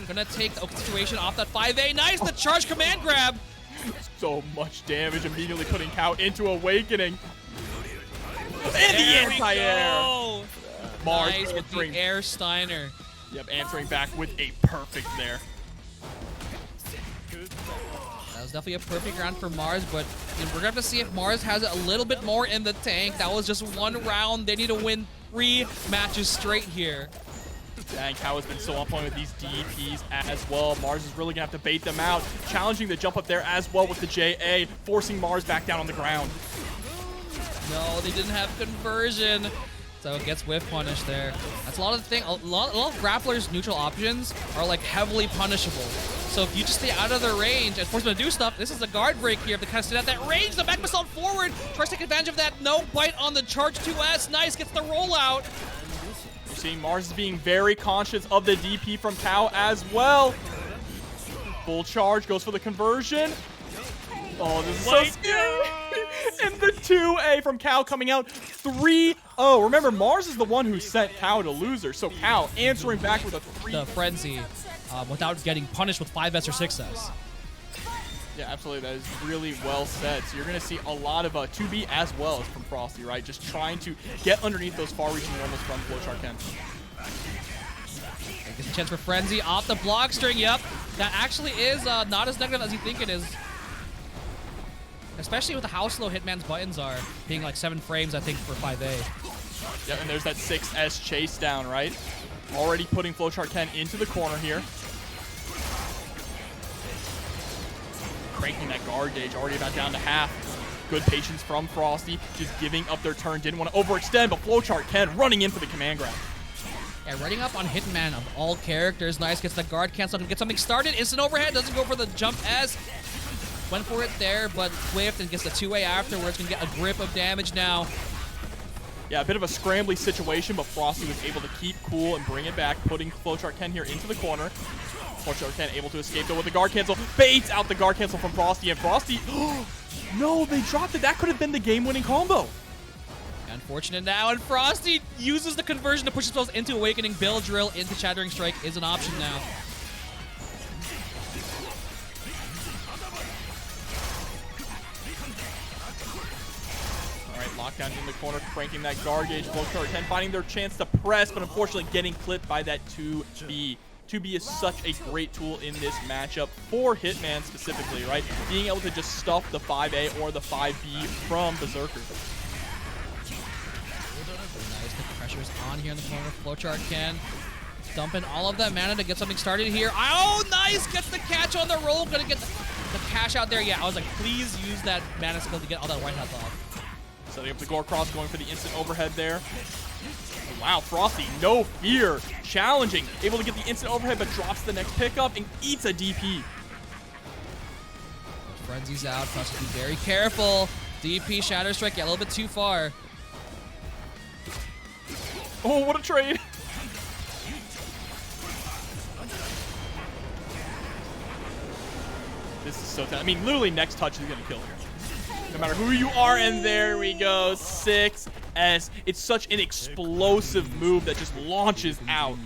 Gonna take the situation off that 5A. Nice. The charge command grab. So much damage, immediately putting Cow into Awakening. And the anti-air. Mars nice with the air Steiner. Yep, answering back with a perfect there. That was definitely a perfect round for Mars, but we're gonna have to see if Mars has a little bit more in the tank. That was just one round. They need to win 3 matches straight here. Dang, Cow has been so on point with these DPs as well. Mars is really gonna have to bait them out, challenging the jump up there as well with the JA, forcing Mars back down on the ground. No, they didn't have conversion. So it gets whiff punish there. That's a lot of the thing. A lot of Grappler's neutral options are like heavily punishable. So if you just stay out of their range and force them to do stuff, this is a guard break here. If they kind of sit at that range, the back assault forward tries to take advantage of that. No bite on the charge 2S. Nice, gets the rollout. You're seeing Mars is being very conscious of the DP from Cow as well. Full charge, goes for the conversion. Oh, this is so scary. And the 2A from Cal coming out 3-0. Remember, Mars is the one who sent Cal to loser. So Cal answering back with a 3. The frenzy without getting punished with 5S or 6S. Yeah, absolutely. That is really well said. So you're going to see a lot of 2B as well as from Frosty, right? Just trying to get underneath those far-reaching normals from Flowchart Ken. Gets a chance for frenzy off the block string. Yep, that actually is not as negative as you think it is. Especially with how slow Hitman's buttons are, being like 7 frames, I think, for 5A. Yeah, and there's that 6S chase down, right? Already putting Flowchart Ken into the corner here. Cranking that guard gauge, already about down to half. Good patience from Frosty, just giving up their turn. Didn't want to overextend, but Flowchart Ken running in for the command grab. Yeah, running up on Hitman of all characters. Nice, gets the guard canceled and gets something started. Instant overhead, doesn't go for the jump S. Went for it there, but whiffed and gets the 2A afterwards. Gonna get a grip of damage now. Yeah, a bit of a scrambly situation, but Frosty was able to keep cool and bring it back, putting Flowchart Ken here into the corner. Flowchart Ken able to escape though with the guard cancel. Baits out the guard cancel from Frosty, and Frosty, no, they dropped it. That could have been the game-winning combo. Unfortunate now, and Frosty uses the conversion to push themselves into Awakening. Bill Drill into Shattering Strike is an option now. Lockdown in the corner, cranking that guard gauge. Flowchart Ken finding their chance to press, but unfortunately getting clipped by that 2B. 2B is such a great tool in this matchup for Hitman specifically, right? Being able to just stuff the 5A or the 5B from Berserker. Nice, the pressure's on here in the corner. Flowchart Ken dumping all of that mana to get something started here. Oh, nice! Gets the catch on the roll. Gonna get the cash out there. Yeah, I was like, please use that mana skill to get all that white health off. Setting up the gore cross, going for the instant overhead there. Wow, Frosty, no fear. Challenging, able to get the instant overhead, but drops the next pickup and eats a DP. Frenzy's out. Frosty, be very careful. DP, Shatter Strike, yeah, a little bit too far. Oh, what a trade. This is so tough. I mean, literally next touch is going to kill here. No matter who you are, and there we go, 6S. It's such an explosive move that just launches out.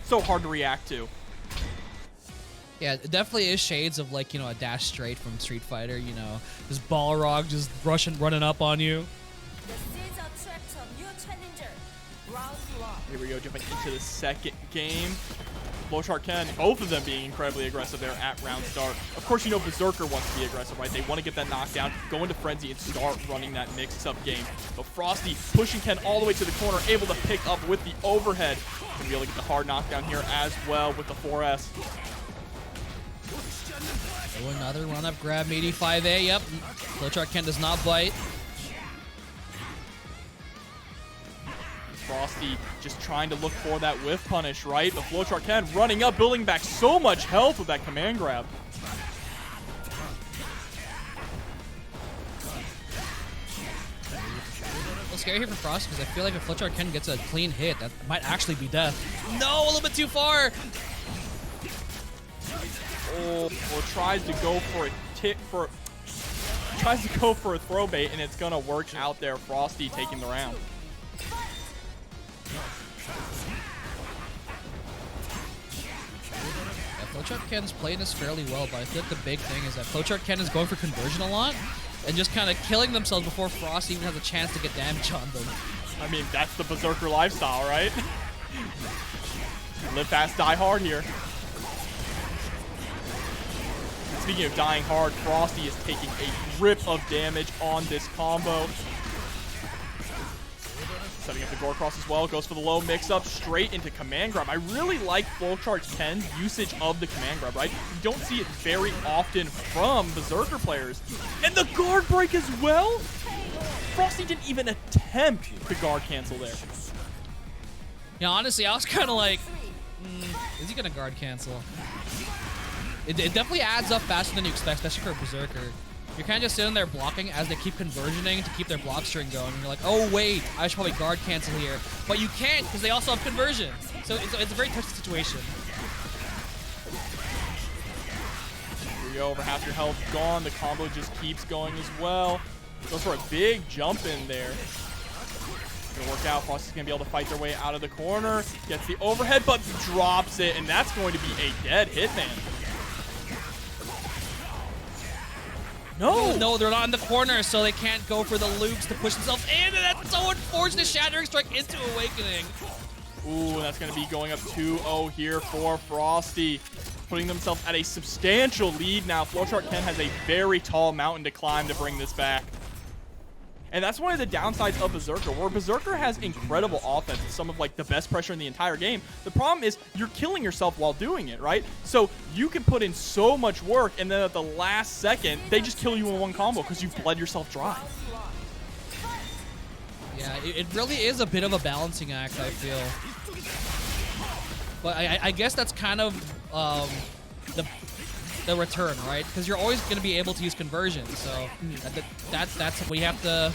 So hard to react to. Yeah, it definitely is shades of like, you know, a dash straight from Street Fighter, you know, this Balrog just running up on you. Here we go, jumping into the second game. Flowchart Ken, both of them being incredibly aggressive there at round start. Of course, you know Berserker wants to be aggressive, right? They want to get that knockdown, go into Frenzy, and start running that mix-up game. But Frosty pushing Ken all the way to the corner, able to pick up with the overhead. Gonna be able to get the hard knockdown here as well with the 4S. Oh, another run-up grab, 85A. Yep, Flowchart Ken does not bite. Frosty just trying to look for that whiff punish, right? The Flowchart Ken running up, building back so much health with that command grab. A little scary here for Frosty because I feel like if Flowchart Ken gets a clean hit, that might actually be death. No, a little bit too far. Oh, or tries to go for a throw bait, and it's gonna work out there. Frosty taking the round. Flowchart Ken's playing this fairly well, but I think the big thing is that Flowchart Ken is going for conversion a lot and just kind of killing themselves before Frosty even has a chance to get damage on them. I mean, that's the Berserker lifestyle, right? Live fast, die hard here. Speaking of dying hard, Frosty is taking a grip of damage on this combo. Setting up the gore cross as well, goes for the low mix-up, straight into command grab. I really like Flowchart Ken's usage of the command grab, right? You don't see it very often from Berserker players. And the guard break as well? Frosty didn't even attempt to guard cancel there. Yeah, honestly, I was kind of like, is he going to guard cancel? It definitely adds up faster than you expect, especially for a Berserker. You're kind of just sitting there blocking as they keep conversioning to keep their block string going. And you're like, oh, wait, I should probably guard cancel here. But you can't because they also have conversion. So it's a very touchy situation. Here we go, over half your health gone. The combo just keeps going as well. Goes for a big jump in there. Gonna work out. Frosty's gonna be able to fight their way out of the corner. Gets the overhead, but drops it. And that's going to be a dead Hitman. No, they're not in the corner, so they can't go for the loops to push themselves in, and that's so unfortunate. Shattering Strike into Awakening. Ooh, and that's going to be going up 2-0 here for Frosty. Putting themselves at a substantial lead now. Flowchart Ken has a very tall mountain to climb to bring this back. And that's one of the downsides of Berserker, where Berserker has incredible offense and some of like the best pressure in the entire game. The problem is you're killing yourself while doing it, right? So you can put in so much work, and then at the last second, they just kill you in one combo because you've bled yourself dry. Yeah, it really is a bit of a balancing act, I feel. But I guess that's kind of the return, right? Because you're always going to be able to use conversion, so that's what you have to...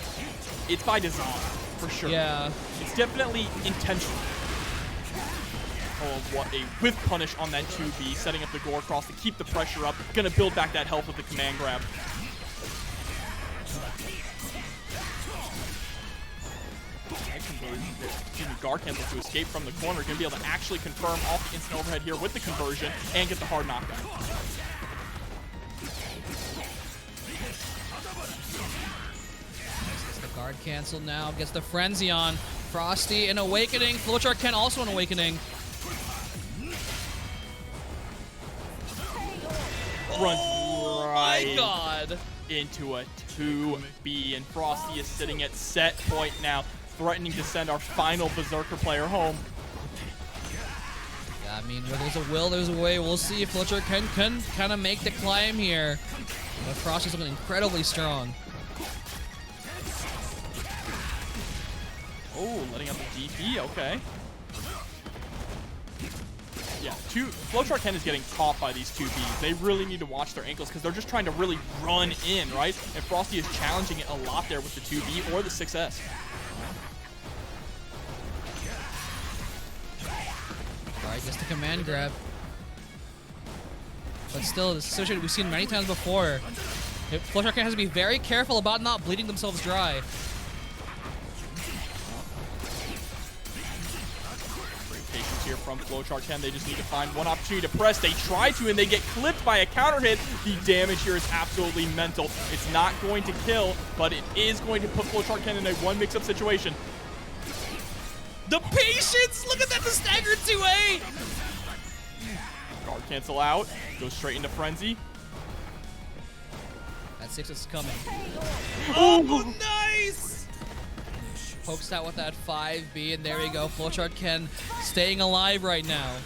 It's by design, for sure. Yeah. It's definitely intentional. Oh, what a whiff punish on that 2B, setting up the gore cross to keep the pressure up. Gonna build back that health with the command grab. Guard cancel to escape from the corner. Gonna be able to actually confirm off the instant overhead here with the conversion and get the hard knockdown. Gets the guard cancel now. Gets the frenzy on. Frosty an Awakening. Flowchart Ken also an Awakening. Runs right my God. into a 2B, and Frosty is sitting at set point now, threatening to send our final Berserker player home. I mean, where there's a will, there's a way. We'll see if Flowchart can kind of make the climb here. But Frosty's looking incredibly strong. Oh, letting out the DP, okay. Yeah, Flowchart Ken is getting caught by these 2Bs. They really need to watch their ankles because they're just trying to really run in, right? And Frosty is challenging it a lot there with the 2B or the 6S. Alright, gets the command grab. But still, this situation we've seen many times before. Flowchart Ken has to be very careful about not bleeding themselves dry. Here from Flowchart Ken. They just need to find one opportunity to press. They try to, and they get clipped by a counter hit. The damage here is absolutely mental. It's not going to kill, but it is going to put Flowchart Ken in a one mix-up situation. The patience! Look at that, the staggered 2A! Guard cancel out. Goes straight into Frenzy. That 6 is coming. Oh, nice! Pokes out with that 5B, and there we go. Flowchart Ken staying alive right now.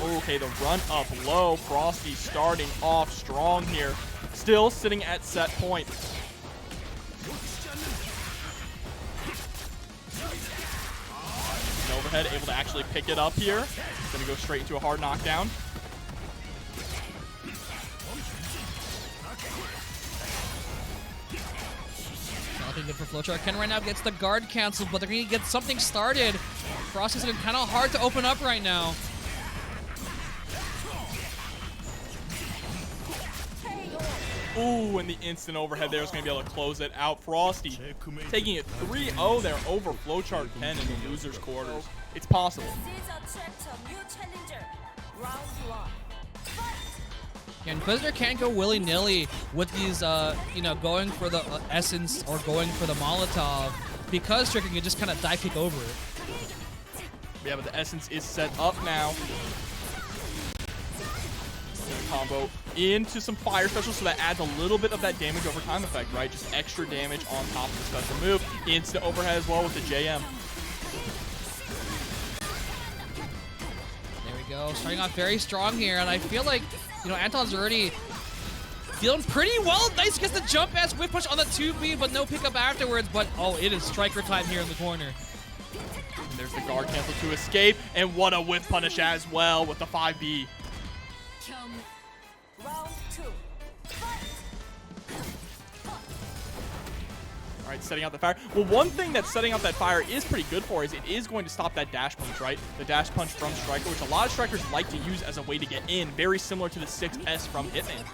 Okay, the run up low. Frosty starting off strong here. Still sitting at set point. And overhead, able to actually pick it up here. Gonna go straight into a hard knockdown. Looking good for Flowchart Ken right now. Gets the guard canceled, but they're going to get something started. Frosty's looking kind of hard to open up right now. Ooh, and the instant overhead there is going to be able to close it out. Frosty taking it 3-0 there over Flowchart Ken in the loser's quarters. It's possible. Yeah, Inquisitor can't go willy-nilly with these, you know, going for the Essence or going for the Molotov because Stricker can just kind of dive kick over it. Yeah, but the Essence is set up now. Combo into some fire special, so that adds a little bit of that damage over time effect, right? Just extra damage on top of the special move. Instant overhead as well with the JM. There we go. Starting off very strong here, and I feel like, you know, Anton's already feeling pretty well. Nice gets the jump ass whip push on the 2B, but no pickup afterwards. But, oh, it is striker time here in the corner. And there's the guard cancel to escape, and what a whip punish as well with the 5B. Round 2. All right, setting out the fire. Well, one thing that setting out that fire is pretty good for is it is going to stop that dash punch, right? The dash punch from Striker, which a lot of Strikers like to use as a way to get in, very similar to the 6S from Hitman.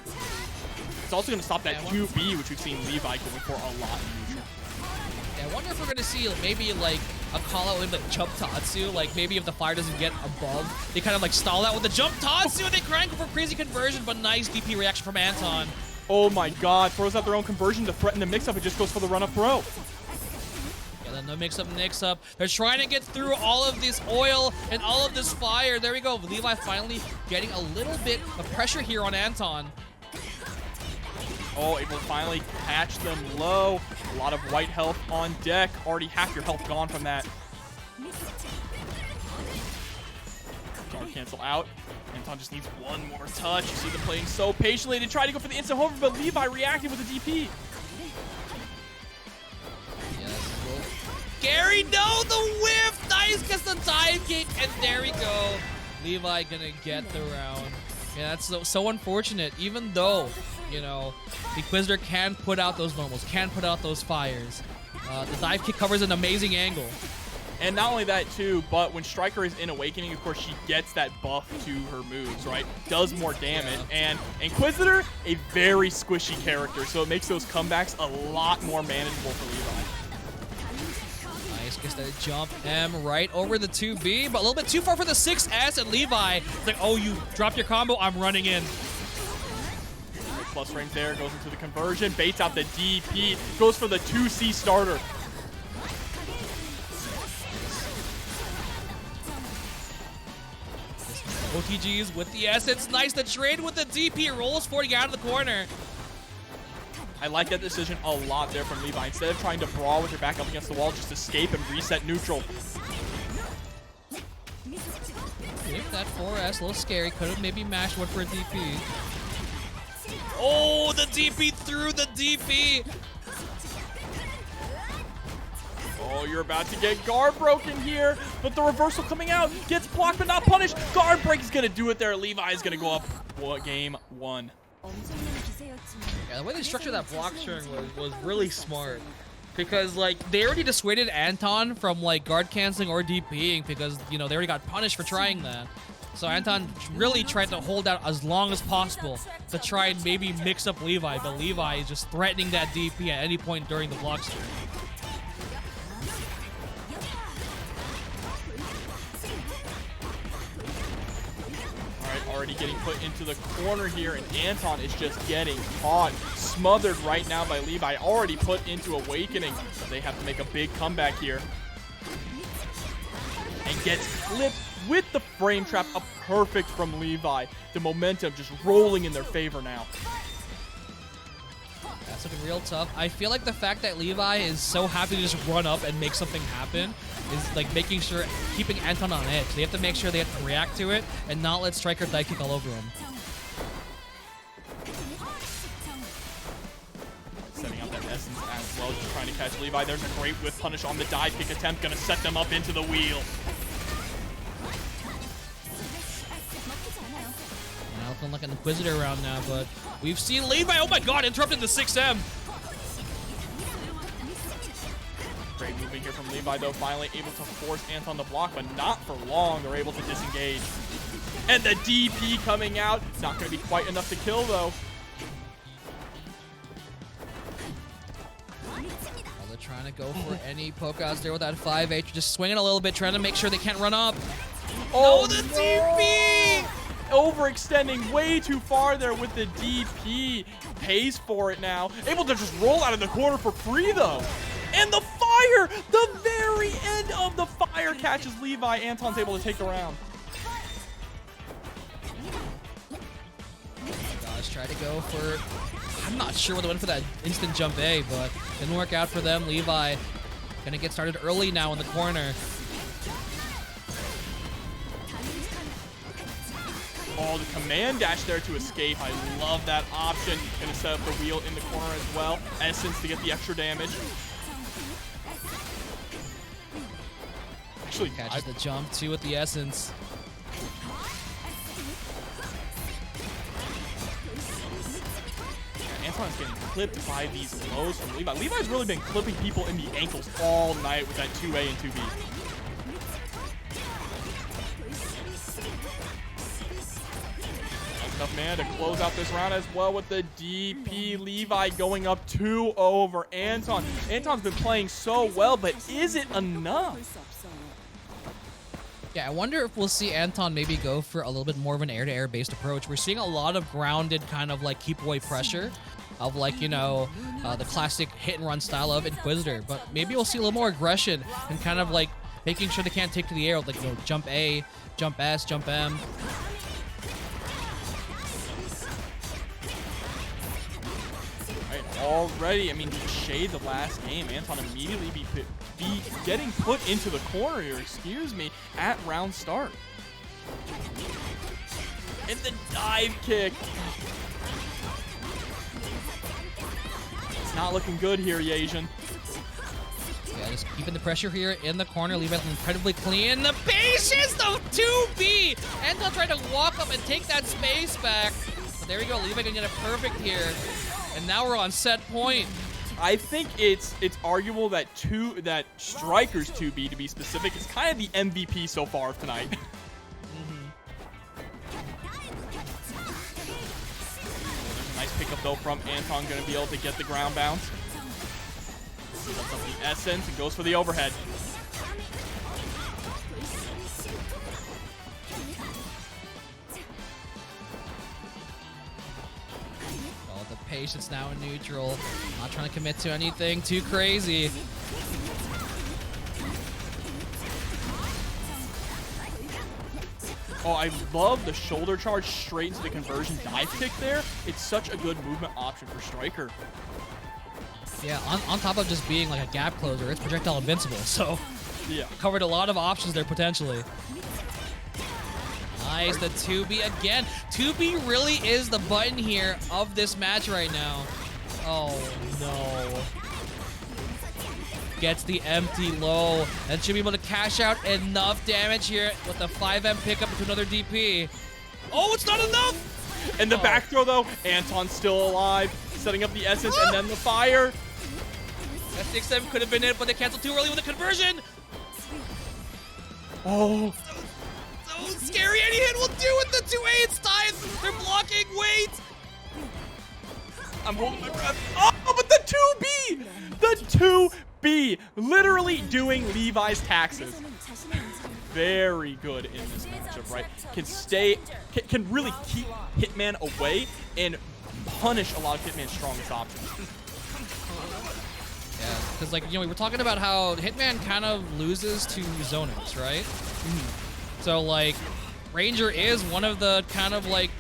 It's also going to stop that 2B, which we've seen Levi going for a lot in neutral. Yeah, I wonder if we're going to see maybe like a call out with like jump Tatsu. Like maybe if the fire doesn't get above, they kind of like stall out with the jump Tatsu and they crank for crazy conversion, but nice DP reaction from Anton. Oh my god, throws out their own conversion to threaten the mix-up. It just goes for the run-up throw. Yeah, then the mix-up. They're trying to get through all of this oil and all of this fire. There we go. Levi finally getting a little bit of pressure here on Anton. Oh, able to finally catch them low. A lot of white health on deck. Already half your health gone from that. Guard cancel out. Anton just needs one more touch. You see them playing so patiently. They try to go for the instant hover, but Levi reacted with the DP. Gary, no, the whiff! Nice, gets the dive kick, and there we go. Levi gonna get the round. Yeah, that's so unfortunate, even though, you know, the Inquisitor can put out those normals, can put out those fires. The dive kick covers an amazing angle. And not only that, too, but when Striker is in Awakening, of course, she gets that buff to her moves, right? Does more damage. Yeah. And Inquisitor, a very squishy character, so it makes those comebacks a lot more manageable for Levi. Nice, gets that jump M right over the 2B, but a little bit too far for the 6S, and Levi, it's like, oh, you dropped your combo, I'm running in. Plus range there, goes into the conversion, baits out the DP, goes for the 2C starter. OTGs with the Essence. Nice, the trade with the DP rolls 40 out of the corner. I like that decision a lot there from Levi. Instead of trying to brawl with your back up against the wall, just escape and reset neutral. that 4S, a little scary. Could have maybe mashed one for a DP. Oh, the DP through the DP. Oh, you're about to get guard broken here, but the reversal coming out gets blocked but not punished. Guard break is gonna do it there. Levi is gonna go up game 1. Yeah, the way they structured that block string was really smart. Because, like, they already dissuaded Anton from, like, guard canceling or DPing because, you know, they already got punished for trying that. So Anton really tried to hold out as long as possible to try and maybe mix up Levi, but Levi is just threatening that DP at any point during the block string. Already getting put into the corner here, and Anton is just getting caught, smothered right now by Levi, already put into Awakening. They have to make a big comeback here. And gets clipped with the frame trap, a perfect from Levi. The momentum just rolling in their favor now. That's looking real tough. I feel like the fact that Levi is so happy to just run up and make something happen is like making sure, keeping Anton on edge. They have to make sure they have to react to it and not let Striker die kick all over him. Setting up that essence as well, just trying to catch Levi. There's a great whiff punish on the dive kick attempt, gonna set them up into the wheel. Looking like an Inquisitor round now, but we've seen Levi. Oh my god, interrupted the 6M. Great moving here from Levi, though, finally able to force Anton to block, but not for long. They're able to disengage. And the DP coming out. Not going to be quite enough to kill, though. Well, they're trying to go for any poke outs there with that 5H. Just swinging a little bit, trying to make sure they can't run up. Oh, no, the DP! Overextending way too far there with the DP. Pays for it now. Able to just roll out of the corner for free, though. And the fire! The very end of the fire catches Levi. Anton's able to take the round. Gosh, try to go for... I'm not sure whether they went for that instant jump A, but didn't work out for them. Levi gonna get started early now in the corner. Oh, the command dash there to escape. I love that option. Gonna set up the wheel in the corner as well. Essence to get the extra damage. Actually, catches the jump too with the Essence. Yeah, Anton's getting clipped by these lows from Levi. Levi's really been clipping people in the ankles all night with that 2A and 2B. Enough man to close out this round as well with the DP. Levi going up 2-0 over Anton. Anton's been playing so well, but is it enough? Yeah, I wonder if we'll see Anton maybe go for a little bit more of an air-to-air based approach. We're seeing a lot of grounded kind of like keep away pressure of like, you know, the classic hit and run style of Inquisitor, but maybe we'll see a little more aggression and kind of like making sure they can't take to the air, like, you know, jump A, jump S, jump M. Already, I mean, shade the last game. Anton immediately be getting put into the corner here, excuse me, at round start. And the dive kick. It's not looking good here, Yasian. Yeah, just keeping the pressure here in the corner. Levi incredibly clean. The patience, the 2B. Anton tried to walk up and take that space back. But there we go. Levi gonna get it perfect here. And now we're on set point. I think it's arguable that Striker's 2B, to be specific, is kind of the MVP so far of tonight. There's a nice pickup though from Anton, going to be able to get the ground bounce. Sets up the Essence and goes for the overhead. Patience now in neutral. Not trying to commit to anything too crazy. Oh, I love the shoulder charge straight into the conversion dive kick there. It's such a good movement option for Striker. Yeah, on top of just being like a gap closer, it's projectile invincible. So yeah, covered a lot of options there potentially. Nice, the 2B again. 2B really is the button here of this match right now. Oh, no. Gets the empty low. And should be able to cash out enough damage here with the 5M pickup into another DP. Oh, it's not enough! And the back throw, though, Anton's still alive. Setting up the essence and then the fire. That 6M could have been it, but they canceled too early with the conversion. Oh. So scary. Any hit will do it. The 2A, it's time. They're blocking. Wait. I'm holding my breath. Oh, but the 2B! The 2B! Literally doing Levi's taxes. Very good in this matchup, right? Can really keep Hitman away and punish a lot of Hitman's strongest options. Yeah, because like, we were talking about how Hitman kind of loses to zoners, right? So like, Ranger is one of the kind of like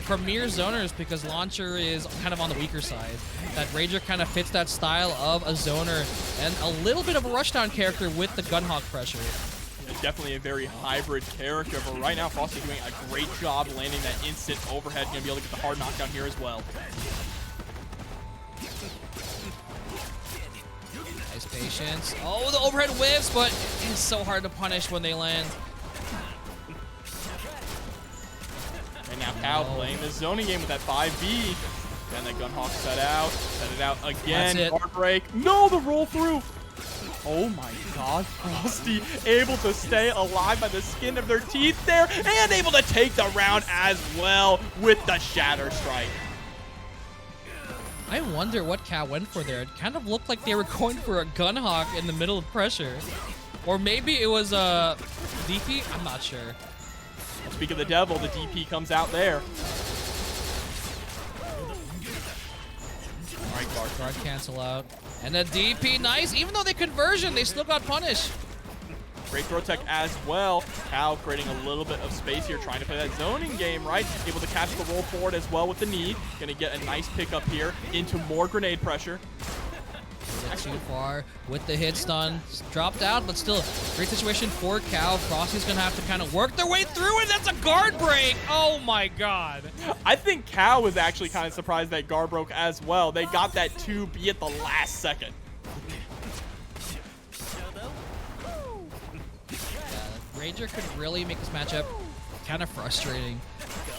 premier zoners because Launcher is kind of on the weaker side. That Ranger kind of fits that style of a zoner and a little bit of a rushdown character with the Gunhawk pressure. Definitely a very hybrid character, but right now Frosty doing a great job landing that instant overhead. Gonna be able to get the hard knockdown here as well. Nice patience. Oh, the overhead whiffs, but it's so hard to punish when they land. And now Cow playing the zoning game with that 5B. And the Gunhawk set it out again. That's it. Guard break. No, the roll through. Oh my god, Frosty able to stay alive by the skin of their teeth there and able to take the round as well with the Shatter Strike. I wonder what Cat went for there. It kind of looked like they were going for a Gunhawk in the middle of pressure. Or maybe it was a DP? I'm not sure. Speak of the devil, the DP comes out there. All right, guard cancel out. And the DP, nice. Even though they conversion, they still got punished. Great throw tech as well. Cow creating a little bit of space here, trying to play that zoning game, right? Able to catch the roll forward as well with the knee. Gonna get a nice pickup here into more grenade pressure. Too far with the hit stun. Dropped out, but still great situation for Cow. Frosty's gonna have to kind of work their way through it. That's a guard break. Oh my god. I think Cow was actually kind of surprised that guard broke as well. They got that 2B at the last second. Ranger could really make this matchup kind of frustrating.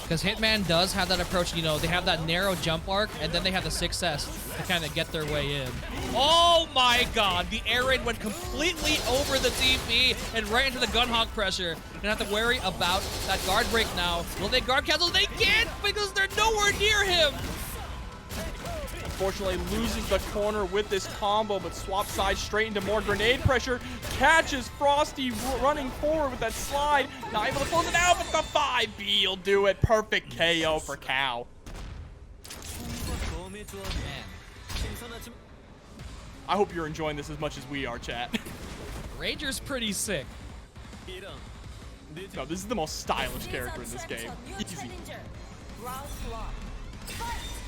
Because Hitman does have that approach, they have that narrow jump arc, and then they have the success to kind of get their way in. Oh my god, the air raid went completely over the DP and right into the Gunhawk pressure. Gonna have to worry about that guard break now. Will they guard cancel? They can't because they're nowhere near him. Unfortunately, losing the corner with this combo, but swap side straight into more grenade pressure. Catches Frosty running forward with that slide. Not able to close it out, but the 5B will do it. Perfect KO for Cow. Man. I hope you're enjoying this as much as we are, chat. Ranger's pretty sick. No, this is the most stylish character in this game. Easy.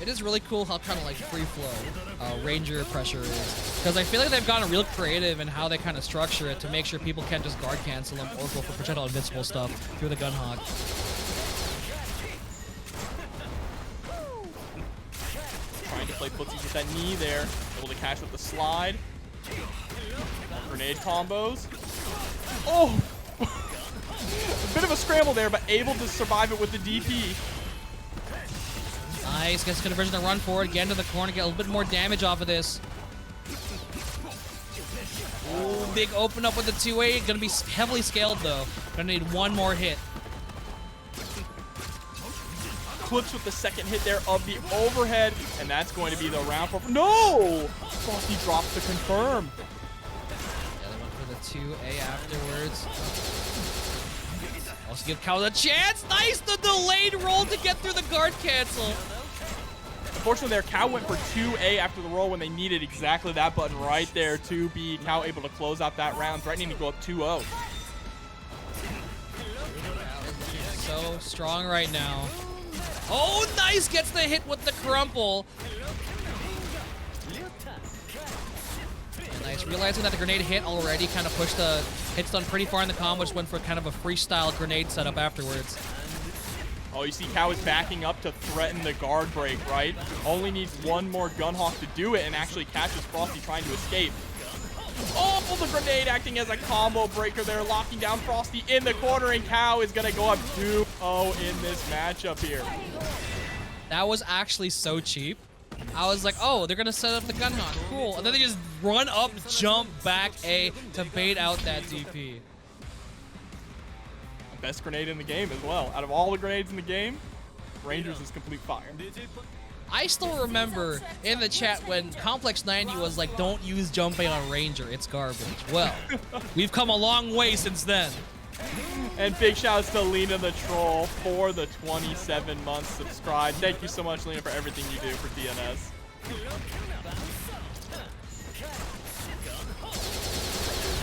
It is really cool how kind of like free flow Ranger pressure is. Because I feel like they've gotten real creative in how they kind of structure it to make sure people can't just guard cancel them or go for projectile invincible stuff through the Gunhawk. Trying to play footsies with that knee there. Able to catch with the slide. Grenade combos. Oh! A bit of a scramble there, but able to survive it with the DP. Nice, gets conversion to run forward, get into the corner, get a little bit more damage off of this. Ooh, big open up with the 2A, gonna be heavily scaled though. Gonna need one more hit. Clips with the second hit there of the overhead, and that's going to be the round for. No! Frosty drops to confirm. Yeah, they went for the 2A afterwards. Also give Cow the chance. Nice, the delayed roll to get through the guard cancel. Unfortunately, there, Cow went for 2A after the roll when they needed exactly that button right there. 2B, Cow able to close out that round, threatening to go up 2-0. So strong right now. Oh, nice, gets the hit with the crumple. Nice, realizing that the grenade hit already, kind of pushed the hit stun pretty far in the combo, just went for kind of a freestyle grenade setup afterwards. Oh, you see Cow is backing up to threaten the guard break, right? Only needs one more Gunhawk to do it and actually catches Frosty trying to escape. Oh, the grenade acting as a combo breaker there, locking down Frosty in the corner, and Cow is going to go up 2-0 in this matchup here. That was actually so cheap. I was like, oh, they're going to set up the Gunhawk. Cool. And then they just run up, jump back A to bait out that DP. Best grenade in the game as well. Out of all the grenades in the game, Rangers is complete fire. I still remember in the chat when Complex 90 was like, don't use jumping on Ranger, it's garbage. Well, we've come a long way since then. And big shouts to Lena the Troll for the 27 months subscribed. Thank you so much, Lena, for everything you do for DNS.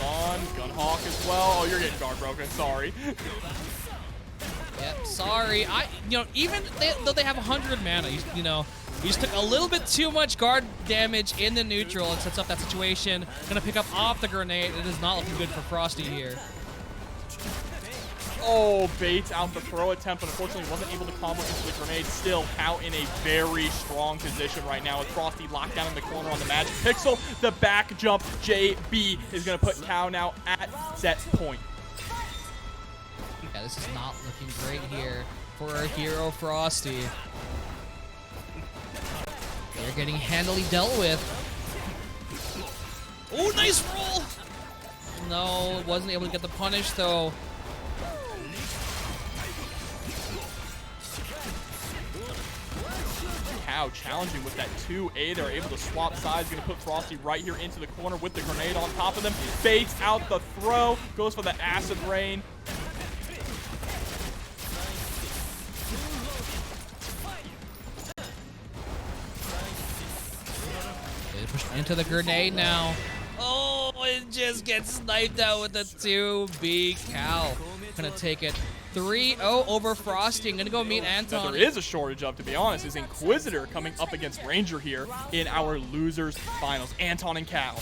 On Gunhawk as well. Oh, you're getting guard broken. Sorry. Yep, sorry. Even though they have 100 mana, you just took a little bit too much guard damage in the neutral and sets up that situation. Gonna pick up off the grenade. It is not looking good for Frosty here. Oh, baits out the throw attempt, but unfortunately wasn't able to combo into the grenade. Still out in a very strong position right now with Frosty locked down in the corner on the Magic Pixel. The back jump JB is going to put Cow now at set point. Yeah, this is not looking great here for our hero Frosty. They're getting handily dealt with. Oh, nice roll! No, wasn't able to get the punish though. Cow challenging with that 2A. They're able to swap sides. Going to put Frosty right here into the corner with the grenade on top of them. Baits out the throw. Goes for the acid rain. They push into the grenade now. Oh, it just gets sniped out with the 2B. Cow gonna take it 3-0 over Frosty. I'm gonna go meet Anton. That there is a shortage of, to be honest, is Inquisitor coming up against Ranger here in our losers finals. Anton and Cow.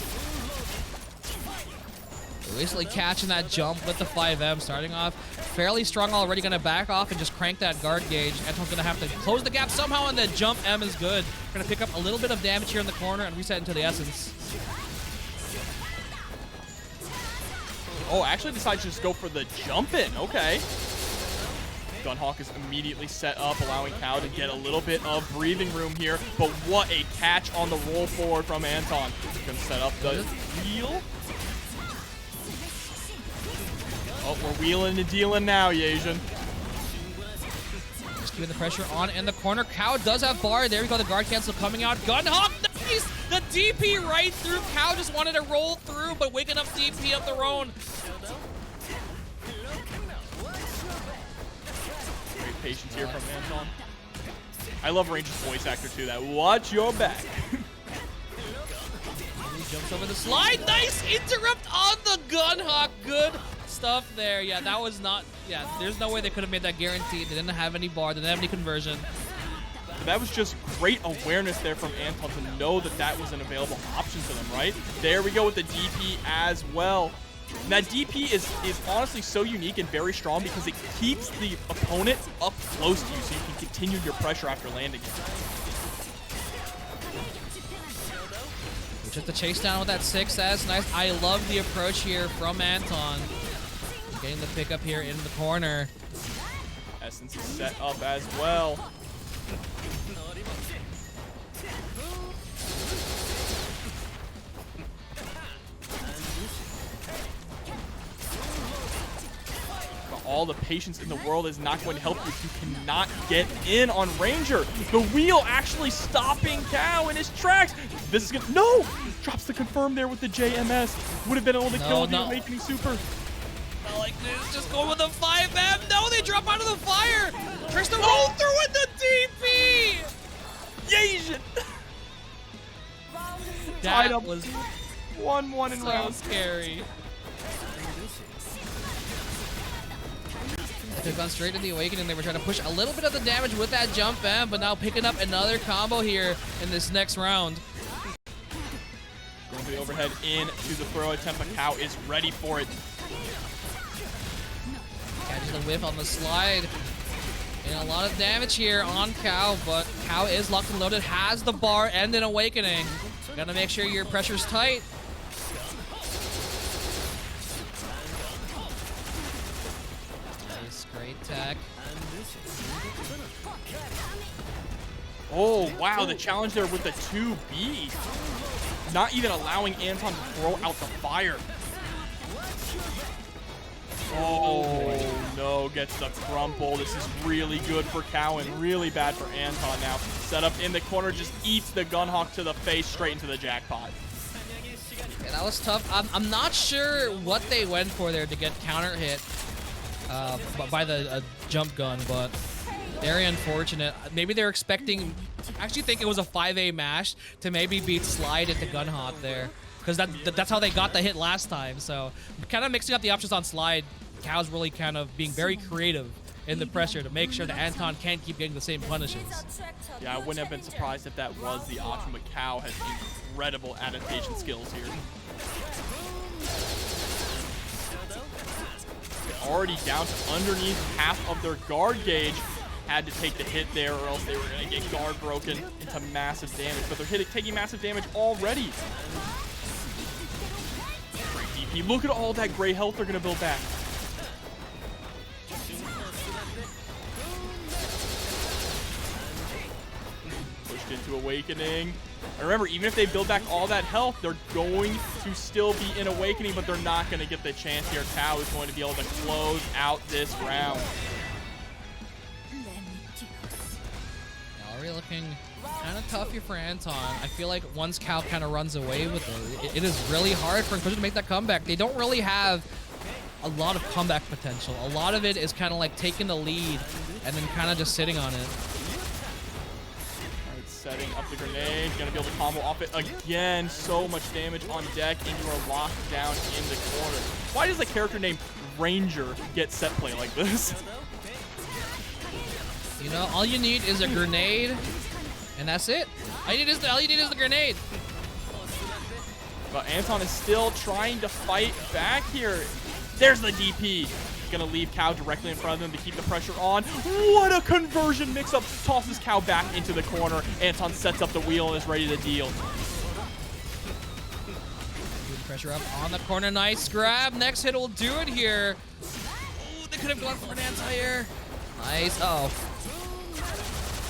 Recently catching that jump with the 5M, starting off fairly strong already. Gonna back off and just crank that guard gauge. Anton's gonna have to close the gap somehow, and the jump M is good. Gonna pick up a little bit of damage here in the corner and reset into the essence. Oh, actually decides to just go for the jump in. Okay. Gunhawk is immediately set up, allowing Cow to get a little bit of breathing room here. But what a catch on the roll forward from Anton. Gonna set up the wheel. Oh, we're wheeling and dealing now, Yasian. Just keeping the pressure on in the corner. Cow does have bar. There we go. The guard cancel coming out. Gunhawk, nice! The DP right through. Cow just wanted to roll through, but waking up DP of their own. Great patience here from Anton. I love Ranger's voice actor too. That watch your back. He jumps over the slide. Nice interrupt on the Gunhawk. Good stuff there. Yeah, that was not. Yeah, there's no way they could have made that guaranteed. They didn't have any bar. They didn't have any conversion. That was just great awareness there from Anton to know that that was an available option to them, right? There we go with the DP as well. And that DP is honestly so unique and very strong because it keeps the opponent up close to you so you can continue your pressure after landing it. Just the chase down with that 6S. Nice. I love the approach here from Anton. Getting the pickup here in the corner. Essence is set up as well. All the patience in the world is not going to help you if you cannot get in on Ranger. The wheel actually stopping Cow in his tracks. This is gonna, no! Drops the confirm there with the JMS. Would have been able to kill the Awakening Super. Not like this, just going with a 5M. No, they drop out of the fire. Tries to roll through with the DP. Yasian. That was 1-1 in round. so scary. They've gone straight to the Awakening. They were trying to push a little bit of the damage with that jump M, but now picking up another combo here in this next round. Going to the overhead into the throw attempt, but Cow is ready for it. Catches the whip on the slide And a lot of damage here on Cow, but Cow is locked and loaded, has the bar and an awakening. Gotta make sure your pressure's tight. Nice, great tech. Oh, wow, the challenge there with the 2B. Not even allowing Anton to throw out the fire. Oh, no, gets the crumple. This is really good for Cow and really bad for Anton now. Set up in the corner, just eats the Gunhawk to the face, straight into the jackpot. Yeah, that was tough. I'm not sure what they went for there to get counter hit by the jump gun, but very unfortunate. Maybe they're expecting, I actually think it was a 5A mash to maybe beat Slide at the Gunhawk there. Because that's how they got the hit last time. So kind of mixing up the options on Slide. Cow's really kind of being very creative in the pressure to make sure that Anton can't keep getting the same punishes. Yeah, I wouldn't have been surprised if that was the option, but Cow has incredible adaptation skills here. Already down to underneath half of their guard gauge. Had to take the hit there or else they were going to get guard broken into massive damage. But they're taking massive damage already. Great DP. Look at all that gray health they're going to build back. Pushed into Awakening. And remember, even if they build back all that health, they're going to still be in Awakening, but they're not going to get the chance here. Cow is going to be able to close out this round. Already looking kind of tough here for Anton. I feel like once Cow kind of runs away with it is really hard for Inquisitor to make that comeback. They don't really have a lot of comeback potential. A lot of it is kind of like taking the lead and then kind of just sitting on it. Setting up the grenade, gonna be able to combo off it again. So much damage on deck, and you are locked down in the corner. Why does a character named Ranger get set play like this? You know, all you need is a grenade, and that's it. All you need is the grenade. But Anton is still trying to fight back here. There's the DP. Gonna leave Cow directly in front of them to keep the pressure on. What a conversion mix-up. Tosses Cow back into the corner. Anton sets up the wheel and is ready to deal. Good pressure up on the corner. Nice grab. Next hit will do it here. Ooh, they could have gone for an anti-air. Nice. Oh.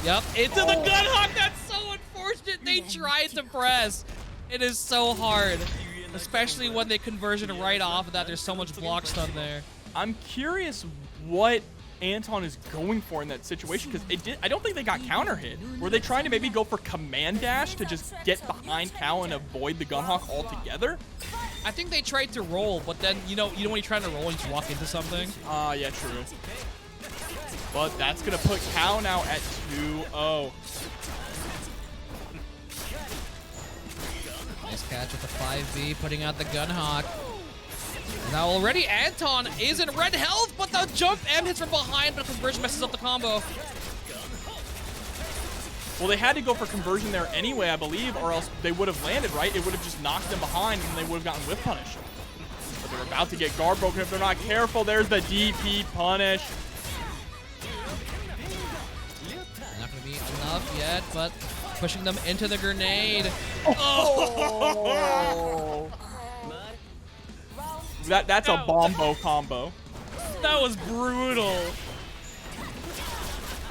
Yep. Into the Gunhawk. That's so unfortunate. They tried to press. It is so hard. Especially when they conversion right off of that. There's so much block stun there. I'm curious what Anton is going for in that situation, because I don't think they got counter hit. Were they trying to maybe go for command dash to just get behind Cow and avoid the Gunhawk altogether? I think they tried to roll, but then you know when you're trying to roll and just walk into something. Yeah, true. But that's gonna put Cow now at 2-0. Nice catch with the 5B, putting out the Gunhawk. Now already Anton is in red health, but the jump M hits from behind, but conversion messes up the combo. Well, they had to go for conversion there anyway, I believe, or else they would have landed, right? It would have just knocked them behind and they would have gotten whip punish. But they're about to get guard broken if they're not careful. There's the DP punish. Not gonna be enough yet, but pushing them into the grenade. Oh! That's a bombo combo. That was brutal.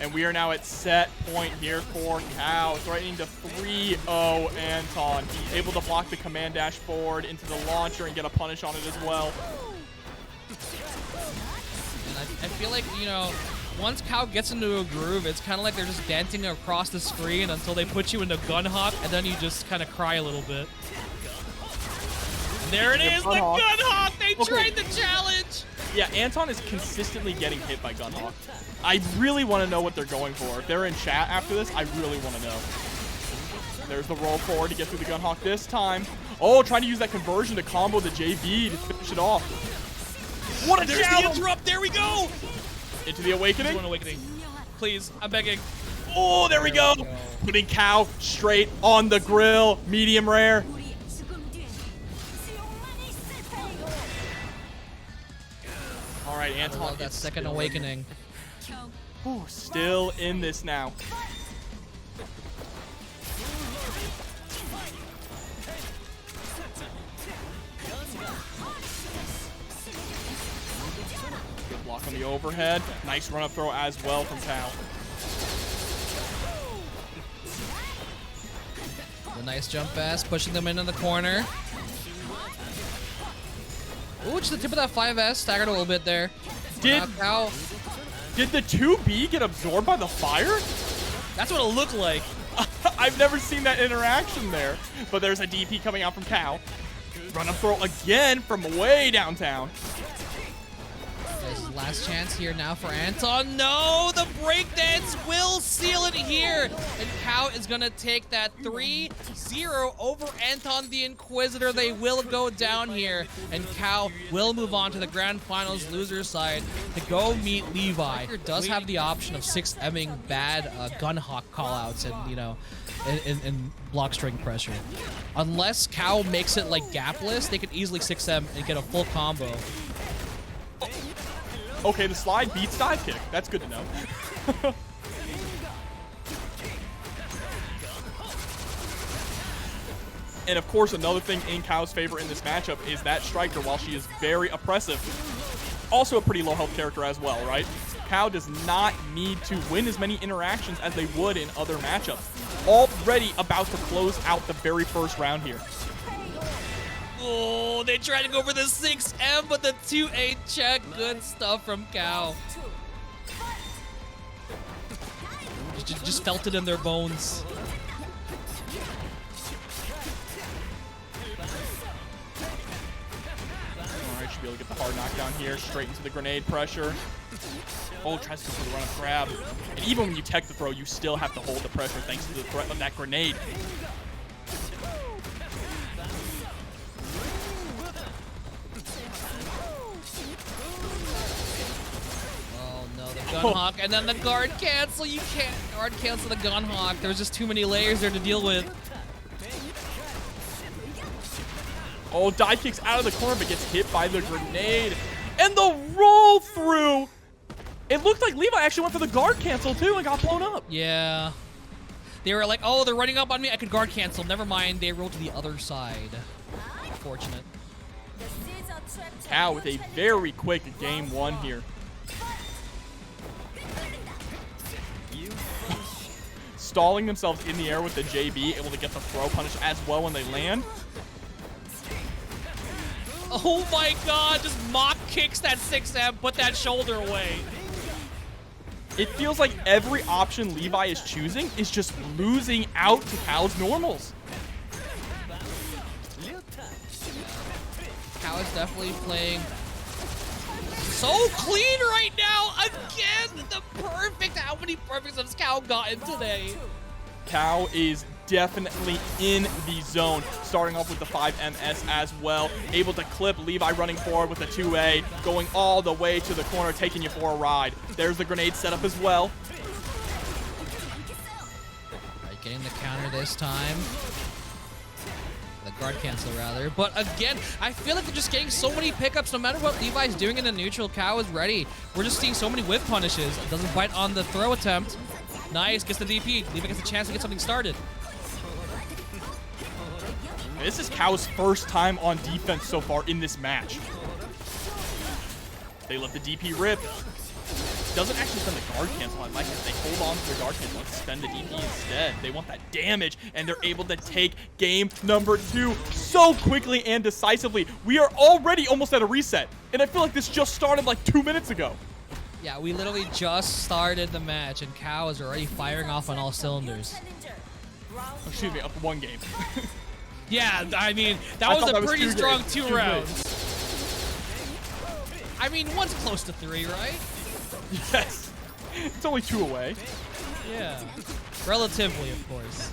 And we are now at set point here for Cow, threatening to 3-0 Anton. Able to block the command dash forward into the launcher and get a punish on it as well. And I feel like, you know, once Cow gets into a groove, it's kind of like they're just dancing across the screen until they put you into Gunhawk, and then you just kind of cry a little bit. There it is, the Gunhawk! They tried the challenge! Yeah, Anton is consistently getting hit by Gunhawk. I really want to know what they're going for. If they're in chat after this, I really want to know. There's the roll forward to get through the Gunhawk this time. Oh, trying to use that conversion to combo the JB to finish it off. What a There's challenge! the interrupt, there we go! Into the Awakening. Into an Awakening. Please, I'm begging. Oh, there we go! Putting Cow straight on the grill. Medium rare. All right, Anton. I love that second Awakening. Ooh, still in this now. Good block on the overhead. Nice run-up throw as well from Tao. A nice jump pass, pushing them into the corner. Ooh, just the tip of that 5S, staggered a little bit there. Did the 2B get absorbed by the fire? That's what it looked like. I've never seen that interaction there. But there's a DP coming out from Cow. Run up throw again from way downtown. There's last chance here now for Anton. No, the breakdance will seal it here. And Cow is going to take that 3-0 over Anton the Inquisitor. They will go down here. And Cow will move on to the grand finals loser side to go meet Levi. He does have the option of 6M'ing bad Gunhawk callouts and, you know, in block string pressure. Unless Cow makes it like gapless, they could easily 6M and get a full combo. Okay, the slide beats dive kick. That's good to know. And of course, another thing in Cow's favor in this matchup is that Striker, while she is very oppressive, also a pretty low health character as well, right? Cow does not need to win as many interactions as they would in other matchups. Already about to close out the very first round here. Oh, they tried to go for the 6M, but the 2A check. Good stuff from Cow. Just felt it in their bones. Alright, should be able to get the hard knockdown here. Straight into the grenade pressure. Oh, tries to go for the run-up grab. And even when you tech the throw, you still have to hold the pressure thanks to the threat of that grenade. Gunhawk, and then the guard cancel. You can't guard cancel the Gunhawk. There's just too many layers there to deal with. Oh, dive kicks out of the corner, but gets hit by the grenade. And the roll through. It looked like Levi actually went for the guard cancel too and got blown up. Yeah. They were like, oh, they're running up on me. I could guard cancel. Never mind. They rolled to the other side. Unfortunate. Cow with a very quick game one here. Stalling themselves in the air with the JB, able to get the throw punish as well when they land. Oh my god, just mock kicks that 6M, put that shoulder away. It feels like every option Levi is choosing is just losing out to Cow's normals. Cow is definitely playing so clean right now. Again, the perfect. How many perfects has Cow gotten today? Cow is definitely in the zone. Starting off with the 5MS as well. Able to clip Levi running forward with the 2A. Going all the way to the corner, taking you for a ride. There's the grenade setup as well. All right, getting the counter this time. The guard cancel, rather. But again, I feel like they're just getting so many pickups. No matter what Levi's doing in the neutral, Cow is ready. We're just seeing so many whip punishes. It doesn't bite on the throw attempt. Nice, gets the DP. Levi gets a chance to get something started. This is Cow's first time on defense so far in this match. They let the DP rip. Doesn't actually spend the guard cancel. I like it. They hold on to their guard cancel and spend the DP instead. They want that damage, and they're able to take game number 2 so quickly and decisively. We are already almost at a reset, and I feel like this just started like 2 minutes ago. Yeah, we literally just started the match, and Cow is already firing off on all cylinders. Excuse me, up to 1 game. Yeah, I mean, that was a pretty strong 2 rounds. I mean, 1's close to 3, right? Yes. It's only 2 away. Yeah. Relatively, of course.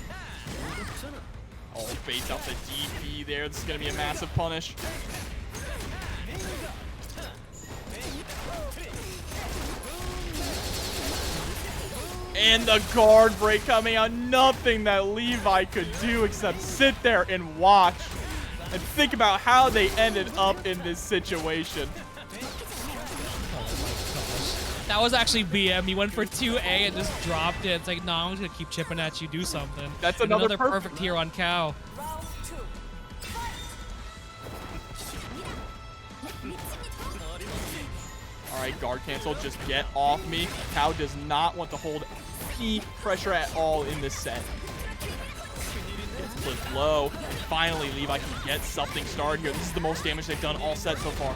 Oh, baits out the DP there. This is going to be a massive punish. And the guard break coming out. Nothing that Levi could do except sit there and watch and think about how they ended up in this situation. That was actually BM. He went for 2A and just dropped it. It's like, no, I'm just gonna keep chipping at you. Do something. That's And another perfect here on Cow. All right, guard cancel. Just get off me. Cow does not want to hold any pressure at all in this set. Gets flipped low. And finally, Levi can get something started here. This is the most damage they've done all set so far.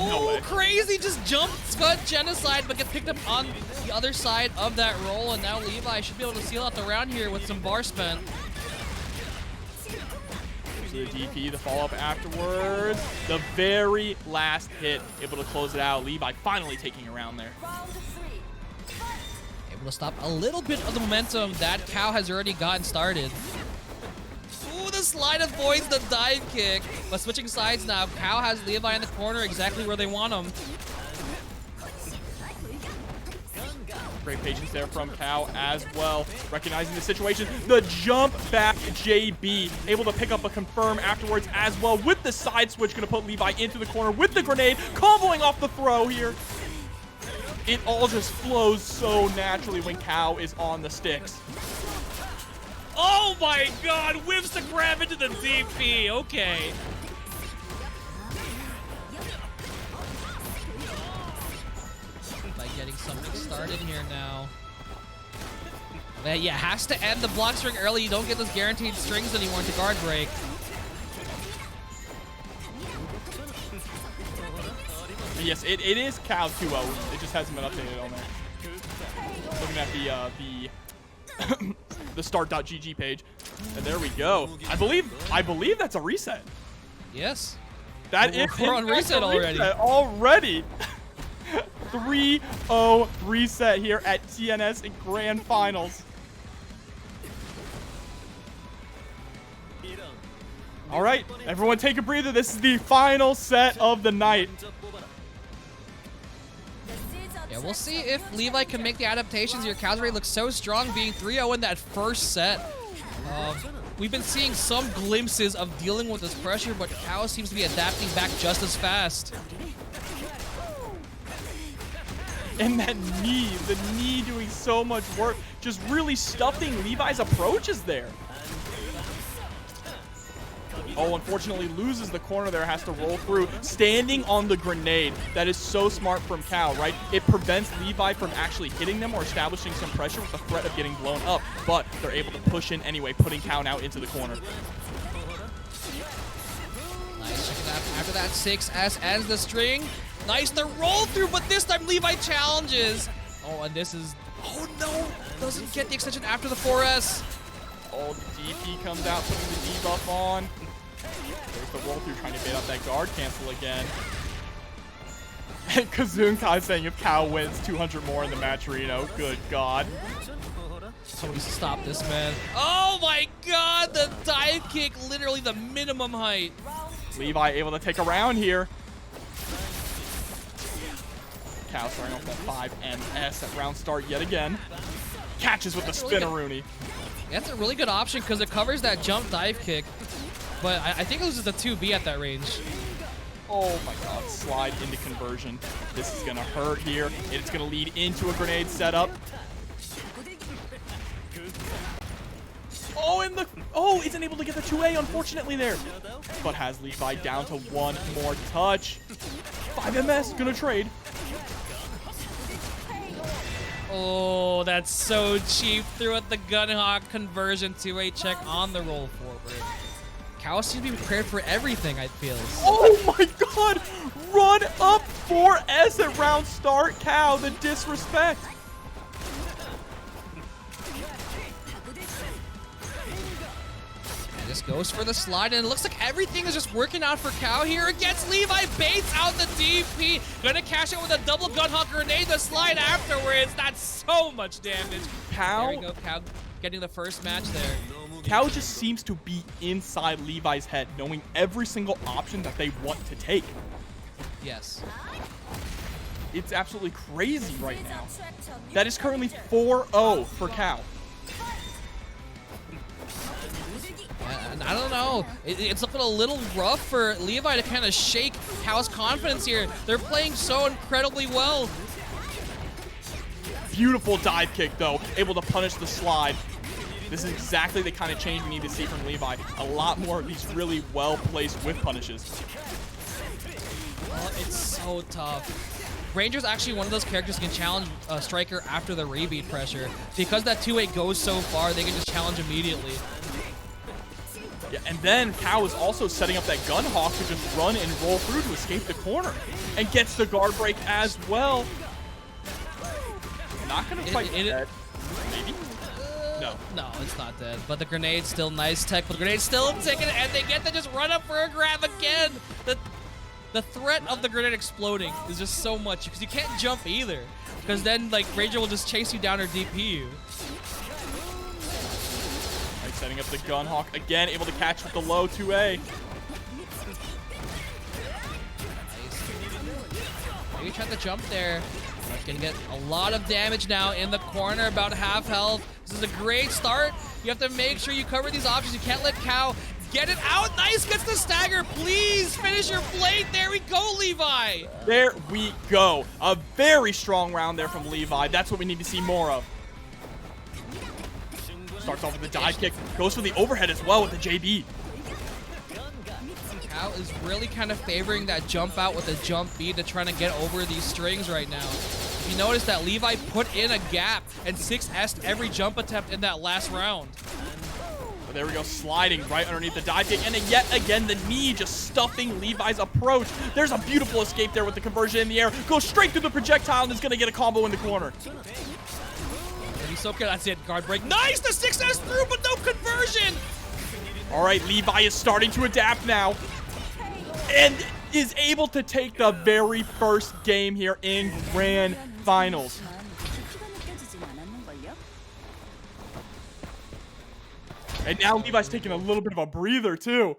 Oh, crazy. Just jumped, scud, genocide, but get picked up on the other side of that roll. And now Levi should be able to seal out the round here with some bar spent. The DP, the follow-up afterwards. The very last hit, able to close it out. Levi finally taking a round there. Able to stop a little bit of the momentum that Cow has already gotten started. Ooh, the slide avoids the dive kick. But switching sides now, Cow has Levi in the corner exactly where they want him. Great patience there from Cow as well. Recognizing the situation. The jump back JB. Able to pick up a confirm afterwards as well with the side switch. Going to put Levi into the corner with the grenade. Comboing off the throw here. It all just flows so naturally when Cow is on the sticks. Oh my god, whips the grab into the DP. Okay. By getting something started here now. But yeah, has to end the block string early. You don't get those guaranteed strings anymore into guard break. Yes, it is Cow 2-0. It just hasn't been updated on there. Looking at the start.gg page. And there we go. I believe that's a reset. Yes. We're on reset already. Already. 3-0 reset here at TNS in Grand Finals. All right, everyone take a breather. This is the final set of the night. Yeah, we'll see if Levi can make the adaptations here. Cow's already looks so strong being 3-0 in that first set. We've been seeing some glimpses of dealing with this pressure, but Cow seems to be adapting back just as fast. And that knee, the knee doing so much work, just really stuffing Levi's approaches there. Oh, unfortunately loses the corner there, has to roll through. Standing on the grenade. That is so smart from Cow, right? It prevents Levi from actually hitting them or establishing some pressure with the threat of getting blown up. But they're able to push in anyway, putting Cow now into the corner. Nice, check it out. After that, 6S ends the string. Nice, the roll through, but this time Levi challenges. Oh, and this is... Oh, no! Doesn't get the extension after the 4S. Oh, the DP comes out, putting the debuff on. There's the roll through, trying to bait out that guard cancel again. And Kazunkai saying if Cow wins 200 more in the match, Reno. Good God. Somebody stop this, man. Oh my god, the dive kick, literally the minimum height. Levi able to take a round here. Cow starting off that 5MS at round start yet again. Catches with the spinneroonie. That's a really good option because it covers that jump dive kick. But I think it loses the 2B at that range. Oh my god, slide into conversion. This is gonna hurt here. It's gonna lead into a grenade setup. Oh, isn't able to get the 2A, unfortunately, there. But has Levi down to one more touch. 5MS, gonna trade. Oh, that's so cheap. Threw at the Gunhawk conversion 2A check on the roll forward. Cow seems to be prepared for everything, I feel. Oh my god! Run up 4S at round start, Cow. The disrespect. Just goes for the slide, and it looks like everything is just working out for Cow here against Levi. Baits out the DP. Gonna cash it with a double Gunhawk grenade. The slide afterwards. That's so much damage. Cow. There we go, Cow getting the first match there. Cow just seems to be inside Levi's head, knowing every single option that they want to take. Yes. It's absolutely crazy right now. That is currently 4-0 for Cow. And I don't know. It's looking a little rough for Levi to kind of shake Cal's confidence here. They're playing so incredibly well. Beautiful dive kick, though. Able to punish the slide. This is exactly the kind of change we need to see from Levi. A lot more of these really well-placed whiff punishes. Oh, it's so tough. Ranger's actually one of those characters who can challenge a striker after the rebeat pressure. Because that 2-8 goes so far, they can just challenge immediately. Yeah, and then Cow is also setting up that gun hawk to just run and roll through to escape the corner. And gets the guard break as well. Not gonna fight dead. Maybe? No. No, it's not dead. But the grenade's still nice tech, but the grenade's still taken, and they get to just run up for a grab again. The threat of the grenade exploding is just so much, because you can't jump either. Because then, like, Ranger will just chase you down or DP you. Right, setting up the gun hawk again, able to catch with the low 2A. Maybe try to jump there. Gonna get a lot of damage now in the corner, about half health. This is a great start. You have to make sure you cover these options. You can't let Cow get it out. Nice, gets the stagger. Please finish your blade. There we go, Levi. There we go. A very strong round there from Levi. That's what we need to see more of. Starts off with the dive kick. Goes for the overhead as well with the JB. Cow is really kind of favoring that jump out with a jump B to trying to get over these strings right now. If you notice that Levi put in a gap and 6S'd every jump attempt in that last round. But there we go, sliding right underneath the dive kick. And then yet again, the knee just stuffing Levi's approach. There's a beautiful escape there with the conversion in the air. Goes straight through the projectile and is going to get a combo in the corner. He's so good. That's it. Guard break. Nice! The 6S through, but no conversion! All right, Levi is starting to adapt now. And is able to take the very first game here in Grand Finals. And now Levi's taking a little bit of a breather, too.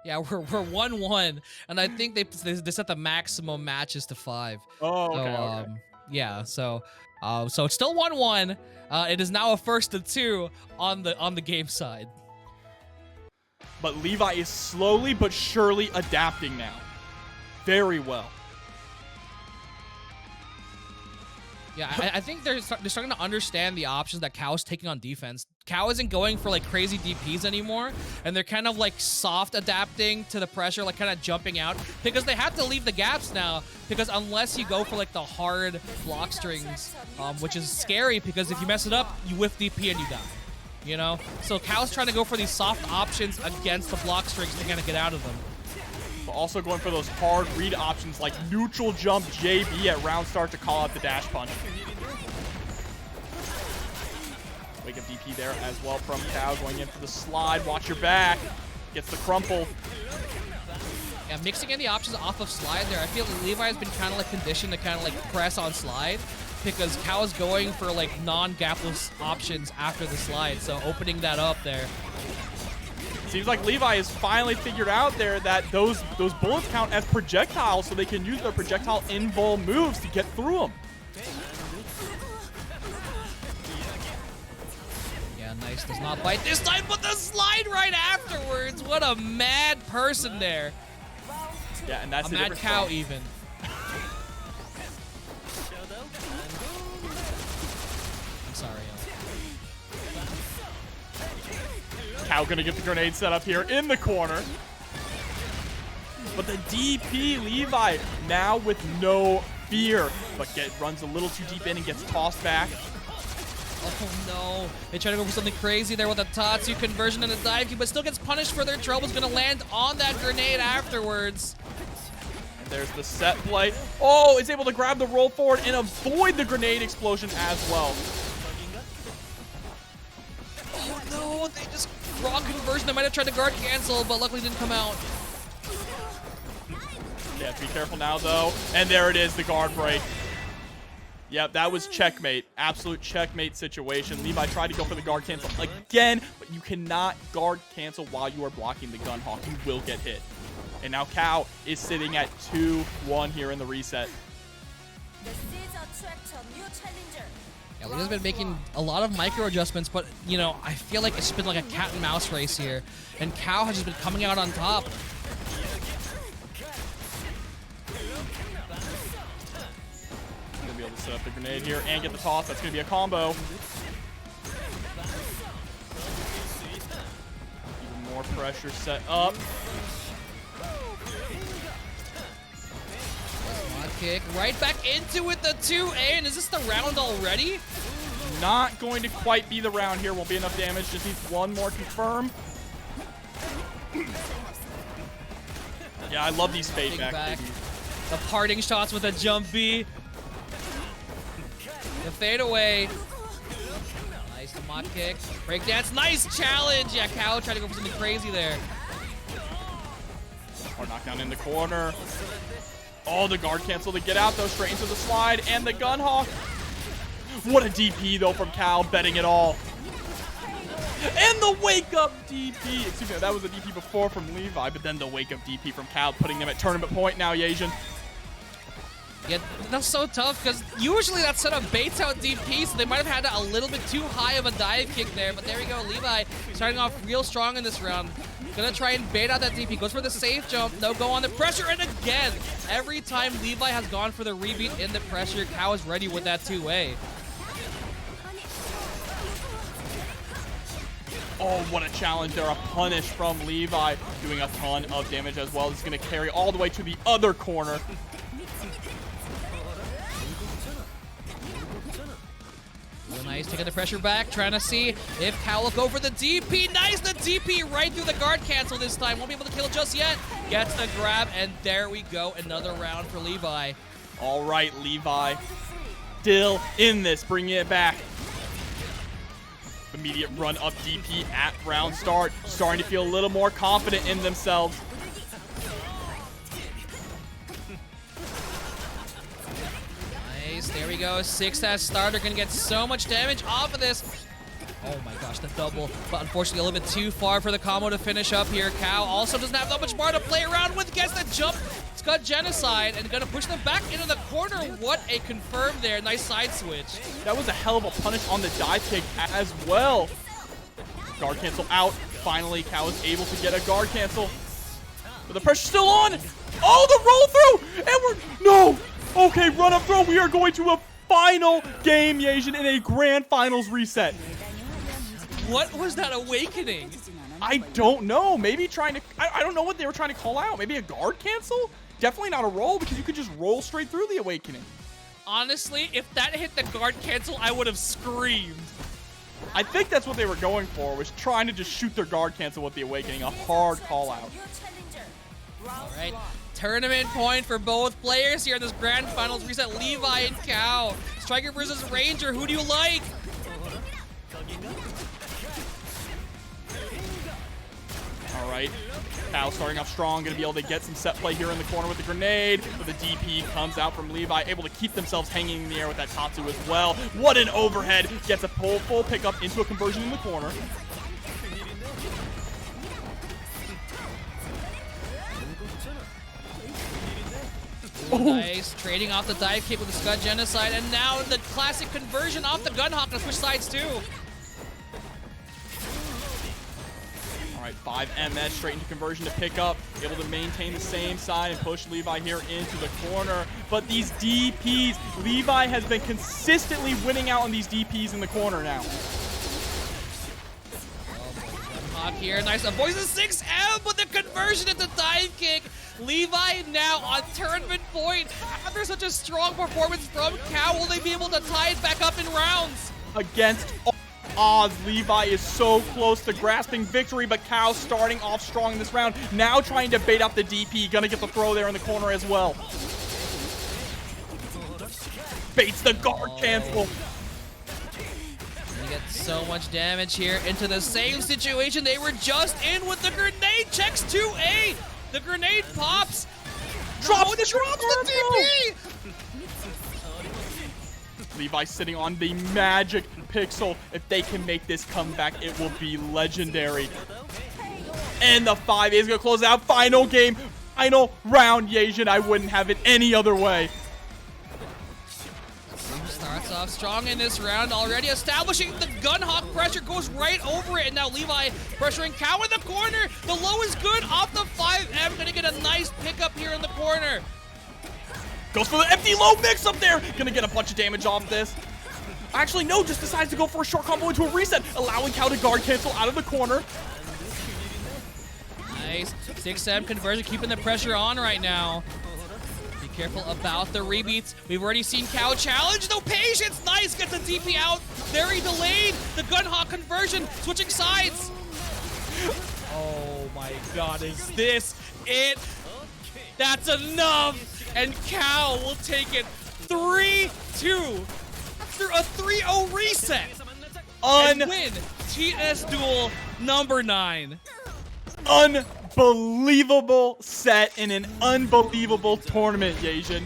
Yeah, we're 1-1, and I think they set the maximum matches to 5. Oh, okay, so, okay. Yeah, so it's still 1-1. It is now a 1-2 on the game side. But Levi is slowly but surely adapting now. Very well. Yeah, I think they're starting to understand the options that Cow's taking on defense. Cow isn't going for like crazy DPs anymore, and they're kind of like soft adapting to the pressure, like kind of jumping out, because they have to leave the gaps now, because unless you go for like the hard block strings, which is scary because if you mess it up, you whiff DP and you die. You know? So Cow's trying to go for these soft options against the block strings to kind of get out of them. But also going for those hard read options like neutral jump JB at round start to call out the dash punch. Wake up DP there as well from Cow, going in for the slide. Watch your back. Gets the crumple. Yeah, mixing in the options off of slide there. I feel like Levi has been kind of like conditioned to kind of like press on slide, because Cow is going for like non-gapless options after the slide, so opening that up there. Seems like Levi has finally figured out there that those bullets count as projectiles, so they can use their projectile invul moves to get through them. Yeah, nice. Does not bite this time, but the slide right afterwards. What a mad person there. Yeah, and that's the mad difference. Cow even. I'm sorry. Cow gonna get the grenade set up here in the corner. But the DP Levi now with no fear, but runs a little too deep in and gets tossed back. Oh no, they try to go for something crazy there with a Tatsu conversion and a dive kick, but still gets punished for their troubles. Gonna land on that grenade afterwards. And there's the set play. Oh, it's able to grab the roll forward and avoid the grenade explosion as well. Oh no, they just raw conversion. They might have tried to guard cancel, but luckily didn't come out. Yeah, be careful now though. And there it is, the guard break. Yep, that was checkmate. Absolute checkmate situation. Levi tried to go for the guard cancel again, but you cannot guard cancel while you are blocking the gun hawk. You will get hit. And now Cow is sitting at 2-1 here in the reset. Yeah, Levi's been making a lot of micro adjustments, but, you know, I feel like it's been like a cat and mouse race here. And Cow has just been coming out on top. Gonna be able to set up the grenade here and get the toss. That's gonna be a combo. Even more pressure set up. Kick right back into it, the 2A, and is this the round already? Not going to quite be the round here. Won't be enough damage. Just needs one more confirm. Yeah, I love these fade back. The parting shots with a jump B. The fade away. Nice the mod kick. Breakdance, nice challenge. Yeah, Cow trying to go for something crazy there. Or knockdown in the corner. Oh, the guard cancel to get out, though, straight into the slide, and the gun hawk. What a DP, though, from Cal, betting it all. And the wake-up DP. Excuse me, that was a DP before from Levi, but then the wake-up DP from Cal, putting them at tournament point now, Yasian. Yeah, that's so tough, because usually that setup baits out DP, so they might have had a little bit too high of a dive kick there, but there we go, Levi starting off real strong in this round. Gonna try and bait out that DP, goes for the safe jump, no go on the pressure, and again, every time Levi has gone for the rebeat in the pressure, Cow is ready with that 2A. Oh, what a challenge there, a punish from Levi, doing a ton of damage as well. This is gonna carry all the way to the other corner. Nice, taking the pressure back, trying to see if Cow will go for the DP. Nice, the DP right through the guard cancel this time. Won't be able to kill just yet. Gets the grab, and there we go. Another round for Levi. All right, Levi. Still in this, bringing it back. Immediate run up DP at round start. Starting to feel a little more confident in themselves. There we go, 6S starter, gonna get so much damage off of this. Oh my gosh, the double, but unfortunately a little bit too far for the combo to finish up here. Cow also doesn't have that much more to play around with, gets the jump. It's got Genocide and gonna push them back into the corner. What a confirm there, nice side switch. That was a hell of a punish on the dive kick as well. Guard cancel out. Finally, Cow is able to get a guard cancel. But the pressure's still on. Oh, the roll through, and we're, no. Okay, run up throw. We are going to a final game, Yasian, in a grand finals reset. What was that awakening? I don't know. Maybe trying to, I don't know what they were trying to call out. Maybe a guard cancel? Definitely not a roll, because you could just roll straight through the awakening. Honestly, if that hit the guard cancel, I would have screamed. I think that's what they were going for, was trying to just shoot their guard cancel with the awakening. A hard call out. All right. Tournament point for both players here in this grand finals reset. Levi and Cow. Striker versus Ranger. Who do you like? All right. Cow starting off strong. Going to be able to get some set play here in the corner with the grenade. But the DP comes out from Levi. Able to keep themselves hanging in the air with that Tatsu as well. What an overhead. Gets a full pickup into a conversion in the corner. Ooh, nice, trading off the dive kick with the Scud Genocide, and now the classic conversion off the Gunhawk to switch sides too. All right, 5 MS straight into conversion to pick up, able to maintain the same side and push Levi here into the corner. But these DPs, Levi has been consistently winning out on these DPs in the corner now. Gunhawk here, nice, avoids the 6M, but the conversion at the dive kick. Levi now on tournament point. After such a strong performance from Cow, will they be able to tie it back up in rounds? Against all odds, Levi is so close to grasping victory, but Cow starting off strong in this round. Now trying to bait out the DP. Gonna get the throw there in the corner as well. Baits the guard cancel. You get so much damage here into the same situation they were just in with the grenade. Checks 2A. The grenade pops. Drops the DP. Levi sitting on the magic pixel. If they can make this comeback, it will be legendary. And the 5A is going to close out. Final game, final round, Yasian. I wouldn't have it any other way. Starts off strong in this round, already establishing the Gunhawk pressure, goes right over it, and now Levi pressuring Cow in the corner. The low is good off the 5M, gonna get a nice pickup here in the corner. Goes for the empty low mix up there. Gonna get a bunch of damage off this. Actually, no, just decides to go for a short combo into a reset, allowing Cow to guard cancel out of the corner. Nice. 6M conversion, keeping the pressure on right now. Be careful about the rebeats. We've already seen Cow challenge, though. Patience, nice, gets the DP out. Very delayed. The Gunhawk conversion, switching sides. Oh my god, is this it? That's enough. And Cow will take it 3-2 through a 3-0 reset. And win TNS Duel number 9. Unbelievable set in an unbelievable tournament, Yasian.